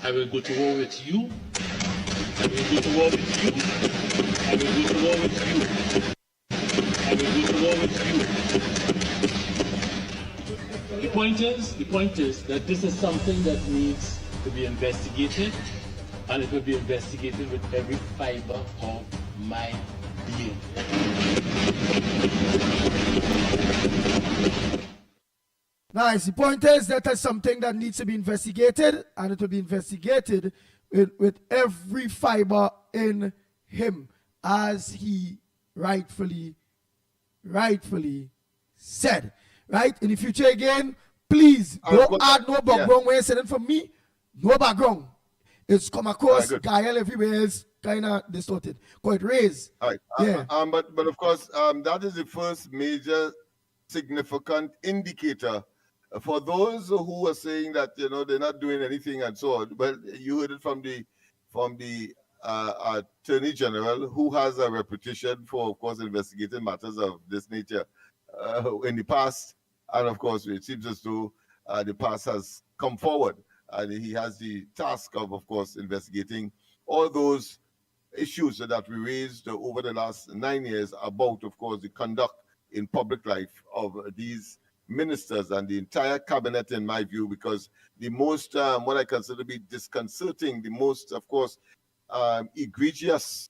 I will go to war with you. I will go to war with you. I I will go to war with you. I will go to war with you. The point is that this is something that needs to be investigated, and it will be investigated with every fiber of my being. Nice. The point is that is something that needs to be investigated, and it will be investigated with every fiber in him, as he rightfully said. Right? In the future again, please don't add no background when you're sending from me. No background. It's come across Gael everywhere else, kind of distorted. Quite raised. All right. Yeah. But of course, that is the first major significant indicator for those who are saying that they're not doing anything and so on. Well, you heard it from the Attorney General, who has a reputation for, of course, investigating matters of this nature in the past, and of course, it seems as though the past has come forward, and he has the task of course, investigating all those issues that we raised over the last 9 years about, of course, the conduct in public life of these ministers and the entire cabinet, in my view, because the most, what I consider to be disconcerting, the most, of course, egregious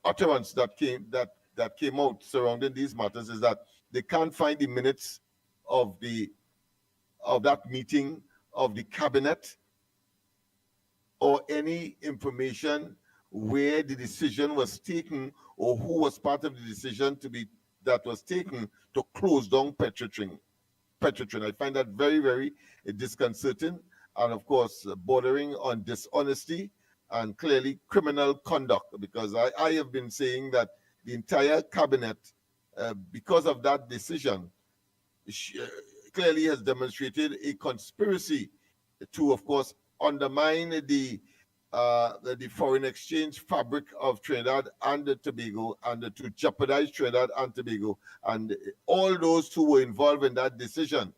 utterance that came out surrounding these matters is that they can't find the minutes of that meeting of the cabinet or any information where the decision was taken or who was part of the decision that was taken to close down Petrotrin. I find that very, very disconcerting, and of course bordering on dishonesty and clearly criminal conduct, because I have been saying that the entire cabinet, because of that decision, clearly has demonstrated a conspiracy to, of course, undermine the foreign exchange fabric of Trinidad and Tobago, and to jeopardize Trinidad and Tobago. And all those who were involved in that decision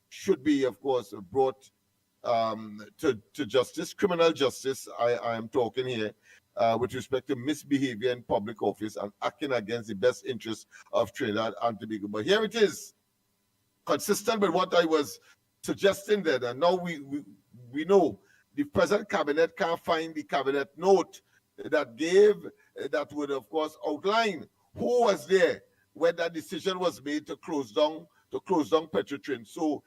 should be, of course, brought to justice, criminal justice. I am talking here with respect to misbehavior in public office and acting against the best interests of Trinidad and Tobago. But here it is, consistent with what I was suggesting there. And now we know the present cabinet can't find the cabinet note that would, of course, outline who was there when that decision was made to close down Petrotrin. So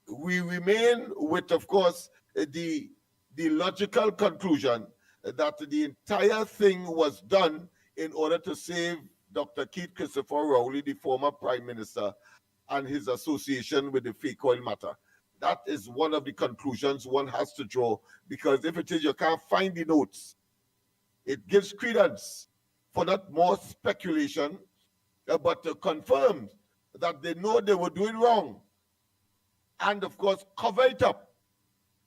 we remain with, of course, the logical conclusion that the entire thing was done in order to save Dr. Keith Christopher Rowley, the former Prime Minister, and his association with the fake oil matter. That is one of the conclusions one has to draw, because if it is you can't find the notes, it gives credence for not more speculation, but to confirm that they know they were doing wrong, and of course cover it up.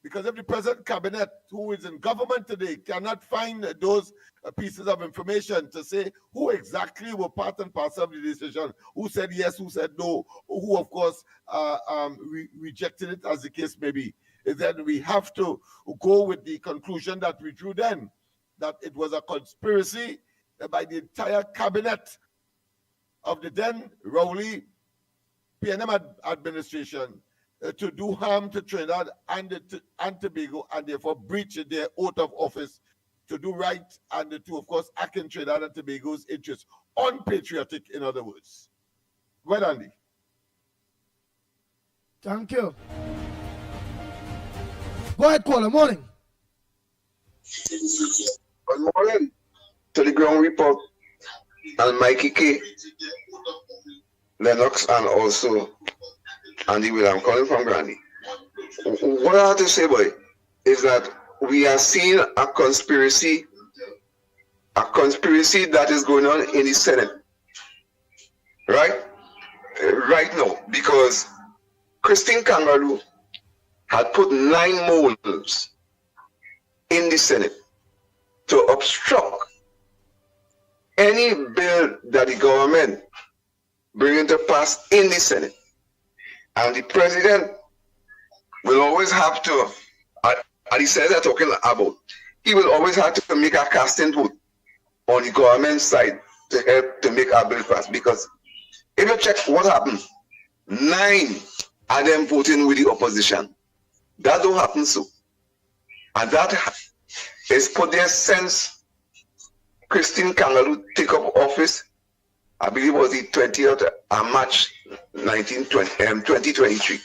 Because if the present cabinet, who is in government today, cannot find those pieces of information to say who exactly were part and parcel of the decision, who said yes, who said no, who of course rejected it, as the case may be, then we have to go with the conclusion that we drew then, that it was a conspiracy by the entire cabinet of the then Rowley PNM administration to do harm to Trinidad and Tobago, and therefore breach their oath of office to do right and to, of course, act in Trinidad and Tobago's interests. Unpatriotic, in other words. Well, Andy. Thank you. Go ahead, caller. Morning. Good morning to the ground report and Mickie K, Lennox, and also Andy Will. I'm calling from Granny. What I have to say, boy, is that we are seeing a conspiracy that is going on in the Senate, right now, because Christine Kangaroo had put 9 moles in the Senate to obstruct any bill that the government bring into pass in the Senate. And the president will always have to, and he says they're talking about, he will always have to make a casting vote on the government side to help to make our bill pass. Because if you check what happened, 9 of them voting with the opposition. That don't happen so. And that is put there since Christine Kangaloo take up office, I believe it was the 20th of March 2023.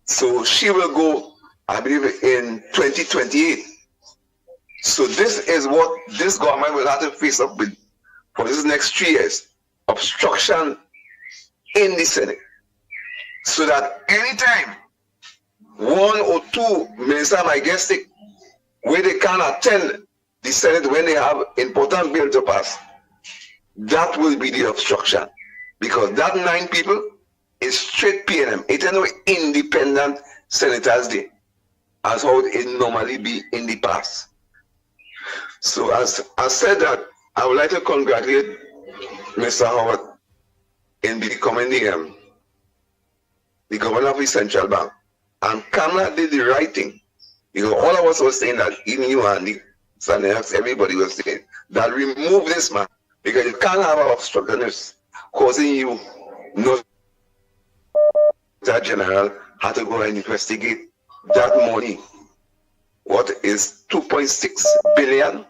So she will go, I believe, in 2028. So this is what this government will have to face up with for this next 3 years. Obstruction in the Senate. So that anytime 1 or 2 ministers might get sick, where they can't attend the Senate when they have important bill to pass, that will be the obstruction. Because that 9 people is straight PNM. It is no independent senators there, as how it normally be in the past. So as I said that, I would like to congratulate Mr. Howard in becoming the governor of the central bank. And Kamala did the right thing. Because all of us were saying that, even you and the Lennox, everybody was saying that remove this man. Because you can't have an obstructionist causing you no. That general had to go and investigate that money. What is 2.6 billion?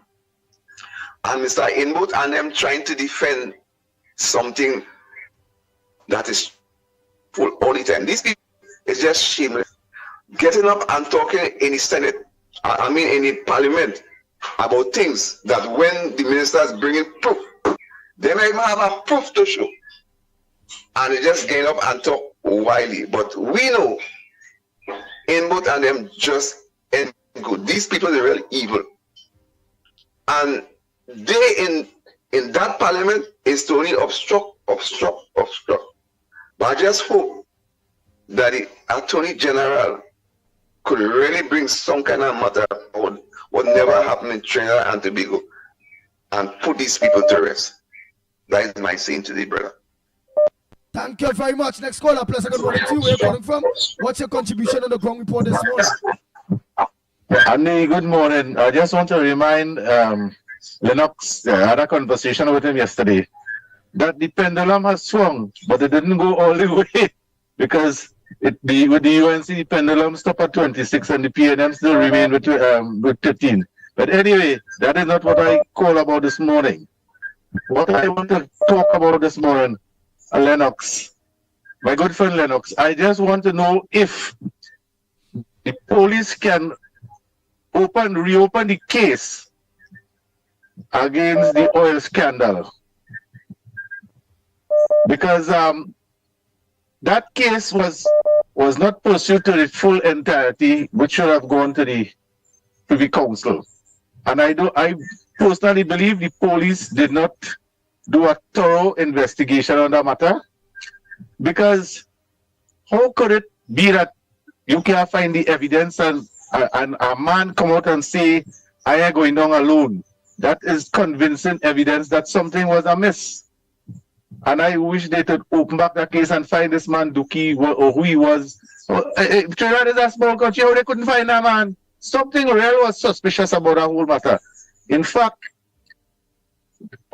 And Mr. Inboot and them trying to defend something that is full all the time. These people is just shameless. Getting up and talking in the Senate, in the Parliament, about things that when the ministers bring in proof, they may even have a proof to show. And they just get up and talk wildly. But we know Inboot and them just ain't good. These people are really evil. And they in that Parliament is to only obstruct. But I just hope that the Attorney General could really bring some kind of matter on what never happened in Trinidad and Tobago and put these people to rest. That is my saying today, brother. Thank you very much. Next caller, please. Good morning to you. Where are you calling from? What's your contribution on the ground report this morning? Andy, good morning. I just want to remind Lennox, I had a conversation with him yesterday, that the pendulum has swung, but it didn't go all the way because with the UNC, the pendulum stopped at 26 and the PNM still remain with 15. But anyway, that is not what I call about this morning. What I want to talk about this morning, Lennox, my good friend Lennox, I just want to know if the police can reopen the case against the oil scandal. Because that case was not pursued to the full entirety, which should have gone to the Privy Council. And I personally believe the police did not do a thorough investigation on the matter. Because how could it be that you can't find the evidence and a man come out and say, I am going down alone? That is convincing evidence that something was amiss. And I wish they could open back that case and find this man Duki or who he was. Trinidad is a small country, how they couldn't find that man? Something real was suspicious about that whole matter. In fact,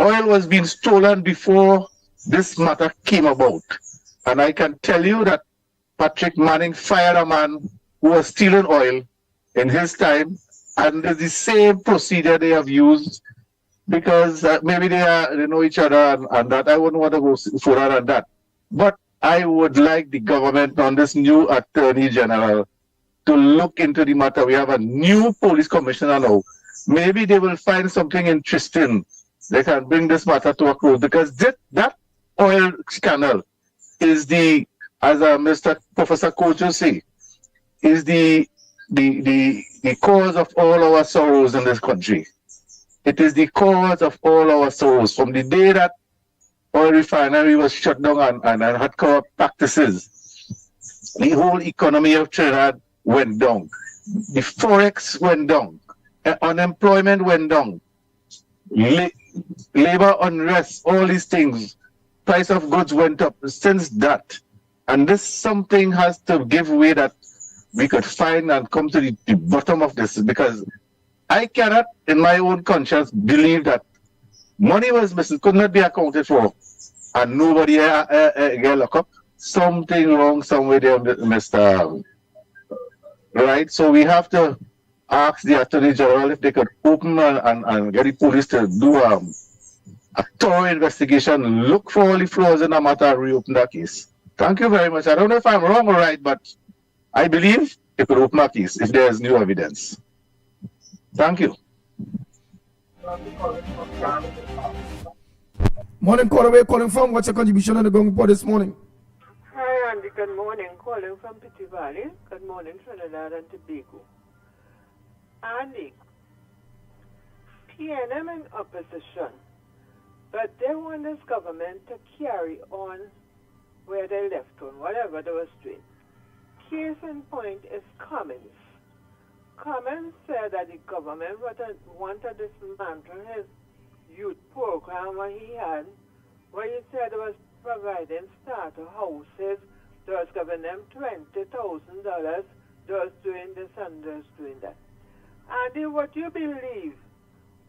oil was being stolen before this matter came about. And I can tell you that Patrick Manning fired a man who was stealing oil in his time, and it's the same procedure they have used because maybe they know each other and that. I wouldn't want to go further than that. But I would like the government on this new Attorney General to look into the matter. We have a new police commissioner now. Maybe they will find something interesting. They can bring this matter to a close because that oil scandal is as Mr. Professor Kojo say, is the cause of all our sorrows in this country. It is the cause of all our sorrows. From the day that oil refinery was shut down and had corrupt practices, the whole economy of Trinidad went down. The forex went down. Unemployment went down. Labor unrest, all these things. Price of goods went up since that. And this something has to give way that we could find and come to the bottom of this, because I cannot, in my own conscience, believe that money was missing, could not be accounted for, and nobody get locked up. Something wrong somewhere there, Mr. Right? So we have to ask the Attorney General if they could open and get the police to do a thorough investigation, look for all the flaws in the matter, and reopen that case. Thank you very much. I don't know if I'm wrong or right, but I believe it could open a case if there is new evidence. Thank you. Morning, caller. Where you calling from? What's your contribution on the Gong Report this morning? Hi, Andy. Good morning. Calling from Pity Valley. Good morning, Trinidad and Tobago. Andy, PNM in opposition, but they want this government to carry on where they left on, whatever they were doing. Case in point is Cummins. Cummins said that the government wanted to dismantle his youth program what he had, where he said it was providing starter houses, they was giving them $20,000, they was doing this and they was doing that. Andy, what do you believe?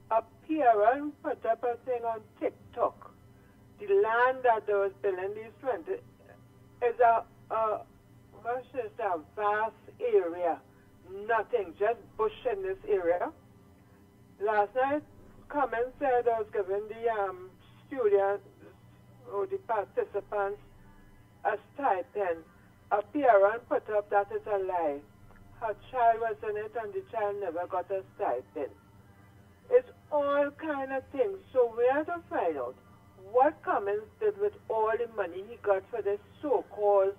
A parent put up a thing on TikTok. The land that they was building these 20 is a vast area. Nothing, just bush in this area. Last night, Cummins said I was giving the students or the participants a stipend. A parent put up that is a lie. Her child was in it and the child never got a stipend. It's all kind of things. So we have to find out what Cummins did with all the money he got for this so-called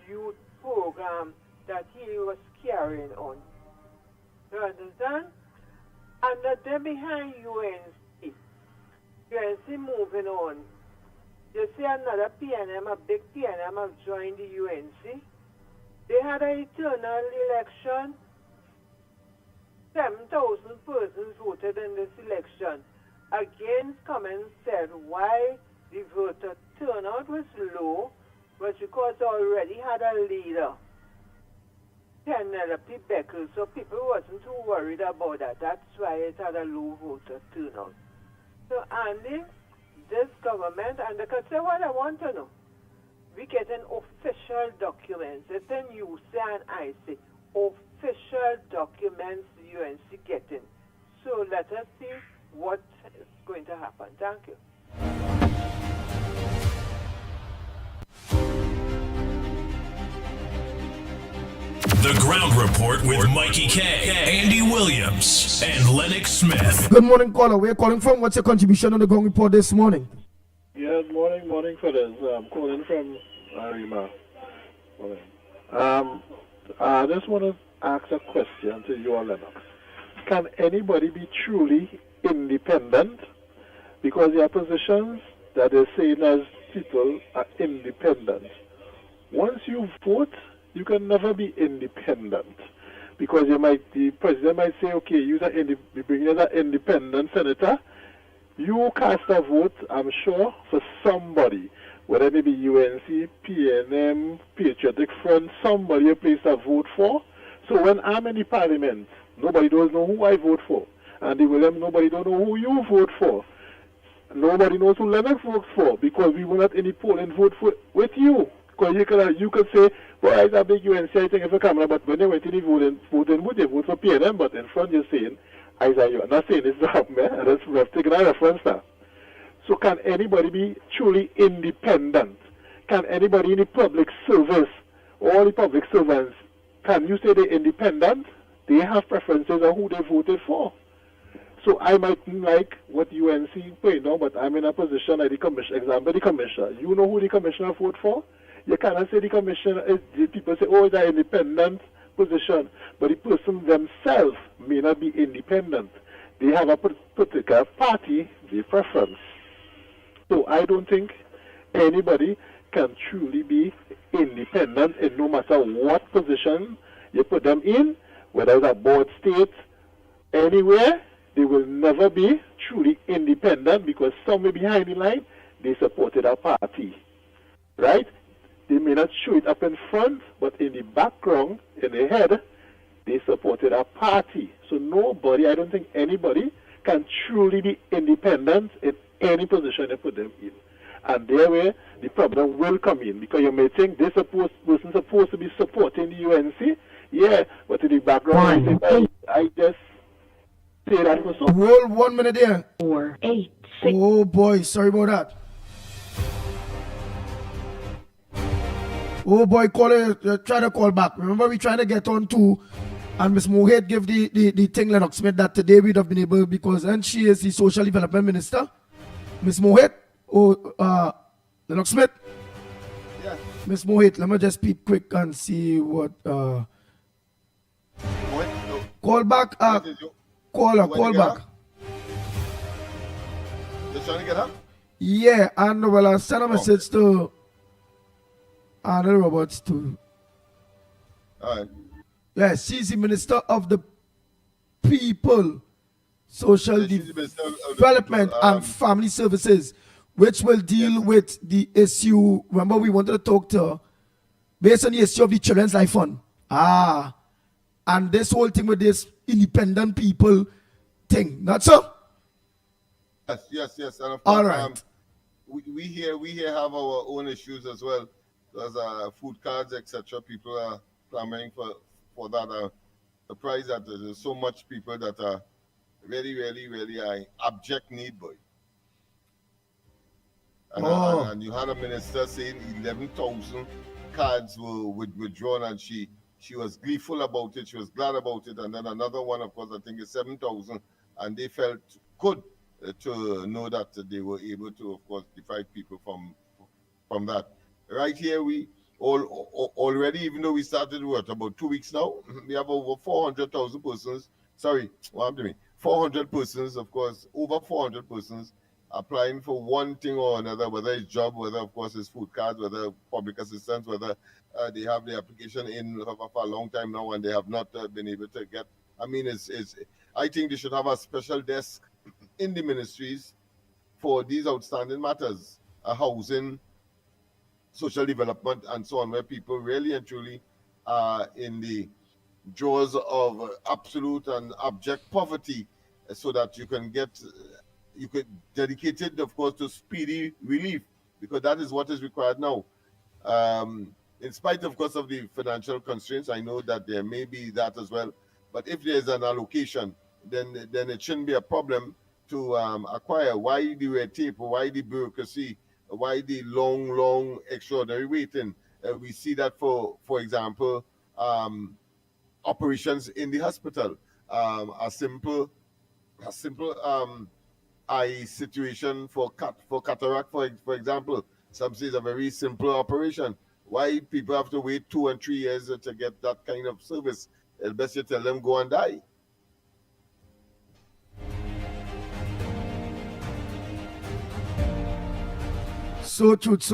youth program that he was carrying on. You understand? And that they're behind UNC. UNC moving on. You see another PNM, a big PNM have joined the UNC. They had an eternal election. 7,000 persons voted in this election. Against Cummins said why the voter turnout was low was because they already had a leader, Penelope Beckles, so people wasn't too worried about that. That's why it had a low voter turnout. So Andy, this government, and they could say what I want to know. We getting official documents. It's in UC and IC. Official documents the UNC getting. So let us see what is going to happen. Thank you. The Ground Report with Mikey K, Andy Williams, and Lennox Smith. Good morning, caller. Where you calling from? What's your contribution on the Gong Report this morning? Yeah, morning, fellas. I'm calling from Arima. I just want to ask a question to you, Lennox. Can anybody be truly independent? Because there are positions that they're saying as people are independent. Once you vote, you can never be independent. Because the president might say, okay, you bring as an independent senator, you cast a vote, I'm sure, for somebody, whether it be UNC, PNM, Patriotic Front, somebody you place a vote for. So when I'm in the parliament, nobody does know who I vote for. And the William, nobody don't know who you vote for. Nobody knows who Lennox votes for, because we were not in the polling vote with you. Because you could say, well, it's a big UNC, I think, if a camera, but when they went in the voting booth, they vote for PNM, but in front you're saying, I'm not saying it's not, man. We've taken a reference there. So can anybody be truly independent? Can anybody in the public service, all the public servants, can you say they're independent? They have preferences on who they voted for. So I might like what UNC point now, but I'm in a position like the commissioner. Example, the commissioner. You know who the commissioner vote for? You cannot say the commissioner is, the people say, oh, it's an independent position. But the person themselves may not be independent. They have a particular party, their preference. So I don't think anybody can truly be independent in no matter what position you put them in, whether it's a board state, anywhere, they will never be truly independent because somewhere behind the line, they supported a party. Right? They may not show it up in front, but in the background, in the head, they supported a party. So So nobody, I don't think anybody can truly be independent in any position you put them in. And there where the problem will come in, because you may think this person supposed to be supporting the UNC, yeah, but in the background, you think, I just say that for so. Hold 1 minute there. 4, 8, 6. Oh boy, sorry about that. Oh boy, try to call back. Remember we trying to get on to, and Miss Mohit give the thing Lennox Smith that today we'd have been able, because and she is the social development minister. Miss Mohit, Lennox Smith. Yeah. Miss Mohit, let me just peep quick and see what call back. Call back. Just trying to get up? Yeah, and well, I sent a message to Arnold Roberts too. All right. Yeah, she's the Minister of the People, Social Development and Family Services, which will deal with the issue. Remember, we wanted to talk to her based on the issue of the Children's Life Fund. And this whole thing with this independent people thing, not so? Yes. And of course, all right. We here have our own issues as well. There's food cards, etc. People are clamoring for that. Surprised that there's so much people that are really abject need, boy. And you had a minister saying 11,000 cards were withdrawn, and she was gleeful about it. She was glad about it. And then another one, of course, I think is 7,000, and they felt good to know that they were able to, of course, deprive people from that. Right here, we already, even though we started about 2 weeks now, we have over 400,000 persons. Sorry, what happened to me? 400 persons, of course, over 400 persons applying for one thing or another, whether it's job, whether, of course, it's food cards, whether public assistance, whether they have the application in for a long time now and they have not been able to get. I mean, I think they should have a special desk in the ministries for these outstanding matters, housing, social development, and so on, where people really and truly are in the jaws of absolute and abject poverty, so that you could dedicate it, of course, to speedy relief, because that is what is required now. In spite, of course, of the financial constraints, I know that there may be that as well, but if there's an allocation, then it shouldn't be a problem to acquire. Why the red tape? Why the bureaucracy? Why the long extraordinary waiting? We see that for example, operations in the hospital, a simple eye situation for cataract, for example. Some say it's a very simple operation. Why people have to wait 2 and 3 years to get that kind of service? It's best you tell them go and die. So truth.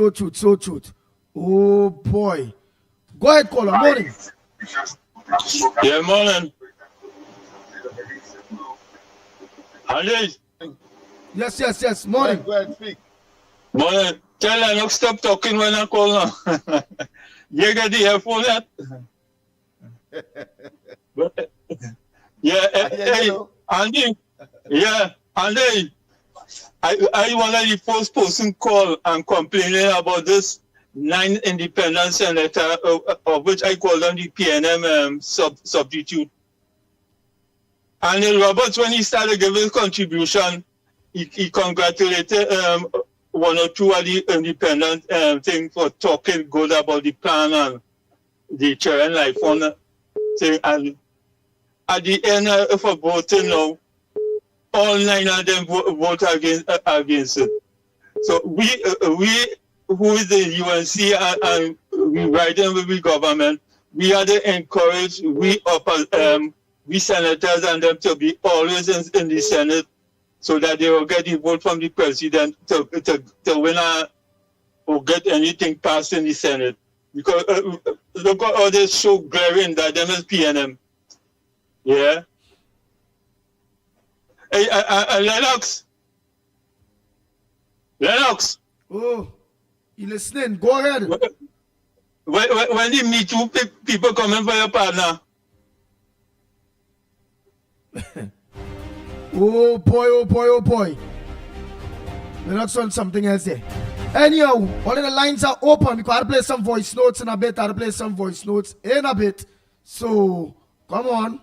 Oh boy. Go ahead, caller. Morning. Yeah, morning. Andy. Yes. Morning. Go ahead, speak. Morning. Tell Lennox stop talking when I call now. You get the earphone yet? Hey, Andy. Yeah, Andy. I one of the first person call and complaining about this 9 independent senator, of which I call them the PNM substitute. And Roberts, when he started giving his contribution, he congratulated 1 or 2 of the independent thing for talking good about the plan and the Children's Life Fund thing. And at the end of voting now, all 9 of them vote against it. So we who is the UNC and we riding with the government, we are to encourage we senators and them to be always in the Senate, so that they will get the vote from the president to win or get anything passed in the Senate. Because look at all this so glaring that them is PNM. Yeah. Hey, Lennox. Oh, you listening? Go ahead. When the Me Too people coming for your partner? Oh boy, oh boy, oh boy. Let's on something else there. Anyhow, all of the lines are open because I'll play some voice notes in a bit. I'll play some voice notes in a bit. So, come on.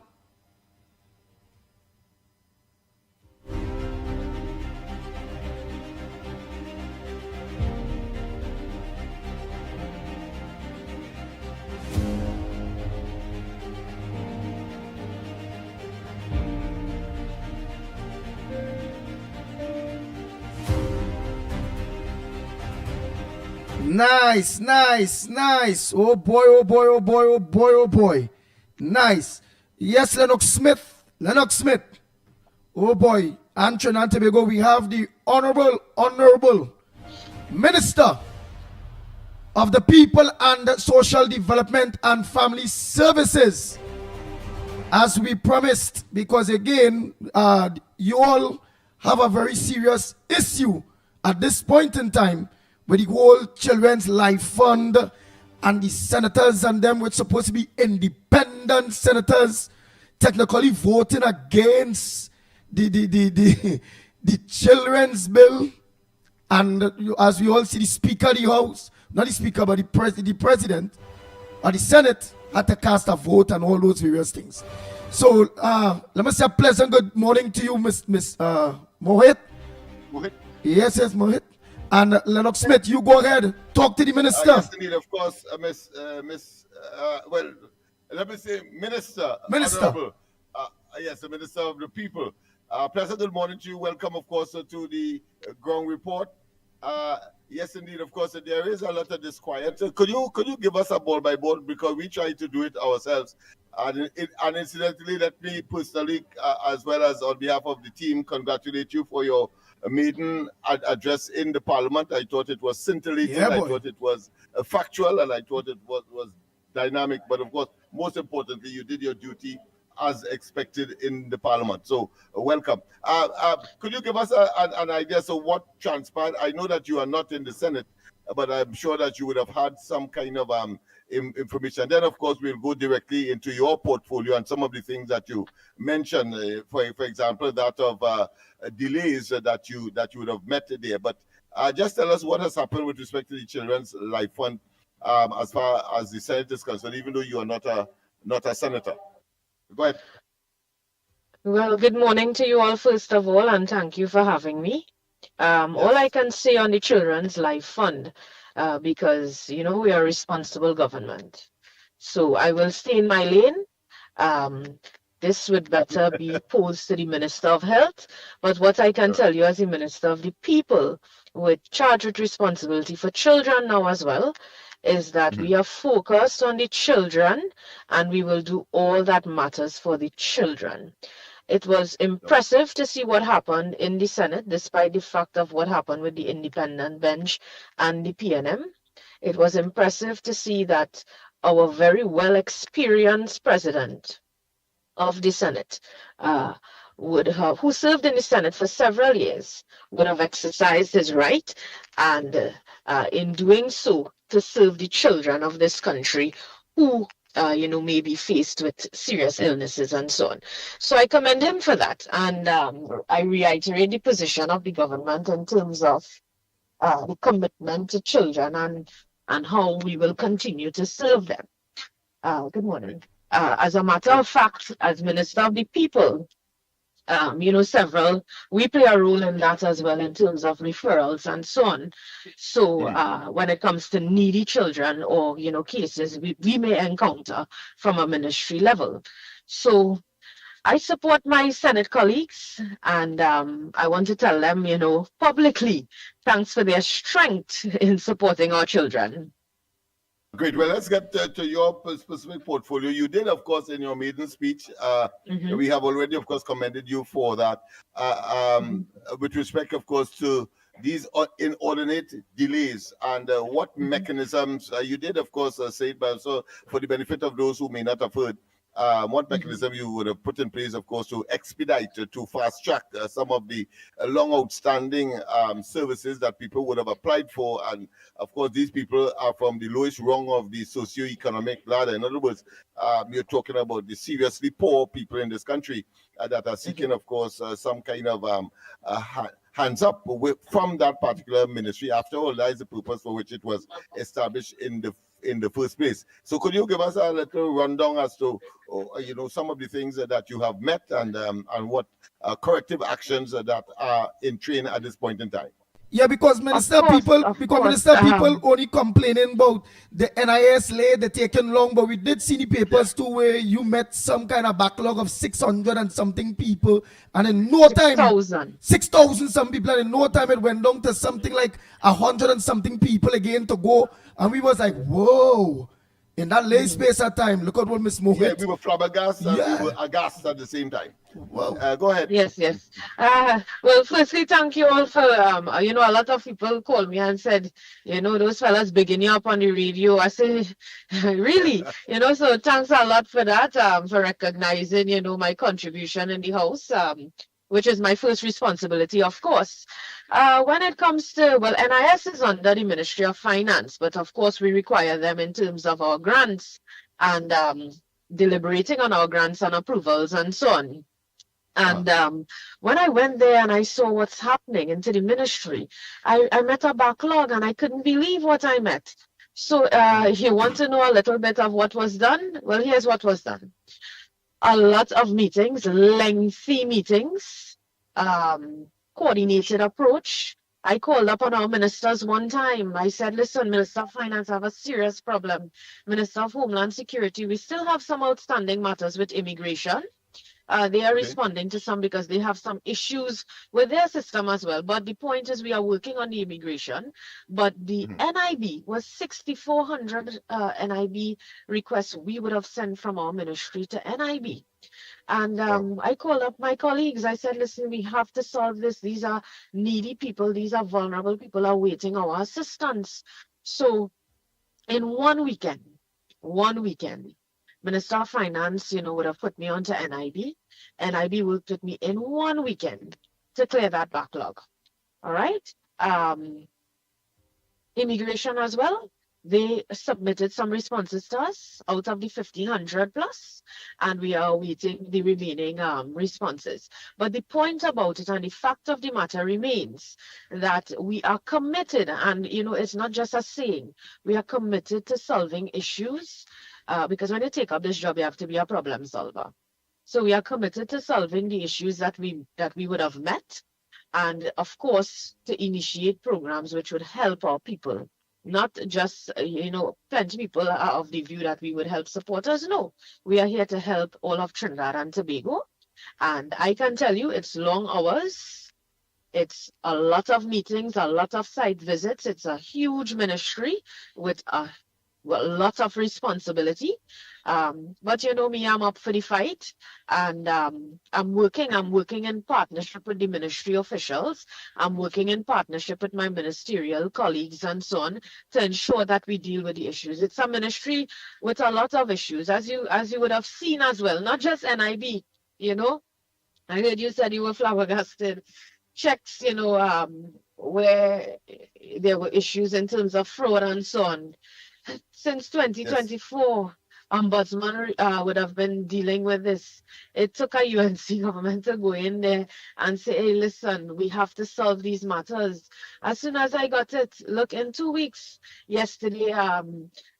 Nice, nice, nice. Oh boy, oh boy, oh boy, oh boy, oh boy. Nice. Yes, Lennox Smith. Lennox Smith. Oh boy. And Trinidad and Tobago, we have the Honorable Minister of the People and Social Development and Family Services. As we promised, because again, you all have a very serious issue at this point in time with the whole Children's Life Fund and the senators and them which supposed to be independent senators technically voting against the children's bill. And as we all see, the Speaker of the House, not the Speaker, but the President or the Senate had to cast a vote and all those various things. So let me say a pleasant good morning to you, Miss Mohit. Mohit. Yes, Mohit. And Lennox Smith, you go ahead. Talk to the minister. Yes, indeed, of course, well, let me say Minister. Honorable, yes, the Minister of the People. Pleasant good morning to you. Welcome, of course, to the ground report. Yes, indeed, of course, there is a lot of disquiet. Could you give us a ball by ball, because we try to do it ourselves. And incidentally, let me personally, as well as on behalf of the team, congratulate you for your maiden address in the Parliament. I thought it was scintillating. Yeah, I thought it was factual, and I thought it was dynamic. But of course, most importantly, you did your duty as expected in the Parliament. So welcome. Could you give us an idea of what transpired? I know that you are not in the Senate, but I'm sure that you would have had some kind of information. Then, of course, we'll go directly into your portfolio and some of the things that you mentioned. For example, that of delays that you would have met there. But just tell us what has happened with respect to the Children's Life Fund as far as the Senate is concerned, even though you are not a senator. Go ahead. Well, good morning to you all, first of all, and thank you for having me. Yes. All I can say on the Children's Life Fund, because, we are a responsible government. So I will stay in my lane. This would better be posed to the Minister of Health. But what I can tell you as the Minister of the People, with charged with responsibility for children now as well, is that we are focused on the children, and we will do all that matters for the children. It was impressive to see what happened in the Senate, despite the fact of what happened with the independent bench and the PNM. It was impressive to see that our very well-experienced president of the Senate who served in the Senate for several years, would have exercised his right, and in doing so, to serve the children of this country who may be faced with serious illnesses and so on. So I commend him for that. And I reiterate the position of the government in terms of the commitment to children and how we will continue to serve them. Good morning. As a matter of fact, as Minister of the People, we play a role in that as well in terms of referrals and so on. So when it comes to needy children or, cases we may encounter from a ministry level. So I support my Senate colleagues, and I want to tell them, publicly, thanks for their strength in supporting our children. Great. Well, let's get to your specific portfolio. You did, of course, in your maiden speech. We have already, of course, commended you for that. With respect, of course, to these inordinate delays and what mechanisms you did, of course, say it, but also for the benefit of those who may not have heard. what mechanism you would have put in place, of course, to expedite, to fast track some of the long outstanding services that people would have applied for. And of course, these people are from the lowest rung of the socio-economic ladder. In other words, you're talking about the seriously poor people in this country that are seeking, of course, some kind of hands up from that particular ministry. After all, that is the purpose for which it was established in the first place. So could you give us a little rundown as to some of the things that you have met and what corrective actions that are in train at this point in time? Yeah, because minister people only complaining about the NIS lay, they taking long, but we did see the papers too where you met some kind of backlog of 600 and something people, and in no time 6,000 some people, and in no time it went down to something like 100 and something people again to go, and we was like, whoa. In that late space of time, look at what Miss Mohit. Yeah, we were flabbergasted and we were aghast at the same time. Go ahead. Yes. Well, firstly, thank you all for, a lot of people called me and said, those fellas bigging you up on the radio. I say, really? So thanks a lot for that, for recognizing, my contribution in the house, which is my first responsibility, of course. When it comes to, NIS is under the Ministry of Finance, but of course we require them in terms of our grants and deliberating on our grants and approvals and so on. And when I went there and I saw what's happening into the ministry, I met a backlog and I couldn't believe what I met. So you want to know a little bit of what was done? Well, here's what was done. A lot of meetings, lengthy meetings, coordinated approach. I called up on our ministers one time. I said, listen, Minister of Finance, I have a serious problem. Minister of Homeland Security, we still have some outstanding matters with immigration. They are responding to some because they have some issues with their system as well. But the point is we are working on the immigration. But the NIB was 6,400 NIB requests we would have sent from our ministry to NIB. And I called up my colleagues. I said, listen, we have to solve this. These are needy people. These are vulnerable people are waiting our assistance. So in one weekend, Minister of Finance, would have put me onto NIB. NIB worked with me in one weekend to clear that backlog. All right. Immigration as well. They submitted some responses to us out of the 1,500 plus, and we are awaiting the remaining responses. But the point about it and the fact of the matter remains that we are committed, and it's not just a saying, we are committed to solving issues. Because when you take up this job, you have to be a problem solver. So we are committed to solving the issues that we would have met, and of course to initiate programs which would help our people. Not just plenty people are of the view that we would help supporters. No, we are here to help all of Trinidad and Tobago, and I can tell you it's long hours. It's a lot of meetings, a lot of site visits. It's a huge ministry with a lot of responsibility, but me, I'm up for the fight, and I'm working in partnership with the ministry officials. I'm working in partnership with my ministerial colleagues and so on to ensure that we deal with the issues. It's a ministry with a lot of issues, as you would have seen as well, not just NIB. I heard you said you were flabbergasted. Checks, where there were issues in terms of fraud and so on. Since 2024, Ombudsman would have been dealing with this. It took a UNC government to go in there and say, hey, listen, we have to solve these matters. As soon as I got it, look, in 2 weeks, yesterday,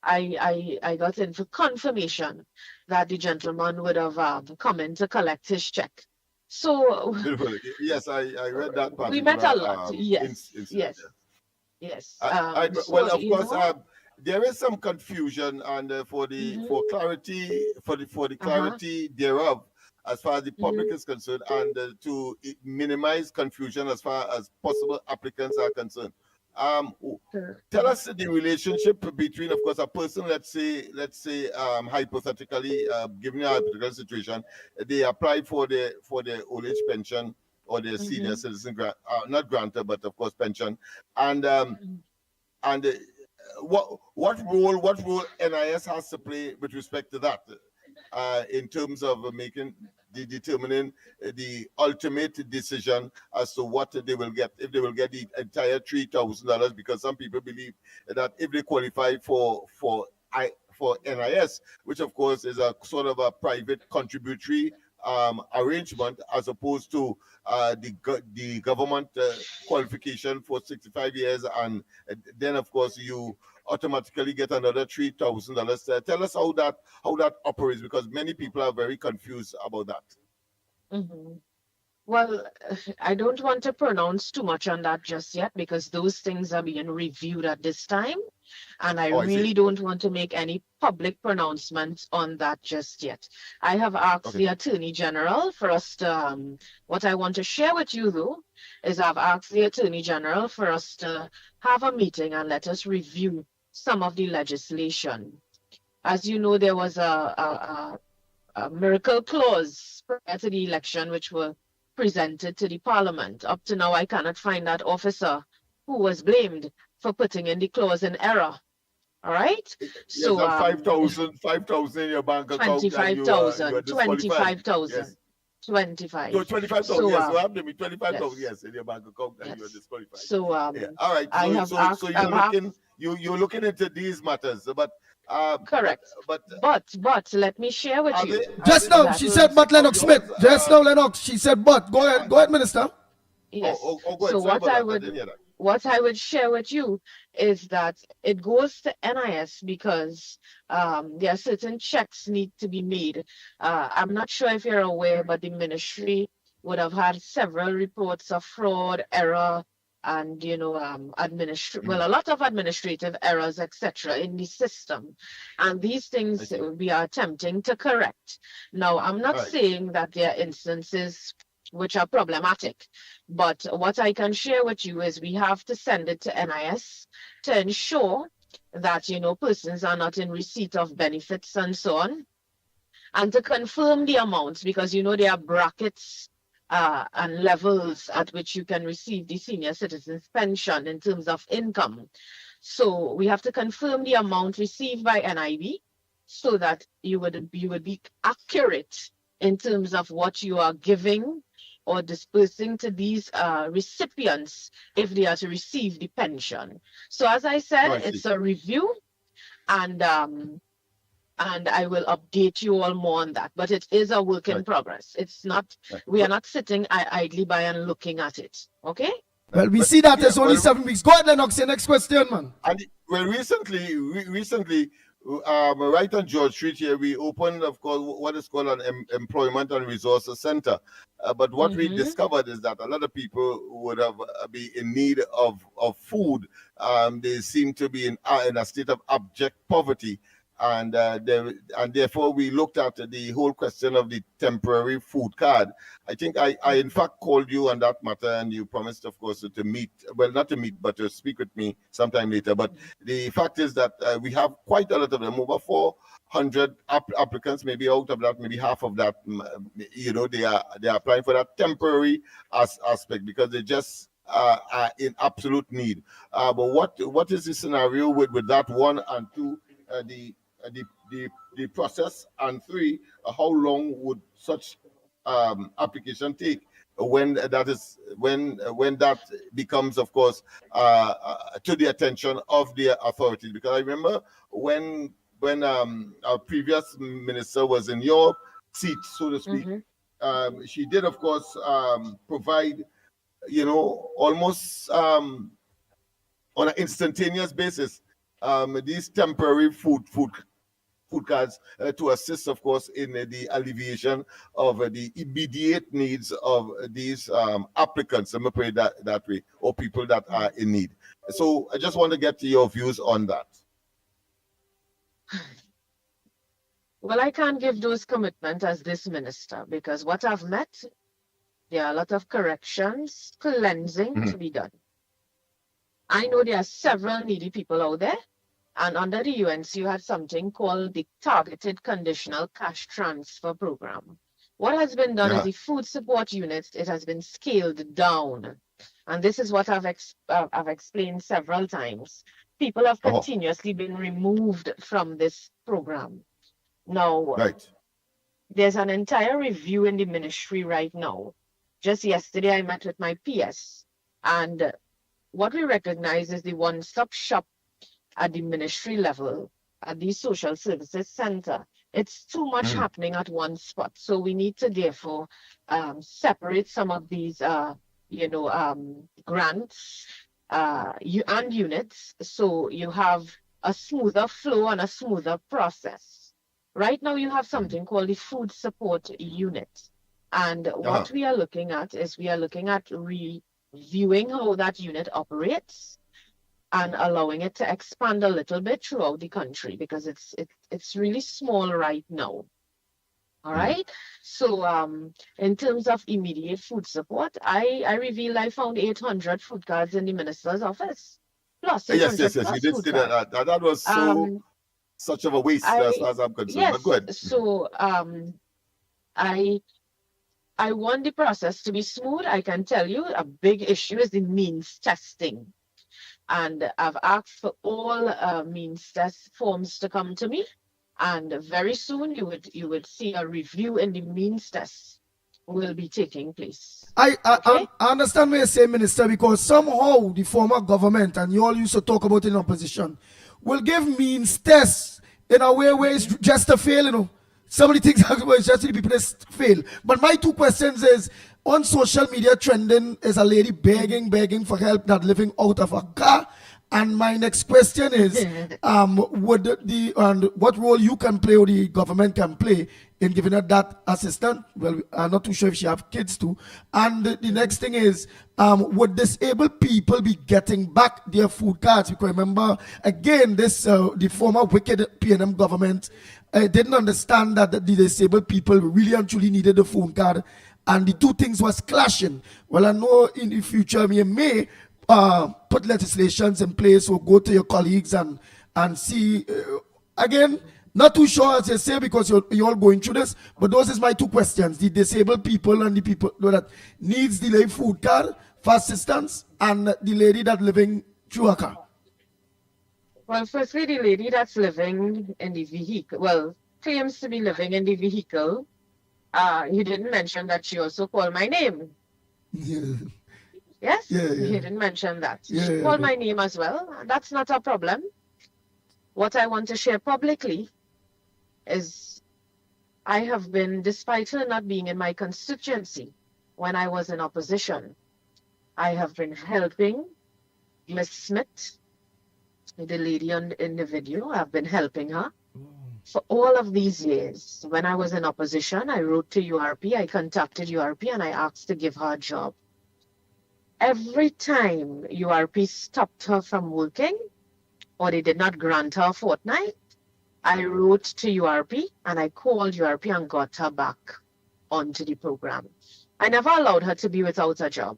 I got in for confirmation that the gentleman would have come in to collect his check. So beautiful. Yes, I read that part. We met a lot. Yes. Well, of course, there is some confusion, and for clarity thereof, as far as the public is concerned, and to minimize confusion as far as possible applicants are concerned. Tell us the relationship between, of course, a person, let's say, hypothetically, given a hypothetical situation, they applied for the old age pension or the senior citizen grant, not grantor, but of course pension, and what role NIS has to play with respect to that? in terms of determining the ultimate decision as to what they will get, if they will get the entire $3,000, because some people believe that if they qualify for NIS, which of course is a sort of a private contributory arrangement, as opposed to the government qualification for 65 years, and then of course you automatically get another $3,000. Tell us how that operates, because many people are very confused about that. Mm-hmm. Well, I don't want to pronounce too much on that just yet, because those things are being reviewed at this time. And I really don't want to make any public pronouncements on that just yet. I have asked the Attorney General for us to, what I want to share with you though, is I've asked the Attorney General for us to have a meeting and let us review some of the legislation. As you know, there was a miracle clause prior to the election, which were presented to the Parliament. Up to now, I cannot find that officer who was blamed for putting in the clause in error. All right? So 5,000 in your bank account. 25,000. 25,000. Yes. 25. So 25,000, so, yes. So after me, 25,000, yes. in your bank account, and you are disqualified. So all right. So you're looking into these matters, but correct. But let me share with you. Just now, she said, but Lennox Smith. Just now, Lennox, she said, but. Go ahead, Minister. Yes. Go ahead. So what I would share with you is that it goes to NIS because there are certain checks need to be made. I'm not sure if you're aware, but the ministry would have had several reports of fraud, error, and a lot of administrative errors, etc., in the system, and these things we are attempting to correct. Now, I'm not saying that there are instances which are problematic, but what I can share with you is we have to send it to NIS to ensure that persons are not in receipt of benefits and so on, and to confirm the amounts, because there are brackets and levels at which you can receive the senior citizens pension in terms of income. So we have to confirm the amount received by NIB so that you would be accurate in terms of what you are giving or dispersing to these recipients if they are to receive the pension. So as I said, it's a review, and I will update you all more on that. But it is a work in progress. It's not, we are not sitting idly by and looking at it. Okay? Well, we see that it's only 7 weeks. Go ahead, Lennox, your next question, man. And recently, right on George Street here, we opened, of course, what is called an employment and resources center. But what we discovered is that a lot of people would have be in need of food. They seem to be in a state of abject poverty. And therefore we looked at the whole question of the temporary food card. I think I in fact called you on that matter, and you promised, of course, to meet, well, not to meet, but to speak with me sometime later. But the fact is that we have quite a lot of them, over 400 applicants. Maybe out of that, maybe half of that, they are applying for that temporary aspect because they just are in absolute need. But what is the scenario with that, one, and two, the process, and three, how long would such application take when that becomes, of course, to the attention of the authorities? Because I remember when our previous minister was in your seat, so to speak, she did, of course, provide, almost on an instantaneous basis, these temporary food cards to assist, of course, in the alleviation of the immediate needs of these applicants, let me put it that way, or people that are in need. So I just want to get your views on that. Well, I can't give those commitments as this minister, because what I've met, there are a lot of corrections, cleansing to be done. I know there are several needy people out there, and under the UNC, you had something called the Targeted Conditional Cash Transfer Program. What has been done is the food support units, it has been scaled down. And this is what I've explained several times. People have continuously been removed from this program. Now, there's an entire review in the ministry right now. Just yesterday, I met with my PS, and what we recognize is the one-stop shop at the ministry level, at the social services center. It's too much happening at one spot. So we need to therefore separate some of these, grants and units, so you have a smoother flow and a smoother process. Right now, you have something called the food support unit. And what we are looking at is we are looking at reviewing how that unit operates and allowing it to expand a little bit throughout the country, because it's really small right now. All right. So in terms of immediate food support, I revealed I found 800 food cards in the minister's office. Plus 800 Yes. plus You did food say cards. that was so such of a waste as far as I'm concerned. But go ahead. So I want the process to be smooth. I can tell you a big issue is the means testing. And I've asked for all means test forms to come to me. And very soon you would see a review in the means test will be taking place. I understand what you're saying, Minister, because somehow the former government, and you all used to talk about it in opposition, will give means tests in a way where it's just a fail, you know. Somebody thinks it's just the people that fail. But my two questions is, on social media trending is a lady begging for help that living out of a car. And my next question is, what role you can play or the government can play in giving her that assistance? Well, I'm not too sure if she have kids too. And the next thing is, would disabled people be getting back their food cards? Because remember, again, this the former wicked PNM government didn't understand that the disabled people really and truly needed the phone card, and the two things was clashing. Well, I know in the future we may put legislations in place or go to your colleagues and see. Again, not too sure as you say, because you're all going through this, but those is my two questions: the disabled people and the people that needs the food card for assistance, and the lady that living through a car. Well, firstly, the lady that's living in the vehicle, well, claims to be living in the vehicle. You didn't mention that she also called my name. Yeah. Yes? Yeah. You didn't mention that. Yeah, She called my name as well. That's not a problem. What I want to share publicly is I have been, despite her not being in my constituency when I was in opposition, I have been helping Miss Smith, the lady in the video. I've been helping her for all of these years. When I was in opposition, I wrote to URP, I contacted URP, and I asked to give her a job. Every time URP stopped her from working, or they did not grant her a fortnight, I wrote to URP and I called URP and got her back onto the program. I never allowed her to be without a job.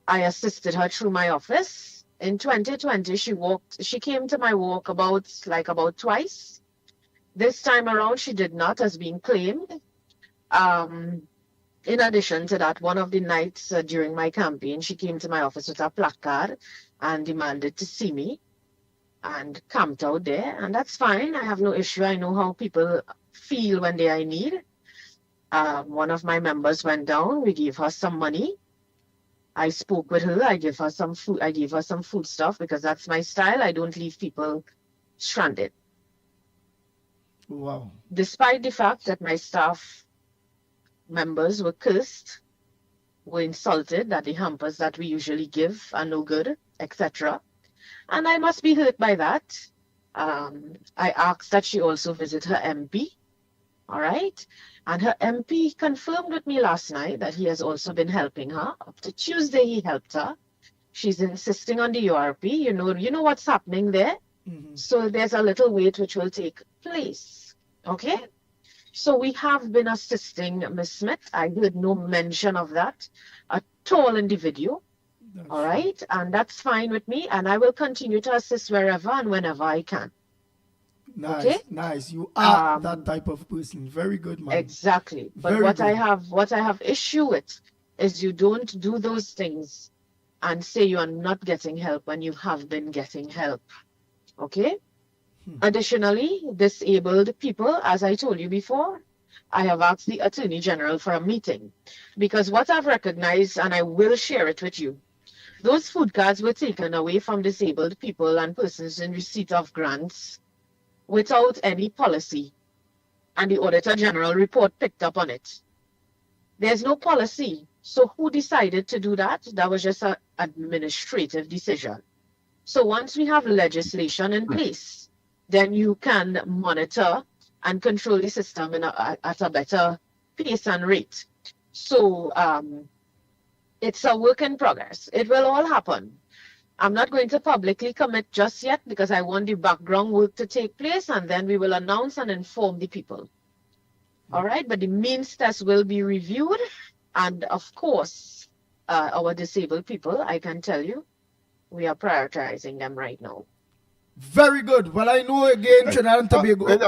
I assisted her through my office. In 2020, she came to my walk about twice. This time around, she did not, as being claimed. In addition to that, one of the nights during my campaign, she came to my office with a placard and demanded to see me and camped out there. And that's fine. I have no issue. I know how people feel when they are in need. One of my members went down. We gave her some money. I spoke with her. I gave her some food. I gave her some food stuff because that's my style. I don't leave people stranded. Wow. Despite the fact that my staff members were cursed, were insulted, that the hampers that we usually give are no good, etc. And I must be hurt by that. I asked that she also visit her MP. All right. And her MP confirmed with me last night that he has also been helping her. Up to Tuesday, he helped her. She's insisting on the URP. You know what's happening there. So there's a little wait which will take place. Okay. So we have been assisting Miss Smith. I heard no mention of that at all in the video. All right. And that's fine with me. And I will continue to assist wherever and whenever I can. Nice, okay? Nice. You are that type of person. Very good, man. Exactly. But Very what good. I have issue with is you don't do those things and say you are not getting help when you have been getting help. Okay? Additionally, disabled people, as I told you before, I have asked the Attorney General for a meeting because what I've recognized, and I will share it with you, those food cards were taken away from disabled people and persons in receipt of grants without any policy, and the Auditor General report picked up on it. There's no policy. So who decided to do that? That was just an administrative decision. So once we have legislation in place, then you can monitor and control the system at a better pace and rate. So it's a work in progress. It will all happen. I'm not going to publicly commit just yet because I want the background work to take place, and then we will announce and inform the people. All right, but the means test will be reviewed, and of course, our disabled people, I can tell you, we are prioritizing them right now. Very good. Well, I know again, Trinidad and Tobago. Wait,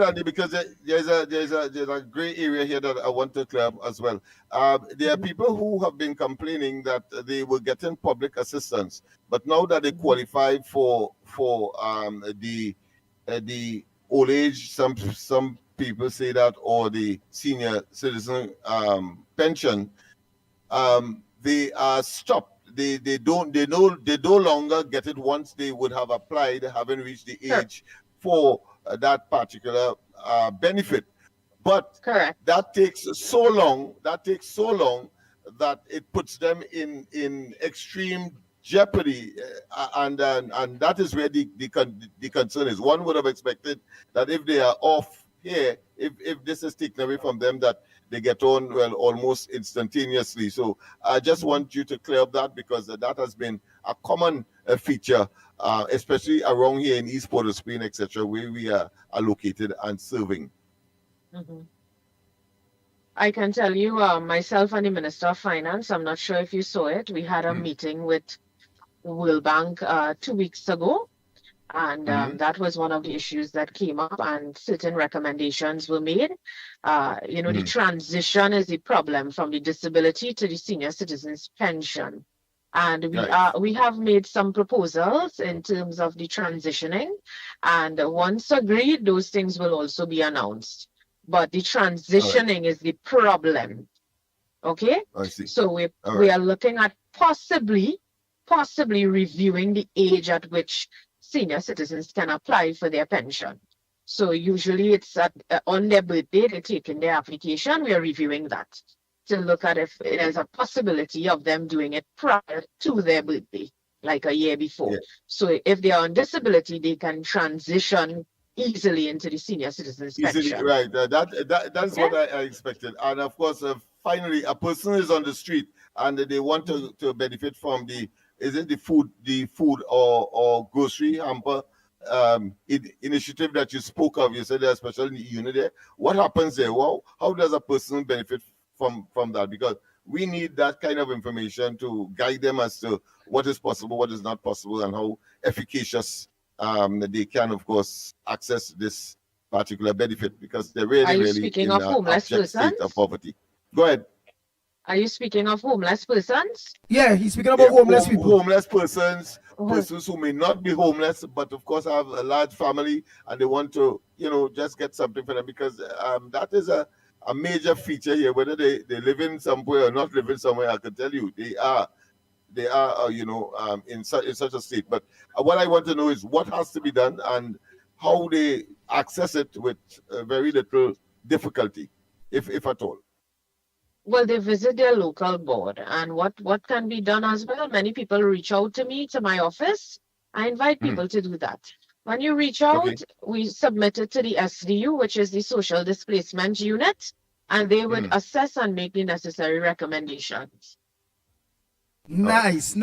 Andy, because there's a gray area here that I want to clear up as well. There are people who have been complaining that they were getting public assistance, but now that they qualify for the old age, some people say that, or the senior citizen pension, they are stopped. They no longer get it once they would have applied, having reached the age for that particular benefit. But that takes so long that it puts them in extreme jeopardy, and that is where the concern is. One would have expected that if they are off here, if this is taken away from them, that they get on, well, almost instantaneously. So I just want you to clear up that, because that has been a common feature, especially around here in East Port of Spain, etc., where we are located and serving. I can tell you, myself and the Minister of Finance, I'm not sure if you saw it, we had a meeting with World Bank 2 weeks ago. And that was one of the issues that came up, and certain recommendations were made. The transition is the problem from the disability to the senior citizens pension. And we have made some proposals in terms of the transitioning. And once agreed, those things will also be announced. But the transitioning is the problem. Okay? I see. So we are looking at possibly reviewing the age at which senior citizens can apply for their pension. So usually it's on their birthday, they take in their application. We are reviewing that to look at if there's a possibility of them doing it prior to their birthday, like a year before. Yeah. So if they are on disability, they can transition easily into the senior citizens pension. Right. That's what I expected. And of course, finally, a person is on the street and they want to benefit from the food or grocery hamper initiative that you spoke of. You said there's a special unit there. What happens there? Well, how does a person benefit from that? Because we need that kind of information to guide them as to what is possible, what is not possible, and how efficacious they can, of course, access this particular benefit, because they're really in an abject state of poverty. Go ahead. Are you speaking of homeless persons? Yeah, he's speaking about homeless people. Homeless persons, persons who may not be homeless, but of course have a large family and they want to, just get something for them, because that is a major feature here. Whether they live in somewhere or not live in somewhere, I can tell you they are in such a state. But what I want to know is what has to be done and how they access it with very little difficulty, if at all. Well, they visit their local board, and what can be done as well. Many people reach out to me, to my office. I invite people to do that. When you reach out, we submit it to the SDU, which is the Social Displacement Unit, and they would assess and make the necessary recommendations. Nice.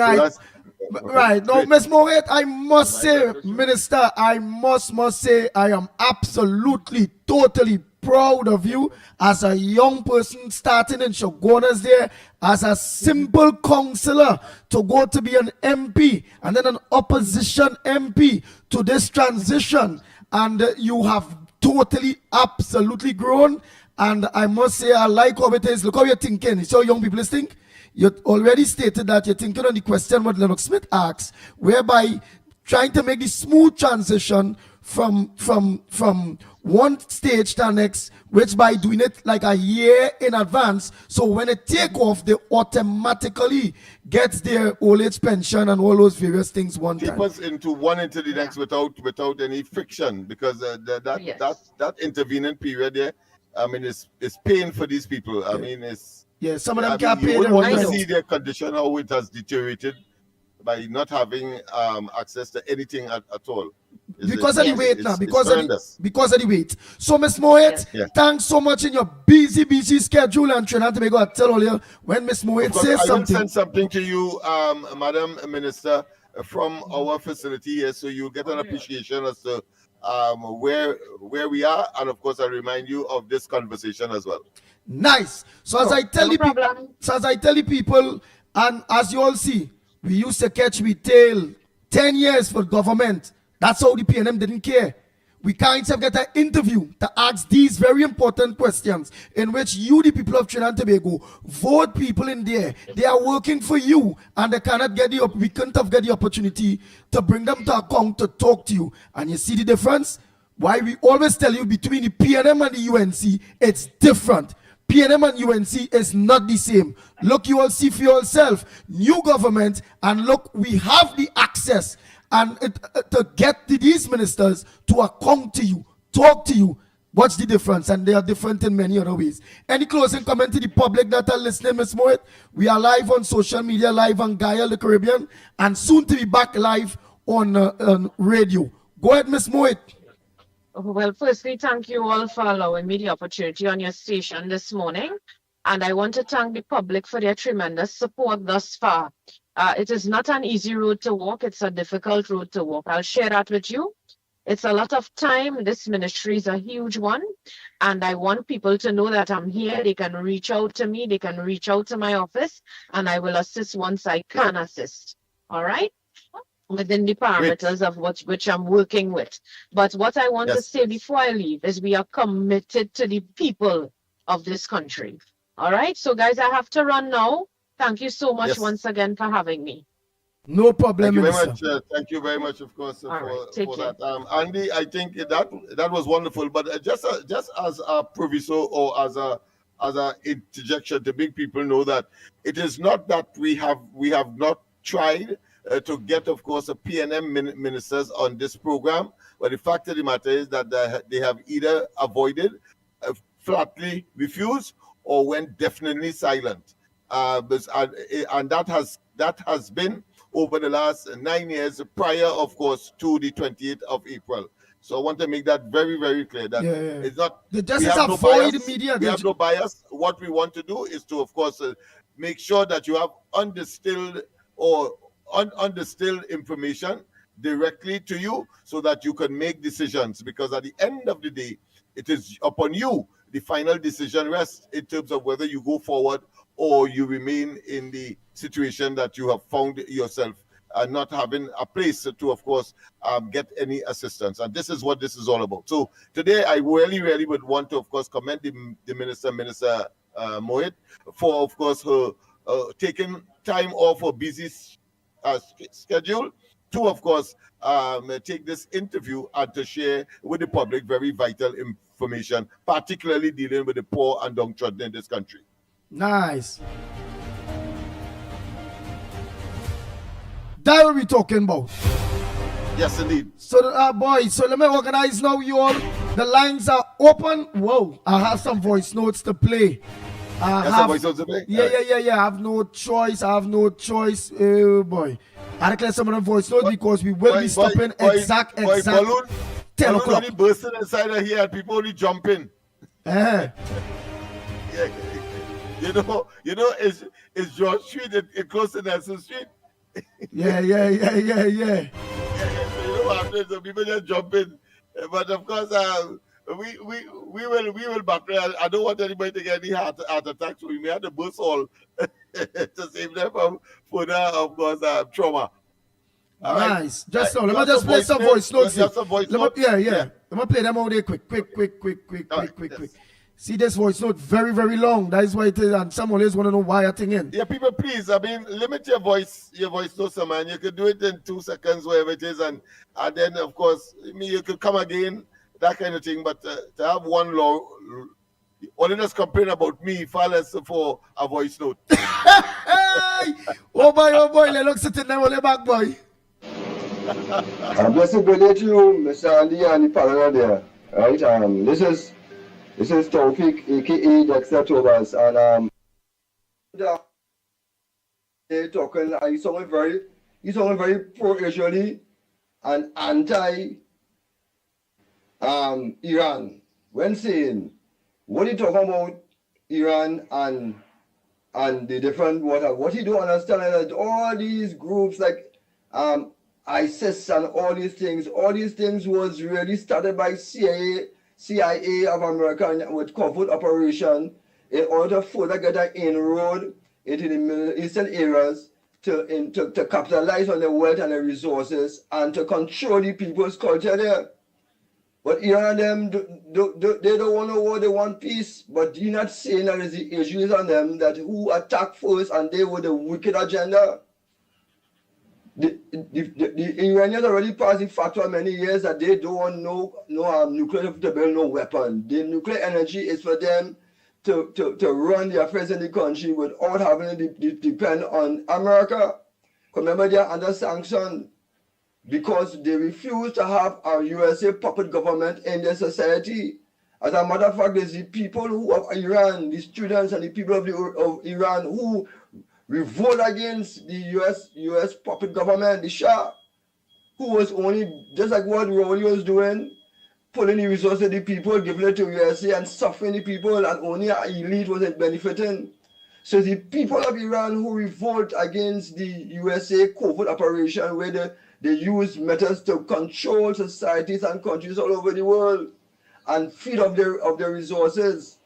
Right. Now, Ms. Moret, I must say, Minister, I must say, I am absolutely, totally proud of you as a young person starting in Shogunas there, as a simple councillor, to go to be an MP and then an opposition MP to this transition. And you have totally, absolutely grown. And I must say, I like how it is. Look how you're thinking. It's how young people think. You already stated that you're thinking on the question what Lennox Smith asked, whereby trying to make the smooth transition from one stage to the next, which by doing it like a year in advance, so when it take off, they automatically gets their old age pension and all those various things one keep time. us into the next without any friction, because that intervening period there, I mean, it's pain for these people. I mean, it's some of them can't you pay wouldn't their want to rent. see their condition, how it has deteriorated by not having access to anything at all. Because of the weight now, because of the weight. So, Miss Moet, Yeah. thanks so much in your busy schedule, and Trinidad and Tobago. I tell all you when Miss Moet says I will something. send something to you, Madam Minister, from our facility here, so you'll get an appreciation as to where we are, and of course, I remind you of this conversation as well. Nice. So as I tell the people, and as you all see, we used to catch we tail 10 years for government. That's how the PNM didn't care. We can't even get an interview to ask these very important questions in which you, the people of Trinidad and Tobago, vote people in there. They are working for you, and they cannot get we couldn't have get the opportunity to bring them to account to talk to you. And you see the difference? Why we always tell you between the PNM and the UNC, it's different. PNM and UNC is not the same. Look, you all see for yourself, new government, and look, we have the access and to get these ministers to account to you, talk to you. What's the difference? And they are different in many other ways. Any closing comment to the public that are listening, Ms. Moet? We are live on social media, live on Gaia the Caribbean, and soon to be back live on radio. Go ahead, Ms. Moet. Well, firstly, thank you all for allowing me the opportunity on your station this morning. And I want to thank the public for their tremendous support thus far. It is not an easy road to walk. It's a difficult road to walk. I'll share that with you. It's a lot of time. This ministry is a huge one. And I want people to know that I'm here. They can reach out to me. They can reach out to my office. And I will assist once I can assist. All right? Within the parameters of which I'm working with. But what I want to say before I leave is we are committed to the people of this country. All right? So, guys, I have to run now. Thank you so much once again for having me. No problem. Thank you very much. Thank you very much, of course, for that. Andy, I think that was wonderful. But just as a proviso or as a interjection to make people know that it is not that we have not tried to get, of course, a PNM ministers on this program, but the fact of the matter is that they have either avoided, flatly refused, or went definitely silent. And that has been over the last 9 years prior, of course, to the 28th of April. So I want to make that very, very clear that it's not. We have no bias. We have no bias. What we want to do is to, of course, make sure that you have undistilled or undistilled information directly to you so that you can make decisions, because at the end of the day, it is upon you the final decision rests in terms of whether you go forward or you remain in the situation that you have found yourself and not having a place to, of course, get any assistance. And this is what this is all about. So today I really would want to, of course, commend the Minister Moet, for, of course, her taking time off her busy schedule to, of course, take this interview and to share with the public very vital information, particularly dealing with the poor and downtrodden in this country. Nice. That what we talking about. Yes, indeed. So, boys, so let me organize now, you all. The lines are open. Whoa, I have some voice notes to play. Yeah. I have no choice. Oh, boy. I declare some of them voice notes because we will be stopping exact balloon 10 o'clock. Only bursting inside of here and people only jumping. Yeah. You know, it's George Street, it close to Nelson Street. Yeah. So you know what happens, so people just jump in. But of course, we will back. I don't want anybody to get any heart attacks, so we may have to burst all to save them from further, of course, trauma. Nice. Just so, let me just play some voice notes. Yeah. Let me play them all there quick. See this voice note very, very long. That is why it is, and some always want to know why I think in. Yeah, people, please, I mean, limit your voice notes, man. You can do it in 2 seconds, whatever it is, and then, of course, I mean, you could come again, that kind of thing, but to have one law, only just complain about me, far less for a voice note. Hey! Oh boy, Lennox sitting there on the back, boy. Blessed birthday to you, Mr. Andy and the panel there. Right, this is Taufik, aka Dexter Thomas, and they talking. He's sounding very pro-Israeli and anti Iran. When saying what he talking about Iran and the different what he don't understand is that all these groups like ISIS and all these things was really started by CIA of America with covert operation in order to further get an inroad into the Middle Eastern areas to capitalize on the wealth and the resources and to control the people's culture there. But Iran and them, they don't want to war, they want peace. But you're not saying that it's the issues on them that who attacked first and they were the wicked agenda. The Iranians already passed the fatwa many years that they don't want no nuclear to build no weapon. The nuclear energy is for them to run the affairs in the country without having to depend on America. Remember, they are under sanction because they refuse to have a USA puppet government in their society. As a matter of fact, there's the people who of Iran, the students and the people of Iran who revolt against the US puppet government, the Shah, who was only, just like what Rowley was doing, pulling the resources of the people, giving it to USA and suffering the people, and only an elite was benefiting. So the people of Iran who revolt against the USA covert operation where they use methods to control societies and countries all over the world and feed off their resources,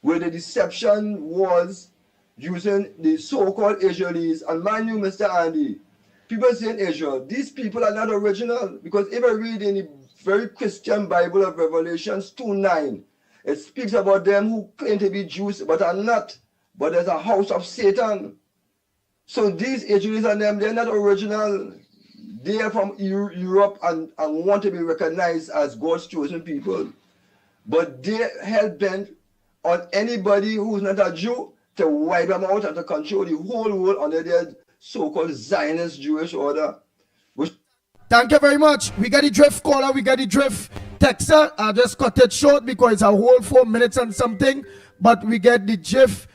where the deception was using the so-called Israelis. And mind you, Mr. Andy, people say in Israel, these people are not original, because if I read in the very Christian Bible of Revelations 2:9, it speaks about them who claim to be Jews but are not, but there's a house of Satan. So these Israelis and them, they're not original. They are from Europe and want to be recognized as God's chosen people. But they're hell-bent on anybody who's not a Jew to wipe them out and to control the whole world under their so-called Zionist Jewish order. Thank you very much. We got the drift caller, we got the drift texter. I just cut it short because it's a whole 4 minutes and something. But we get the GIF.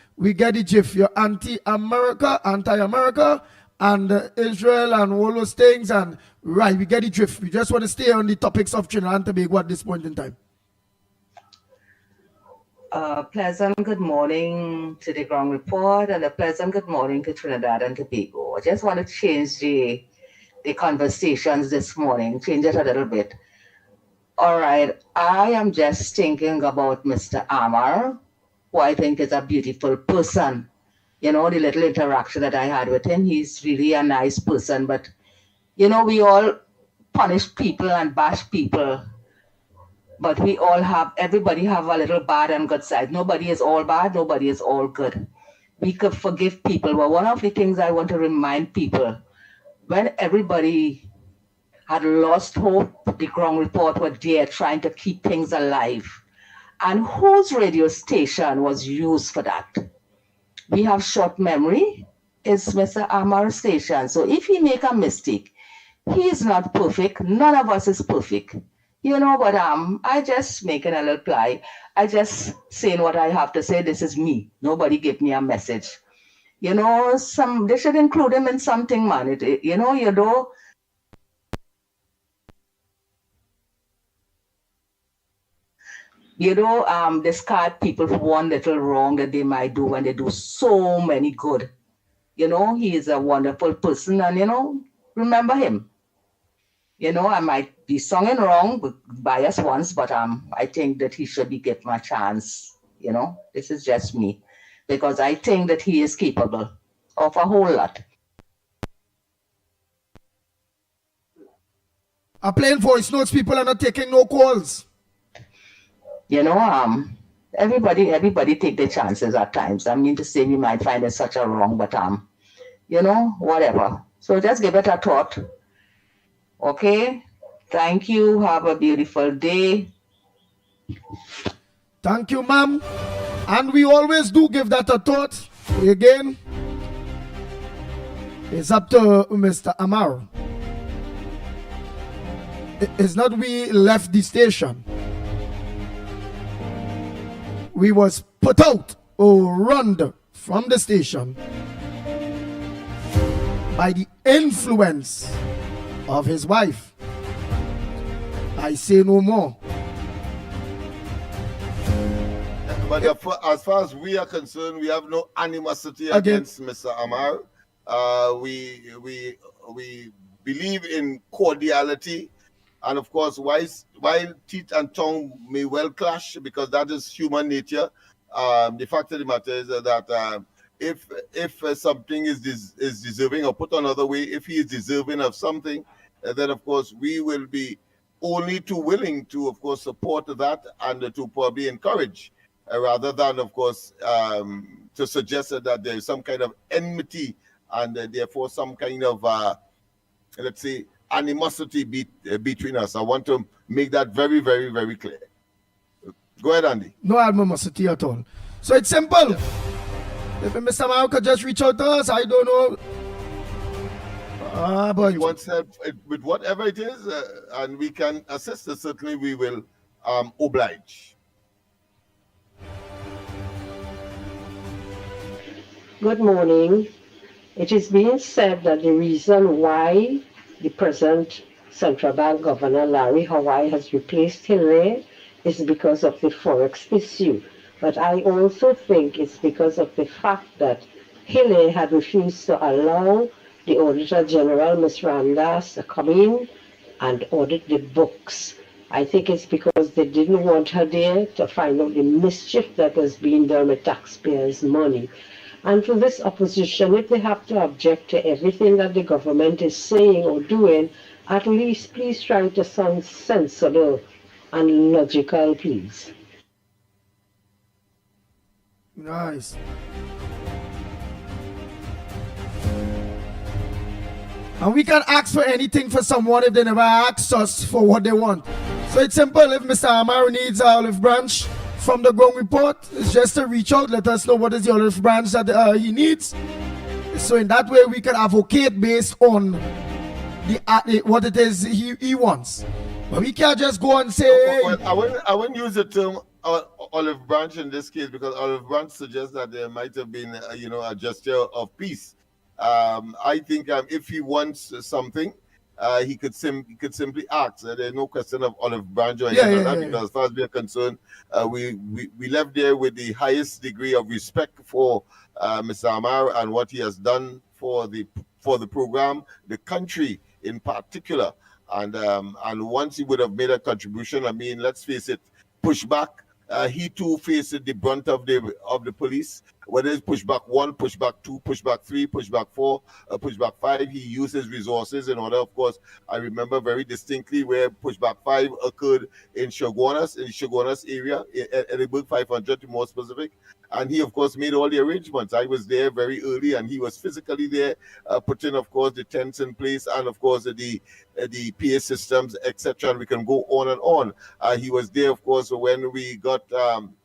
You're anti-America, and Israel and all those things. And right, we get the drift. We just want to stay on the topics of Trinidad and Tobago at this point in time. Pleasant good morning to the ground report and a pleasant good morning to Trinidad and Tobago. I just want to change the conversations this morning, change it a little bit. All right, I am just thinking about Mr. Amar, who I think is a beautiful person. You know, the little interaction that I had with him, he's really a nice person. But, you know, we all punish people and bash people. But everybody have a little bad and good side. Nobody is all bad, nobody is all good. We could forgive people. But one of the things I want to remind people, when everybody had lost hope, the ground report were there trying to keep things alive. And whose radio station was used for that? We have short memory. It's Mr. Amar's station. So if he make a mistake, he is not perfect. None of us is perfect. You know, but I just making a little reply. I just saying what I have to say. This is me. Nobody give me a message. You know, they should include him in something, man. Discard people for one little wrong that they might do when they do so many good. You know, he is a wonderful person, and, you know, remember him. You know, I might be singing wrong, biased once, but I think that he should be given a chance. You know, this is just me, because I think that he is capable of a whole lot. I'm playing voice notes. People are not taking no calls. You know, everybody take their chances at times. I mean to say we might find it such a wrong, but you know, whatever. So just give it a thought. Okay? Thank you. Have a beautiful day. Thank you, ma'am. And we always do give that a thought. Again, it's up to Mr. Amar. It's not we left the station. We was put out or run from the station by the influence of his wife. I say no more. But as far as we are concerned, we have no animosity against Mr. Amar. We believe in cordiality, and of course, while teeth and tongue may well clash, because that is human nature. The fact of the matter is that if something is deserving, or put another way, if he is deserving of something, then of course we will be only too willing to, of course, support that and to probably encourage. Rather than, of course, to suggest that there is some kind of enmity and therefore some kind of, let's say, animosity between us. I want to make that very, very, very clear. Go ahead, Andy. No animosity at all. So it's simple. If Mr. Mao could just reach out to us, I don't know. But if he wants help with whatever it is, and we can assist, certainly we will oblige. Good morning. It is being said that the reason why the present Central Bank Governor Larry Hawaii has replaced Hillary is because of the Forex issue. But I also think it's because of the fact that Hillary had refused to allow the Auditor General, Ms. Ramdas, to come in and audit the books. I think it's because they didn't want her there to find out the mischief that was being done with taxpayers' money. And for this opposition, if they have to object to everything that the government is saying or doing, at least please try to sound sensible and logical, please. Nice. And we can ask for anything for someone if they never ask us for what they want. So it's simple. If Mr. Amar needs an olive branch from the Ground Report, it's just to reach out, let us know what is the olive branch that he needs. So in that way, we can advocate based on what it is he wants. But we can't just go and say... Well, I wouldn't use the term olive branch in this case, because olive branch suggests that there might have been, a gesture of peace. I think if he wants something, he could simply ask. There's no question of olive branch or anything like that, because as far as we are concerned, we left there with the highest degree of respect for Mr. Amar and what he has done for the program, the country in particular. And once he would have made a contribution, I mean, let's face it, pushback. He too faced the brunt of the police. Whether it's pushback 1, pushback 2, pushback 3, pushback 4, pushback 5, he used his resources in order. Of course, I remember very distinctly where pushback 5 occurred in the Shogunas area, Edinburgh 500 to be more specific. And he, of course, made all the arrangements. I was there very early, and he was physically there, putting, of course, the tents in place, and of course the PA systems, etc. And we can go on and on. He was there, of course, when we got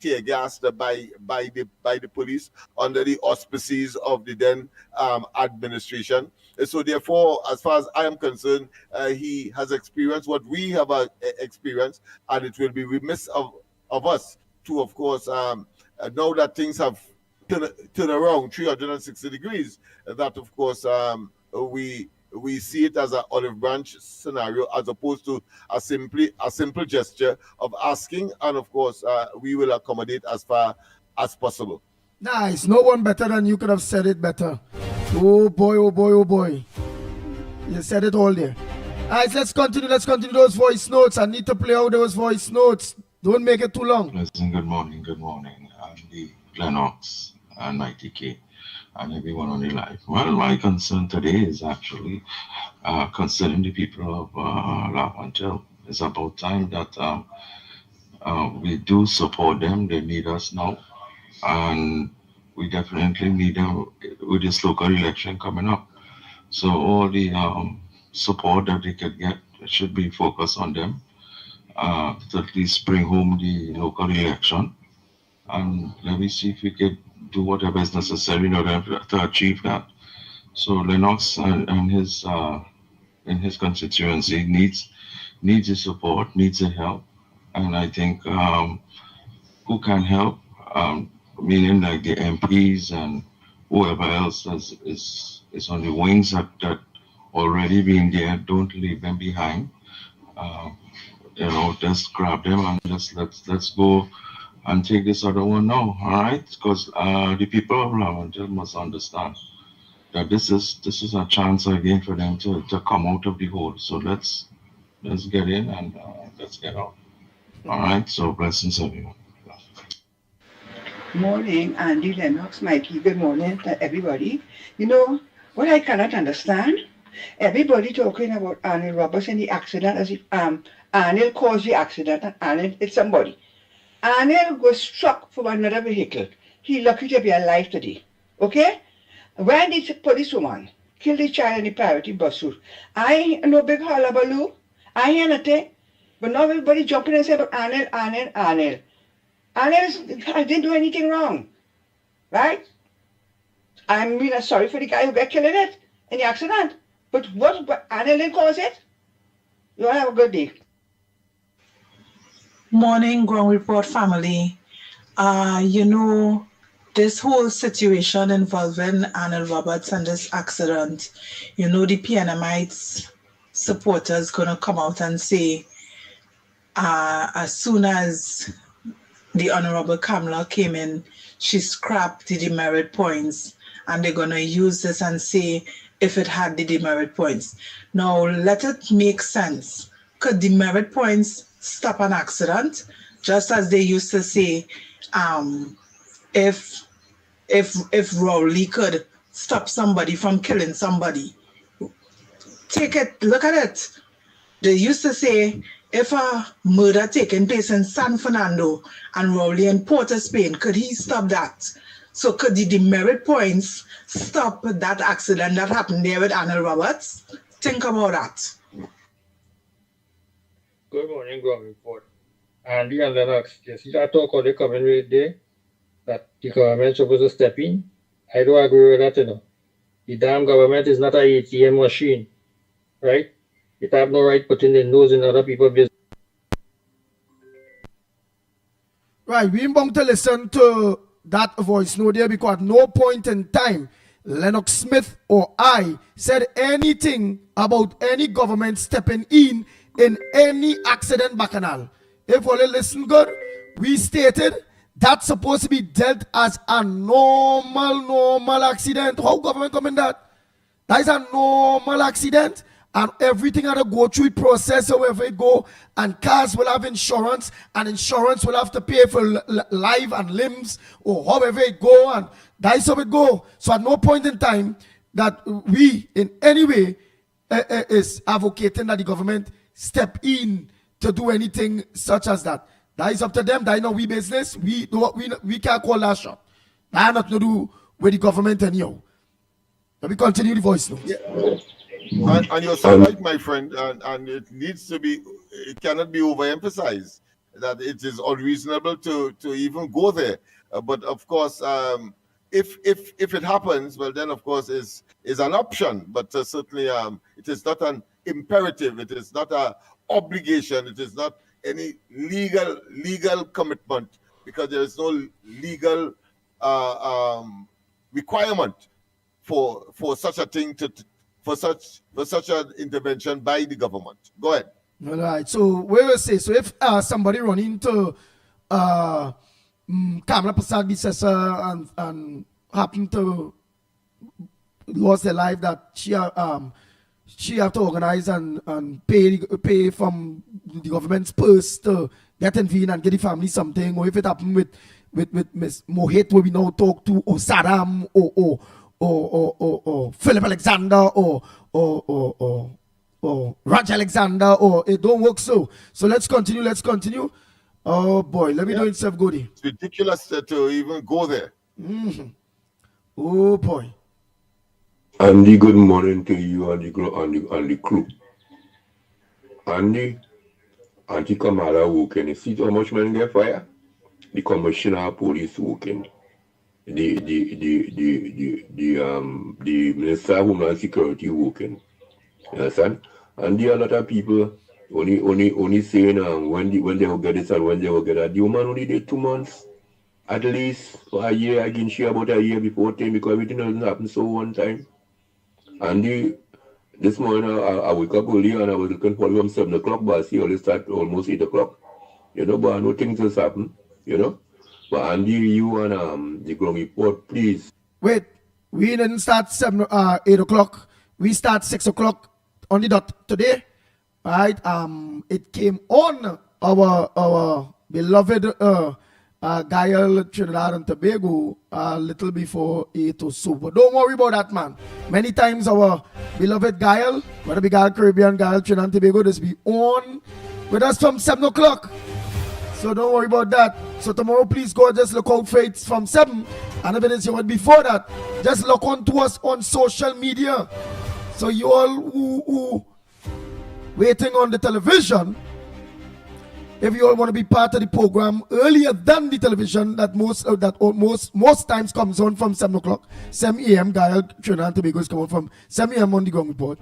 tear gassed by the police under the auspices of the then administration. So therefore, as far as I am concerned, he has experienced what we have experienced, and it will be remiss of us to, of course, now that things have turned around 360 degrees, that of course we see it as an olive branch scenario, as opposed to a simple gesture of asking, and of course we will accommodate as far as possible. Nice. No one better than you could have said it better. Oh boy, oh boy, oh boy. You said it all there. Alright, let's continue those voice notes. I need to play out those voice notes. Don't make it too long. Listen, good morning. I'm Lennox and Mickie K and everyone on the live. Well, my concern today is actually concerning the people of La Pantel. It's about time that We do support them. They need us now. And we definitely need them with this local election coming up. So all the support that they could get should be focused on them to at least bring home the local election. And let me see if we could do whatever is necessary in order to achieve that. So Lennox and his in his constituency needs the support, needs the help, and I think who can help, meaning like the MPs and whoever else is on the wings that already been there. Don't leave them behind. Just grab them and let's go and take this other one now. All right, because the people of Lavender must understand that this is a chance again for them to come out of the hole. So let's get in and let's get out. All right. So blessings everyone. Morning, Andy, Lennox, Mikey. Good morning to everybody. You know what I cannot understand? Everybody talking about Arnold Roberts and the accident as if Arnold caused the accident and Arnold hit somebody. Arnold was struck from another vehicle. He lucky to be alive today. Okay? When this policewoman killed the child in the priority bus route, I ain't no big hullabaloo. I ain't nothing. But now everybody jumping and saying about Arnold. Arnold didn't do anything wrong. Right? I'm really sorry for the guy who got killed in it, in the accident. But what Arnold didn't cause it? You all have a good day. Morning, Ground Report family. This whole situation involving Arnold Roberts and this accident, the PNMites supporters gonna come out and say, as soon as the Honorable Kamala came in, she scrapped the demerit points, and they're gonna use this and say if it had the demerit points. Now let it make sense. Could demerit points stop an accident? Just as they used to say, if Rowley could stop somebody from killing somebody. Look at it. They used to say, if a murder taking place in San Fernando and Rowley in Port of Spain, could he stop that? So could the demerit points stop that accident that happened there with Arnold Roberts? Think about that. Good morning, Ground Report. Andy and Lennox, you see that talk how they coming right there? That the government supposed to step in? I don't agree with that, The damn government is not an ATM machine, right? It have no right putting their nose in other people's business. Right, we want to listen to that voice note there because at no point in time Lennox Smith or I said anything about any government stepping in any accident bacchanal. If you listen good, we stated that's supposed to be dealt as a normal accident. How government come in that? That is a normal accident, and everything had to go through the process however it go, and cars will have insurance, and insurance will have to pay for life and limbs, or however it go, and that is how it go. So at no point in time that we in any way is advocating that the government step in to do anything such as that. That is up to them. That is not we business. We can't call that shot. That has nothing to do with the government anyhow. Let me continue the voice note. Yeah. And you're so right, my friend, and it needs to be, it cannot be overemphasized that it is unreasonable to even go there. But of course, if it happens, well, then of course is an option. But certainly, it is not an imperative. It is not an obligation. It is not any legal commitment, because there is no legal requirement for such a thing for such an intervention by the government. Go ahead. All right. So we will say, so if somebody run into Kamala Prasad Bissessa and happen to lose their life, that she have to organize and pay from the government's purse to get intervene and get the family something, or if it happen with Miss Mohit, where we now talk to, or Saddam, or Philip Alexander, or Raj Alexander, or it don't work so. So let's continue. Oh boy, let me Yeah. know itself goody. It's ridiculous to even go there. Mm-hmm. Oh boy. Andy, good morning to you and the crew. Andy, Auntie Kamala working. You see how much men get fire? The commissioner of police working. The minister of Homeland Security working. You understand? And there are a lot of people only saying when they will get this and when they will get that. The woman only did 2 months. At least for a year, I can share about a year before time because everything doesn't happen so one time. And this morning I wake up early and I was looking for from 7 o'clock, but I see only start almost 8 o'clock. You know, but I know things has happened, you know. But Andy, you and the ground report, please. Wait, we didn't start 8 o'clock. We start 6 o'clock on the dot today. Right? It came on our beloved Gael Trinidad and Tobago a little before 8 or so. But don't worry about that, man. Many times our beloved Gael, whether it be Gael Caribbean, Gael Trinidad and Tobago, just be on with us from 7 o'clock. So don't worry about that. So tomorrow, please go just look out for it from 7. And if it is your word before that, just look on to us on social media. So you all who waiting on the television, if you all want to be part of the program earlier than the television, that most times comes on from 7 o'clock, 7 a.m. Gael Trinidad and Tobago is coming from 7 a.m. on the ground report.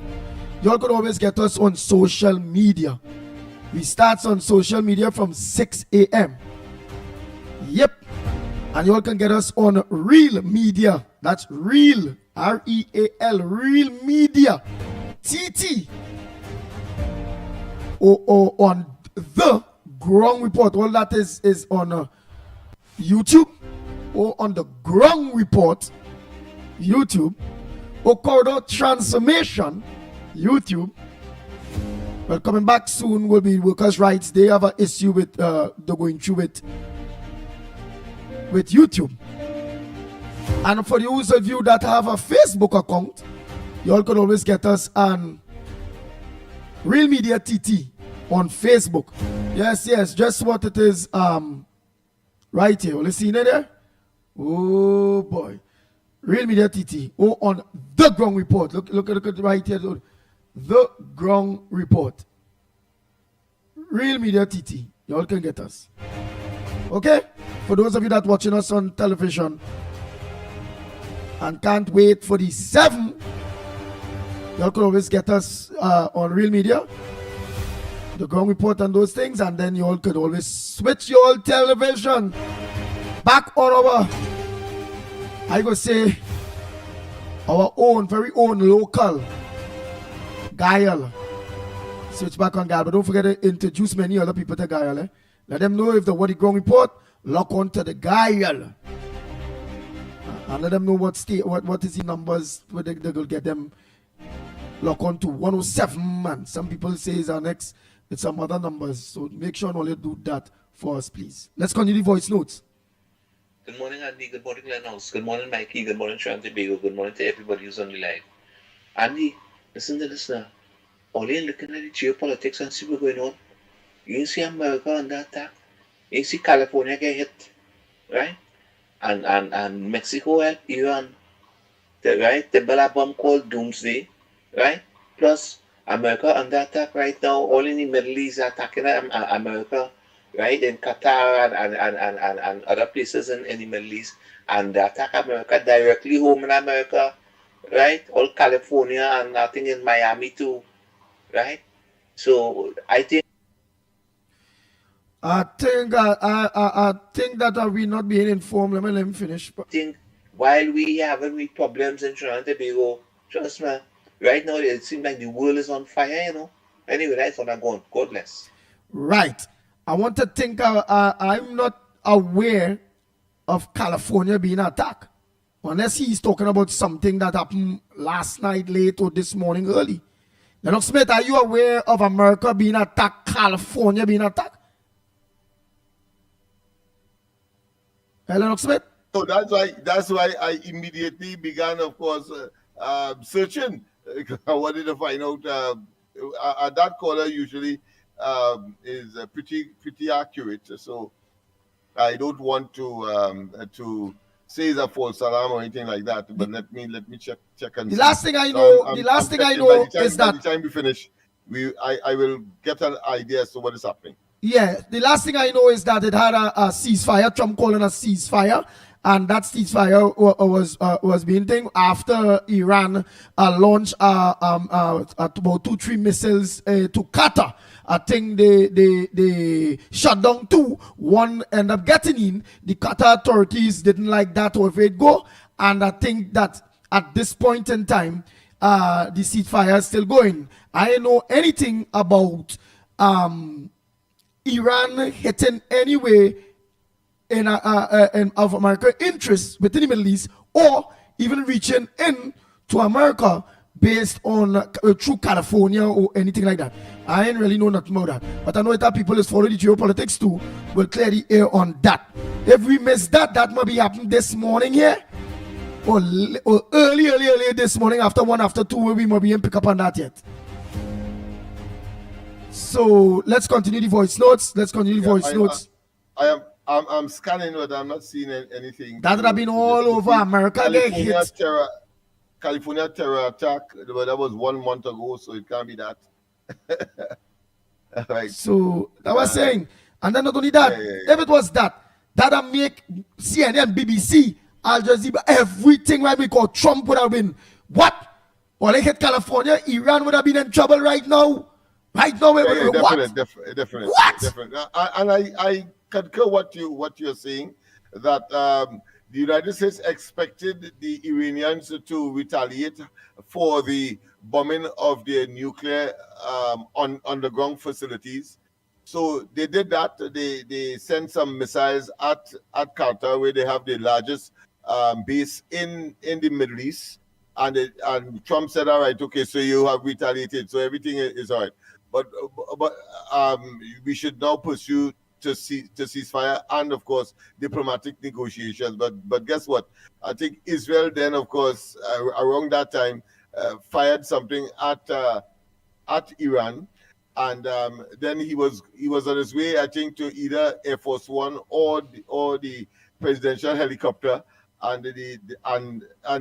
You all could always get us on social media. We start on social media from 6 a.m. Yep. And you all can get us on Real Media. That's Real, R-E-A-L, Real Media, TT. Or on The Ground Report. All that is on YouTube. Or on The Ground Report, YouTube. Or Corridor Transformation, YouTube. Well, coming back soon will be workers' rights. They have an issue with they're going through with YouTube. And for those of you that have a Facebook account, you all can always get us on Real Media TT on Facebook. Yes, just what it is right here. Will you see it there? Oh boy. Real Media TT. Oh, on The Ground Report. Look at right here. The Ground Report. Real Media TT. You all can get us. Okay? For those of you that watching us on television and can't wait for the 7, you all can always get us on Real Media, The Ground Report and those things, and then you all could always switch your television back on our, I go say, our own, very own local Gael. Switch back on Gael, but don't forget to introduce many other people to Gael. Eh? Let them know if the what the ground report, lock on to the Gael. And let them know what is the numbers where they will get them lock on to 107, man. Some people say it's our next, it's some other numbers. So make sure all you do that for us, please. Let's continue the voice notes. Good morning, Andy. Good morning, Lennox. Good morning, Mikey. Good morning, Trinidad and Tobago. Good morning to everybody who's on the line. Andy, listen to this now. Only looking at the geopolitics and see what's going on. You see America under attack. You see California get hit, right? And Mexico help Iran. The Bella bomb called Doomsday, right? Plus America under attack right now. All in the Middle East attacking America, right? In Qatar and other places in the Middle East. And they attack America directly home in America, right? All California and I think in Miami too, right? So I think that we not being informed. Let me finish. I think while we having problems in Trinidad and Tobago, trust me, right now it seems like the world is on fire, you know. Anyway, that's what I'm going. God bless. Right. I want to think I'm not aware of California being attacked. Unless he's talking about something that happened last night late or this morning early. Lennox Smith, are you aware of America being attacked, California being attacked? Hey, Lennox Smith? So that's why I immediately began, of course, searching. I wanted to find out. That caller usually pretty accurate. So I don't want to say it's a false alarm or anything like that. But let me check and The see. last thing I So know, I'm the last thing I checking. By know is by that the time we finish, I will get an idea as to what is happening. yeah, the last thing I know is that it had a ceasefire. Trump calling a ceasefire, and that ceasefire was being thing after Iran launched about 2-3 missiles to Qatar. I think they shut down 2. One ended up getting in. The Qatar authorities didn't like that or if it go, and I think that at this point in time, the ceasefire is still going. I don't know anything about Iran hitting anyway in of America interests within the Middle East, or even reaching in to America based on through California or anything like that. I ain't really know nothing about that, but I know that people is following the geopolitics too will clearly air on that. If we miss that, that might be happening this morning here, or early this morning after 1 after 2, where we might be in pick up on that yet. So let's continue the voice notes. I'm scanning, but I'm not seeing anything. That would have been all over America. California terror attack, but that was 1 month ago, so it can't be that. Right. So I was saying, and then not only that, if it was that'd make CNN, BBC, Al Jazeera, everything right we call Trump would have been what? Or they hit California, Iran would have been in trouble right now. Right now, definitely. What? Definitely. And I concur what you're saying, that the United States expected the Iranians to retaliate for the bombing of their nuclear underground facilities. So they did that. They sent some missiles at Qatar, where they have the largest base in the Middle East. And Trump said, all right, okay, so you have retaliated, so everything is all right. But we should now pursue to ceasefire and, of course, diplomatic negotiations. But guess what? I think Israel then, of course, around that time, fired something at Iran, and then he was on his way, I think, to either Air Force One or the presidential helicopter. And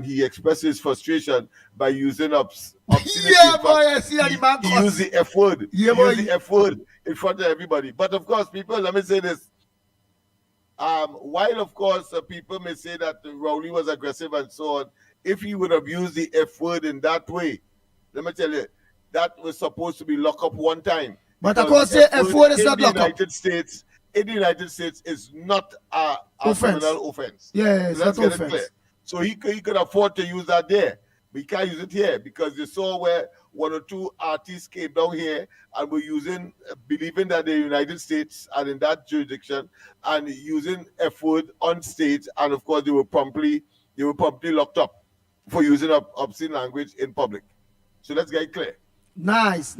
he expressed his frustration by using obscenity. Yeah, boy, I see that man. He used the F word. Yeah, boy. Used the F word in front of everybody. But of course, people, let me say this. While of course people may say that Rowley was aggressive and so on, if he would have used the F word in that way, let me tell you, that was supposed to be lock up one time. But of course, F word is not lock up. In the United States, is not a criminal offense. Yeah, it's not offense. So he could afford to use that there, but he can't use it here because you saw where 1 or 2 artists came down here and were believing that the United States and in that jurisdiction and using F word on stage, and of course they were promptly locked up for using obscene language in public. So let's get it clear. Nice.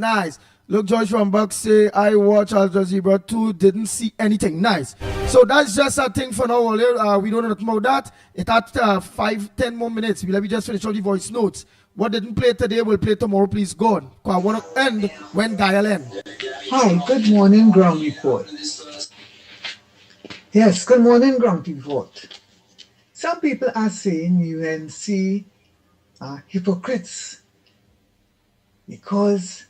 Look, George from Buck say, I watch Al Jazeera too, didn't see anything. Nice. So that's just a thing for now. We don't know nothing about that. It had 5-10 more minutes. Let me just finish all the voice notes. What didn't play today will play tomorrow, please God. I want to end when Dial end. Hi, good morning, Ground Report. Yes, good morning, Ground Report. Some people are saying UNC are hypocrites because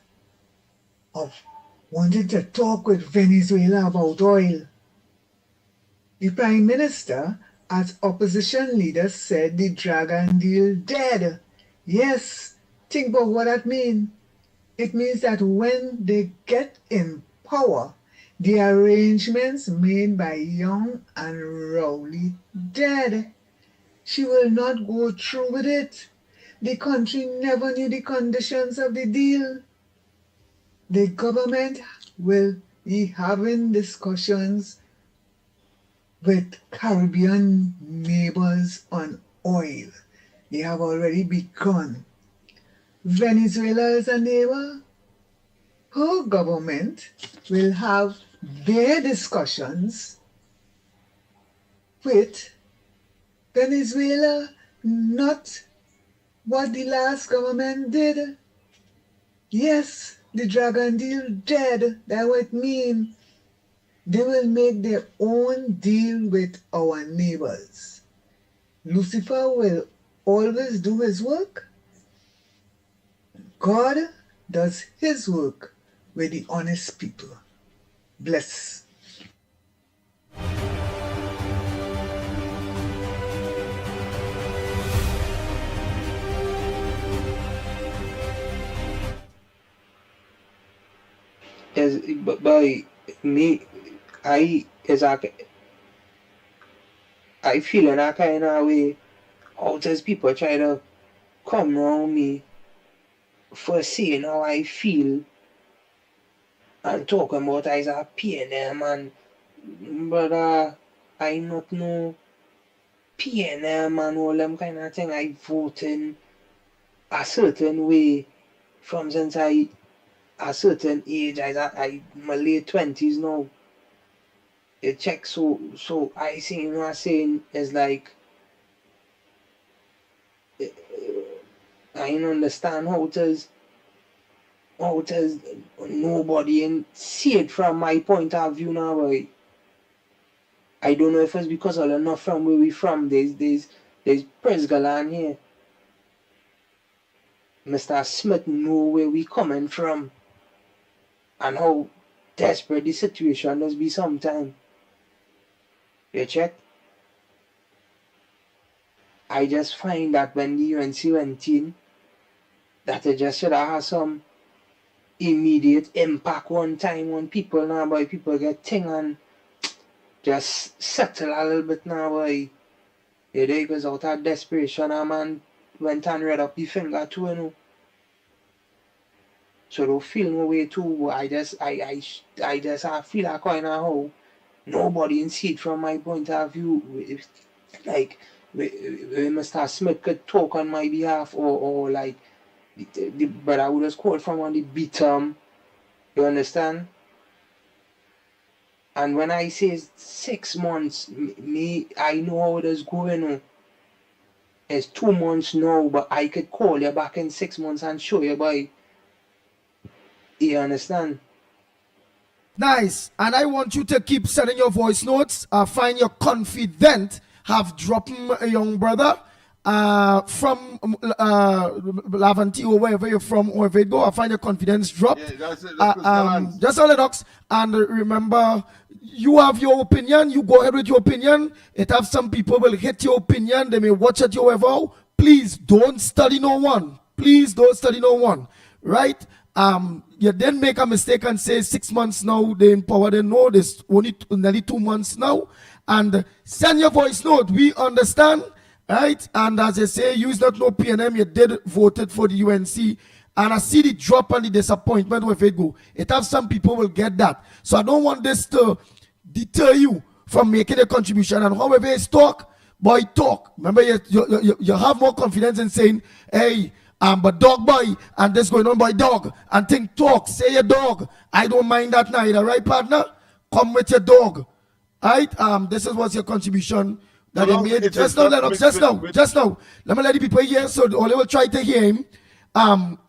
of wanting to talk with Venezuela about oil. The Prime Minister, as opposition leader, said the Dragon deal dead. Yes, think about what that means. It means that when they get in power, the arrangements made by Young and Rowley dead. She will not go through with it. The country never knew the conditions of the deal. The government will be having discussions with Caribbean neighbors on oil. They have already begun. Venezuela is a neighbor. Her government will have their discussions with Venezuela, not what the last government did. Yes, the dragon deal dead. That's what it means. They will make their own deal with our neighbors. Lucifer will always do his work. God does his work with the honest people. Bless. By me, I feel in a kind of way how does people try to come around me for seeing how I feel and talking about as a PNM and brother, I not know PNM and all them kind of thing. I vote in a certain way from since I a certain age. I my late 20s now. You check so I see you know I'm saying is like I don't understand how it is nobody and see it from my point of view now. Boy. I don't know if it's because I'm not from where we from. There's Presgalan here. Mr. Smith know where we coming from and how desperate the situation does be sometime. You check? I just find that when the UNC went in, that it just should have some immediate impact one time on people now, boy. People get thing and just settle a little bit now, boy. You know, because out of desperation, a man went and read up the finger too, you know. So don't feel no way too. I just I feel like kind of how nobody can see it from my point of view. Like Mr. Smith could talk on my behalf or like but I would just quote from on the beat you understand? And when I say 6 months, I know how it is going on. It's 2 months now, but I could call you back in 6 months and show you, boy. You understand? Nice. And I want you to keep sending your voice notes. Find your confident. Have dropping a young brother from Lavanti or wherever you're from, or if you go, I find your confidence drop. Yeah, that's it. Just all Lennox. And remember, you have your opinion. You go ahead with your opinion. It have some people will hit your opinion. They may watch it however. Please don't study no one. Please don't study no one. Right? You then make a mistake and say 6 months now they in power. They know this only nearly 2 months now. And send your voice note. We understand, right? And as I say, use not no PNM. You did voted for the UNC. And I see the drop and the disappointment with it go. It have some people will get that. So I don't want this to deter you from making a contribution. And however it's talk, boy, talk. Remember, you have more confidence in saying, hey, but dog boy, and this going on by dog, and think talk, say your dog. I don't mind that neither, right, partner? Come with your dog. Right? This is what's your contribution that he made. Just now, Lennox, just now. Let me let the people hear so all they will try to hear him.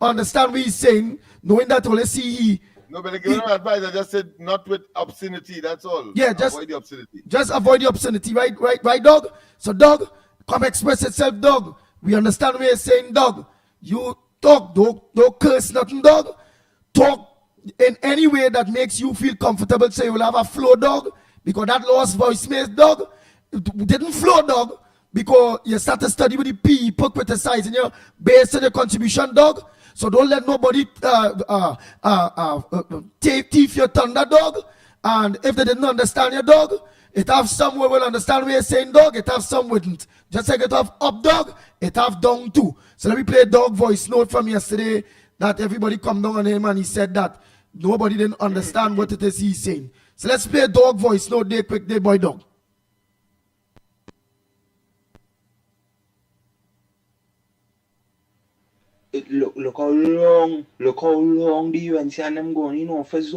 Understand what he's saying, knowing that all they see he. No, but give him advice. I just said not with obscenity, that's all. Yeah, just avoid the obscenity. Just avoid the obscenity, right, dog? So dog, come express itself, dog. We understand what you're saying, dog. You talk, don't curse nothing, dog. Talk in any way that makes you feel comfortable. Say you will have a flow, dog, because that lost voicemail, dog, didn't flow, dog, because you start to study with the people criticizing you based on your contribution, dog. So don't let nobody thief your thunder, dog. And if they didn't understand your dog, it have some will understand what you're saying, dog. It have some wouldn't. Just like it have up, dog, it have down too. So let me play a dog voice note from yesterday that everybody come down on him and he said that nobody didn't understand what it is he's saying. So let's play a dog voice note there quick, there, boy dog. Look how long the UNC and them going in office.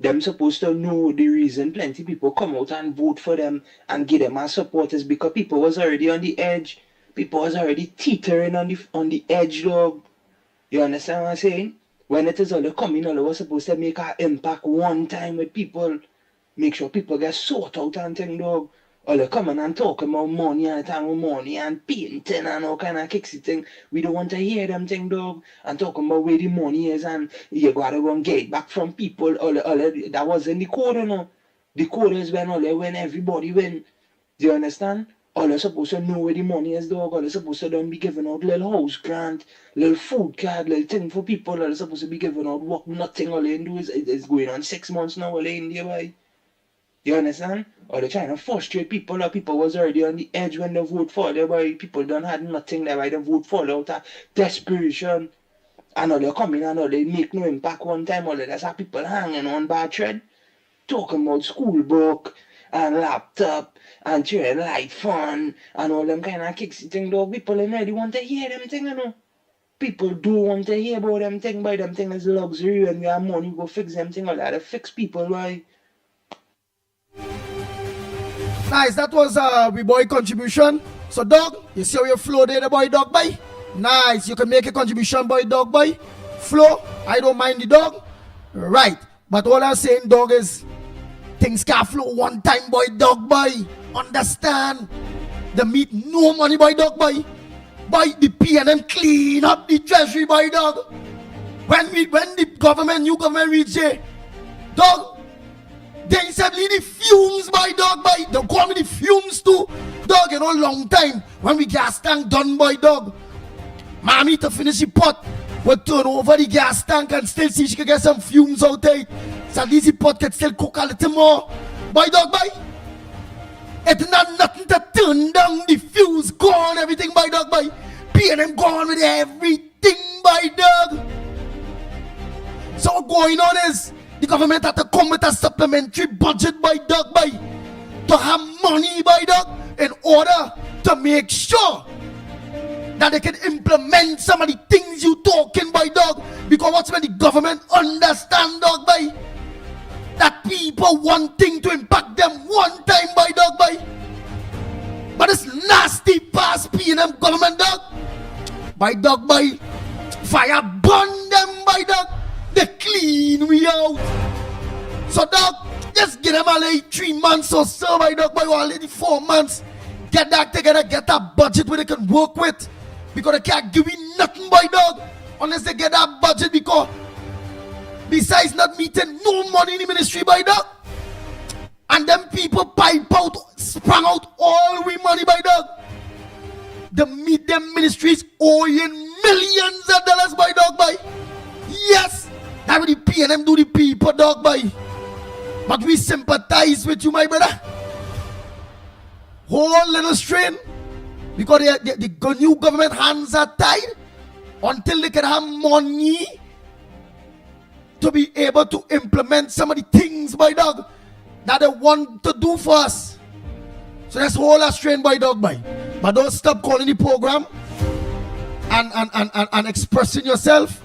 Them supposed to know the reason plenty people come out and vote for them and give them as supporters because people was already on the edge. People was already teetering on the edge, dog. You understand what I'm saying? when it is all the coming, all was supposed to make an impact one time with people, make sure people get sought out and thing, dog. All the coming and talking about money and painting and all kind of kicksy thing. We don't want to hear them thing, dog. And talking about where the money is and you gotta go and get it back from people. That was in the code, you know. The code is when everybody win. Do you understand? All they're supposed to know where the money is, dog. All they're supposed to be giving out little house grant, little food card, little thing for people. All they're supposed to be giving out work, nothing. All they do is going on 6 months now, all they in there, boy. You understand? Or they're trying to frustrate people, or people was already on the edge when they vote for them, boy. People don't have nothing there, why they vote for them out of desperation. And all they come in and all they make no impact one time, all they just have people hanging on by a thread, talking about school book and laptop and children light fun and all them kind of kicks thing, dog. People in really want to hear them thing, you know. People do want to hear about them thing, by them thing is luxury when we have money go fix them thing, all that to fix people, why? Nice, that was we boy contribution. So dog, you see how you flow there, the boy dog boy? Nice, you can make a contribution, boy dog boy. Flow, I don't mind the dog. Right, but all I'm saying, dog, is things can't flow one time, boy dog boy. Understand? The meat, no money, boy dog boy. Boy, the PNM clean up the treasury, boy dog. When the government, new government reach there, dog, they said leave the fumes, boy dog boy. They call me the fumes too, dog. You know, long time when we gas tank done, boy dog. Mommy to finish the pot, we'll turn over the gas tank and still see she can get some fumes out there. So at least the pot can still cook a little more, boy dog boy. It's not nothing to turn down, the fuse gone, everything, boy dog boy. PNM gone with everything, boy dog. So what going on is the government had to come with a supplementary budget, by dog, by to have money, by dog, in order to make sure that they can implement some of the things you talking, by dog. Because what's when the government understand, dog, by that people wanting to impact them one time, by dog, by. But it's nasty past PNM government, dog. By dog, by fire burn them, by dog. They clean we out. So dog, just give them a like 3 months or so, by dog, by already 4 months. Get that together, get a budget where they can work with. Because they can't give you nothing, by dog, unless they get that budget. Because besides not meeting, no money in the ministry, by dog. And them people pipe out, sprung out all we money, by dog. The meet them ministries owing millions of dollars, by dog, by. Yes, that will the PNM do the people, dog, by. But we sympathize with you, my brother. Whole little strain. Because the new government hands are tied until they can have money to be able to implement some of the things, by dog, that they want to do for us. So that's whole a strain, by dog, by. But don't stop calling the program and expressing yourself.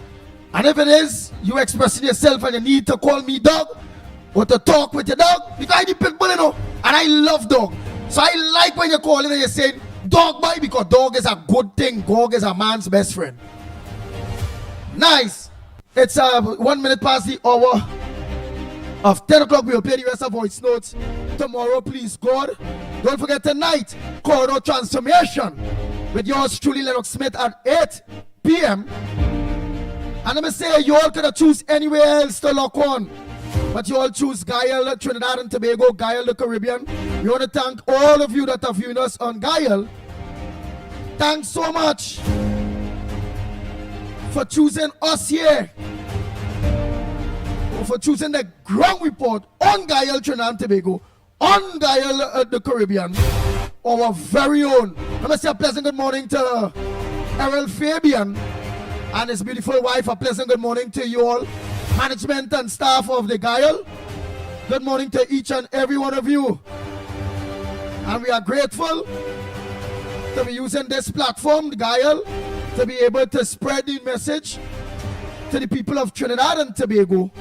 And if it is you expressing yourself and you need to call me dog or to talk with your dog, because I the pit bull, you know, and I love dog. So I like when you're calling and you're saying dog, boy, because dog is a good thing. Dog is a man's best friend. Nice. It's 1 minute past the hour of 10 o'clock. We will play the rest of voice notes tomorrow, please God. Don't forget tonight, Corridor Transformation with yours truly, Lennox Smith, at 8 p.m. And let me say, you all could have choose anywhere else to lock on. But you all choose Guyal, Trinidad and Tobago, Guyal, the Caribbean. We want to thank all of you that are viewing us on Guyal. Thanks so much for choosing us here. For choosing the ground report on Guyal, Trinidad and Tobago, on Guyal, the Caribbean. Our very own. Let me say a pleasant good morning to Errol Fabian and his beautiful wife. A pleasant good morning to you all, management and staff of the Guyal. Good morning to each and every one of you. And we are grateful to be using this platform, the Guyal, to be able to spread the message to the people of Trinidad and Tobago.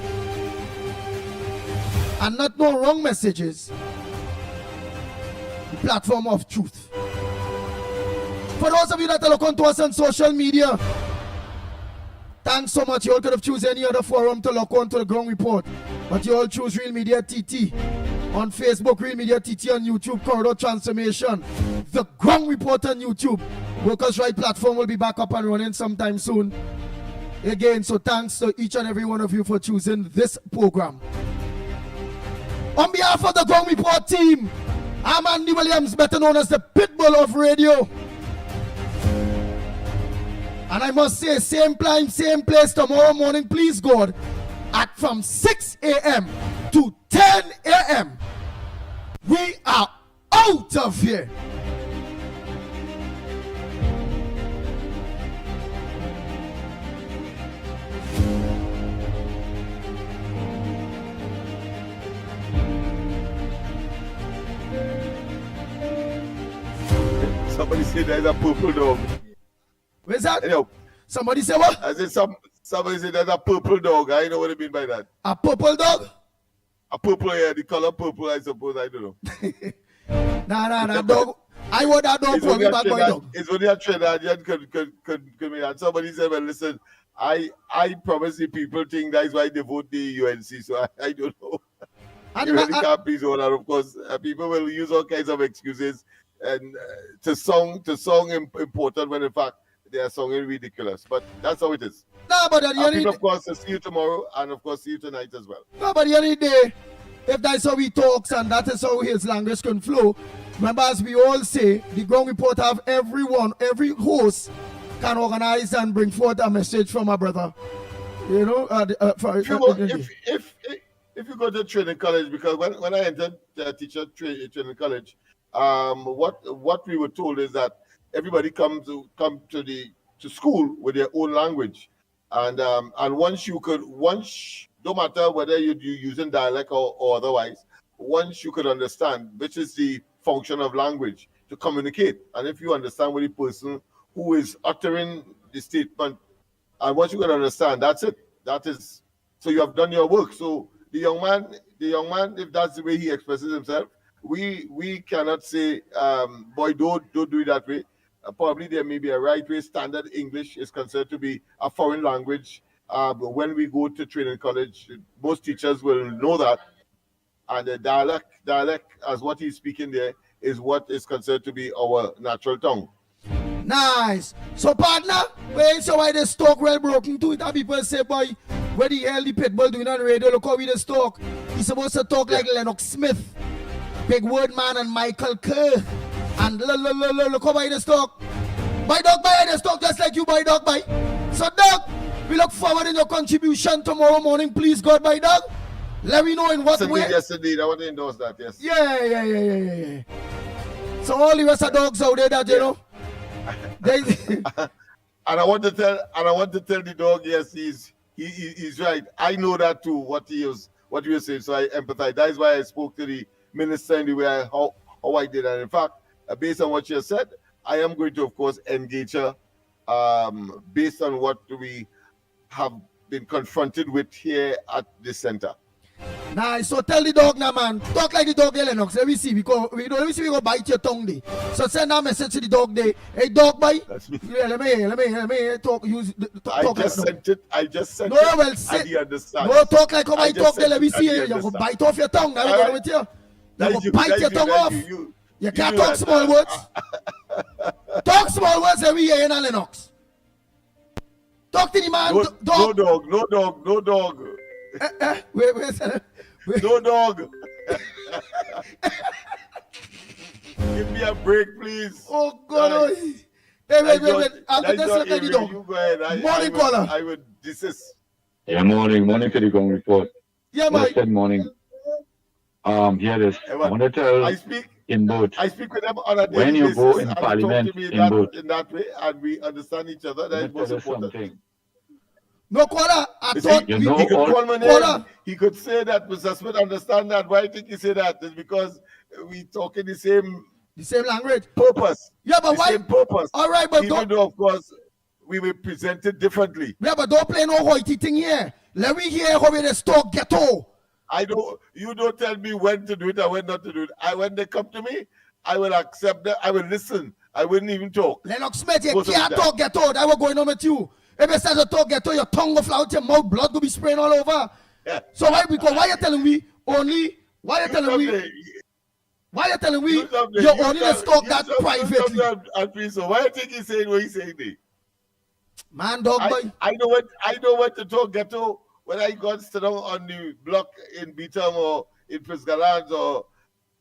And not no wrong messages. The platform of truth. For those of you that are looking to us on social media, Thanks so much. You all could have chosen any other forum to lock on to the ground report, but you all choose Real Media TT on Facebook, Real Media TT on YouTube, Corridor Transformation, the ground report on YouTube. Workers' Right platform will be back up and running sometime soon. Again, so thanks to each and every one of you for choosing this program. On behalf of the ground report team, I'm Andy Williams, better known as the Pitbull of Radio. And I must say, same time, same place tomorrow morning, please God, at from 6 a.m. to 10 a.m. We are out of here. Somebody said there's a purple dog. Where's that? Anyhow, somebody say what? I said somebody said there's a purple dog. I know what I mean by that. A purple dog? A purple, yeah, the color purple, I suppose. I don't know. Nah, that dog. I want that dog for me, bad boy dog. It's only a Trinidadian could mean that. Somebody said, well, listen, I promise the people think that's why they vote the UNC, so I don't know. You really can't please all that, of course. People will use all kinds of excuses and to song important when in fact they are songing ridiculous. But that's how it is. No, but at the end of course, to see you tomorrow and of course see you tonight as well. No, but at the end of the day, if that's how he talks and that is how his language can flow, remember as we all say, the ground report have every host can organize and bring forth a message from a brother. You know, if you go to training college, because when I entered teacher training college, what we were told is that everybody come to school with their own language, and once no matter whether you're using dialect or otherwise, once you could understand, which is the function of language, to communicate, and if you understand what the person who is uttering the statement, and once you can understand, that's it. That is, so you have done your work. So the young man, if that's the way he expresses himself, we cannot say, boy, don't do it that way. Probably there may be a right way. Standard English is considered to be a foreign language. But when we go to training college, most teachers will know that. And the dialect, as what he's speaking there, is what is considered to be our natural tongue. Nice. So, partner, when so why the stock well broken to it, and people say, boy, what the hell the Pitbull doing on the radio? Look how we the talk. He's supposed to talk like Lennox Smith, Big Word Man, and Michael Kerr. And look how I the talk. By dog, by the talk just like you, by dog, by. So, dog, we look forward in your contribution tomorrow morning, please, God, by dog. Let me know in what way. Yes, indeed. I want to endorse that, yes. Yeah. So, all the rest of dogs out there that, you know. And I want to tell the dog, yes, he's right. I know that too, what you were saying, so I empathize. That is why I spoke to the minister in the way how I did. And in fact, based on what you said, I am going to, of course, engage her based on what we have been confronted with here at the center. Nice. So tell the dog now, man. Talk like the dog, Lennox. Let me see. Because we go bite your tongue day. So send that message to the dog day. Hey, dog, bite. Yeah, let me talk. I just sent no, it. Well, say, he understands. no, talk like how I talk there. Let me see. You go bite off your tongue. Now we go with you. You go bite your tongue off. You can't talk small words. Talk small words every year in Lennox. Talk to the man. No dog. Wait. No dog. Give me a break, please. Oh God! Wait. I'll just look at the dog. You go ahead. Morning caller. I would desist. Yeah, morning to the ground report. Yeah, man. Good morning. Here it is. I want to tell I speak with them on a daily when you basis, go in Parliament in that way, and we understand each other. That is most important. No, caller. I thought he could call my name. He could say that Mr. Smith understand that. Why I think he say that? It's because we talk in the same language. Purpose. Yeah, but why? Same purpose. All right, but even though, of course, we will present it differently. Yeah, but don't play no hoity thing here. Let me hear how we talk ghetto. You don't tell me when to do it and when not to do it. When they come to me, I will accept that. I will listen. I wouldn't even talk. Lennox Smith, you can't talk ghetto. That was going on with you. If it says a talk ghetto, your tongue will fly out your mouth, blood will be spraying all over. So why you telling me only? Why you telling me? Why you telling me you only let's talk that privately? So why you think he's saying what he's saying there? Man, dog boy. I know what to talk ghetto when I got stood down on the block in Beetham or in Pisgalans or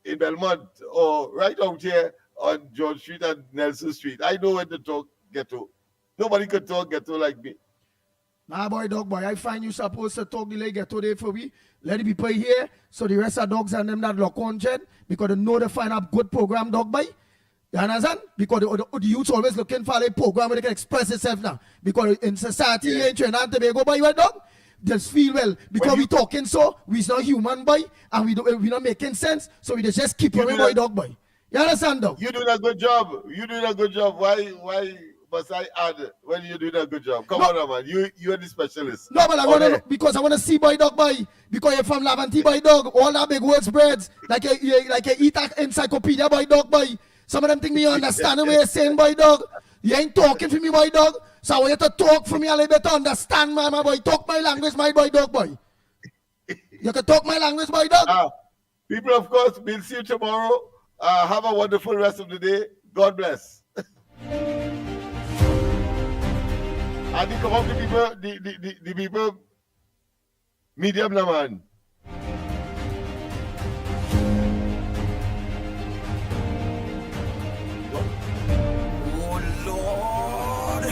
in Belmont or right out here on George Street and Nelson Street. I know when to talk ghetto. Nobody could talk ghetto like me. Nah, boy, dog boy, I find you supposed to talk the like ghetto there for me. Let the people here, so the rest of dogs and them that lock on jet, because they know they find a good program, dog boy. You understand? Because the youths always looking for a program where they can express itself now. Because in society here in Trinidad and Tobago, boy, right, dog? Just feel well. Because we talking so, we's not human, boy, and we not making sense, so we just keep on boy, dog boy. You understand, dog? You doing a good job. Why must I add when you're doing a good job? Come on, man. You're the specialist. No, but I want to because I want to see boy dog boy. Because you're from Lavanti boy dog. All that big words spreads like a eat encyclopedia boy dog boy. Some of them think me understand what you're saying boy dog. You ain't talking for me boy dog. So I want you to talk for me a little bit to understand my boy. Talk my language my boy dog boy. You can talk my language boy dog. People of course, we'll see you tomorrow. Have a wonderful rest of the day. God bless. And the come up the people medium na man. Oh Lord.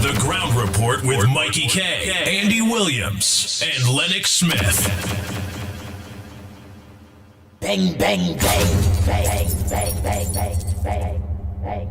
The Ground Report with Mickie K, Andy Williams, and Lennox Smith. Bang, bang, bang, bang, bang, bang, bang, bang, bang.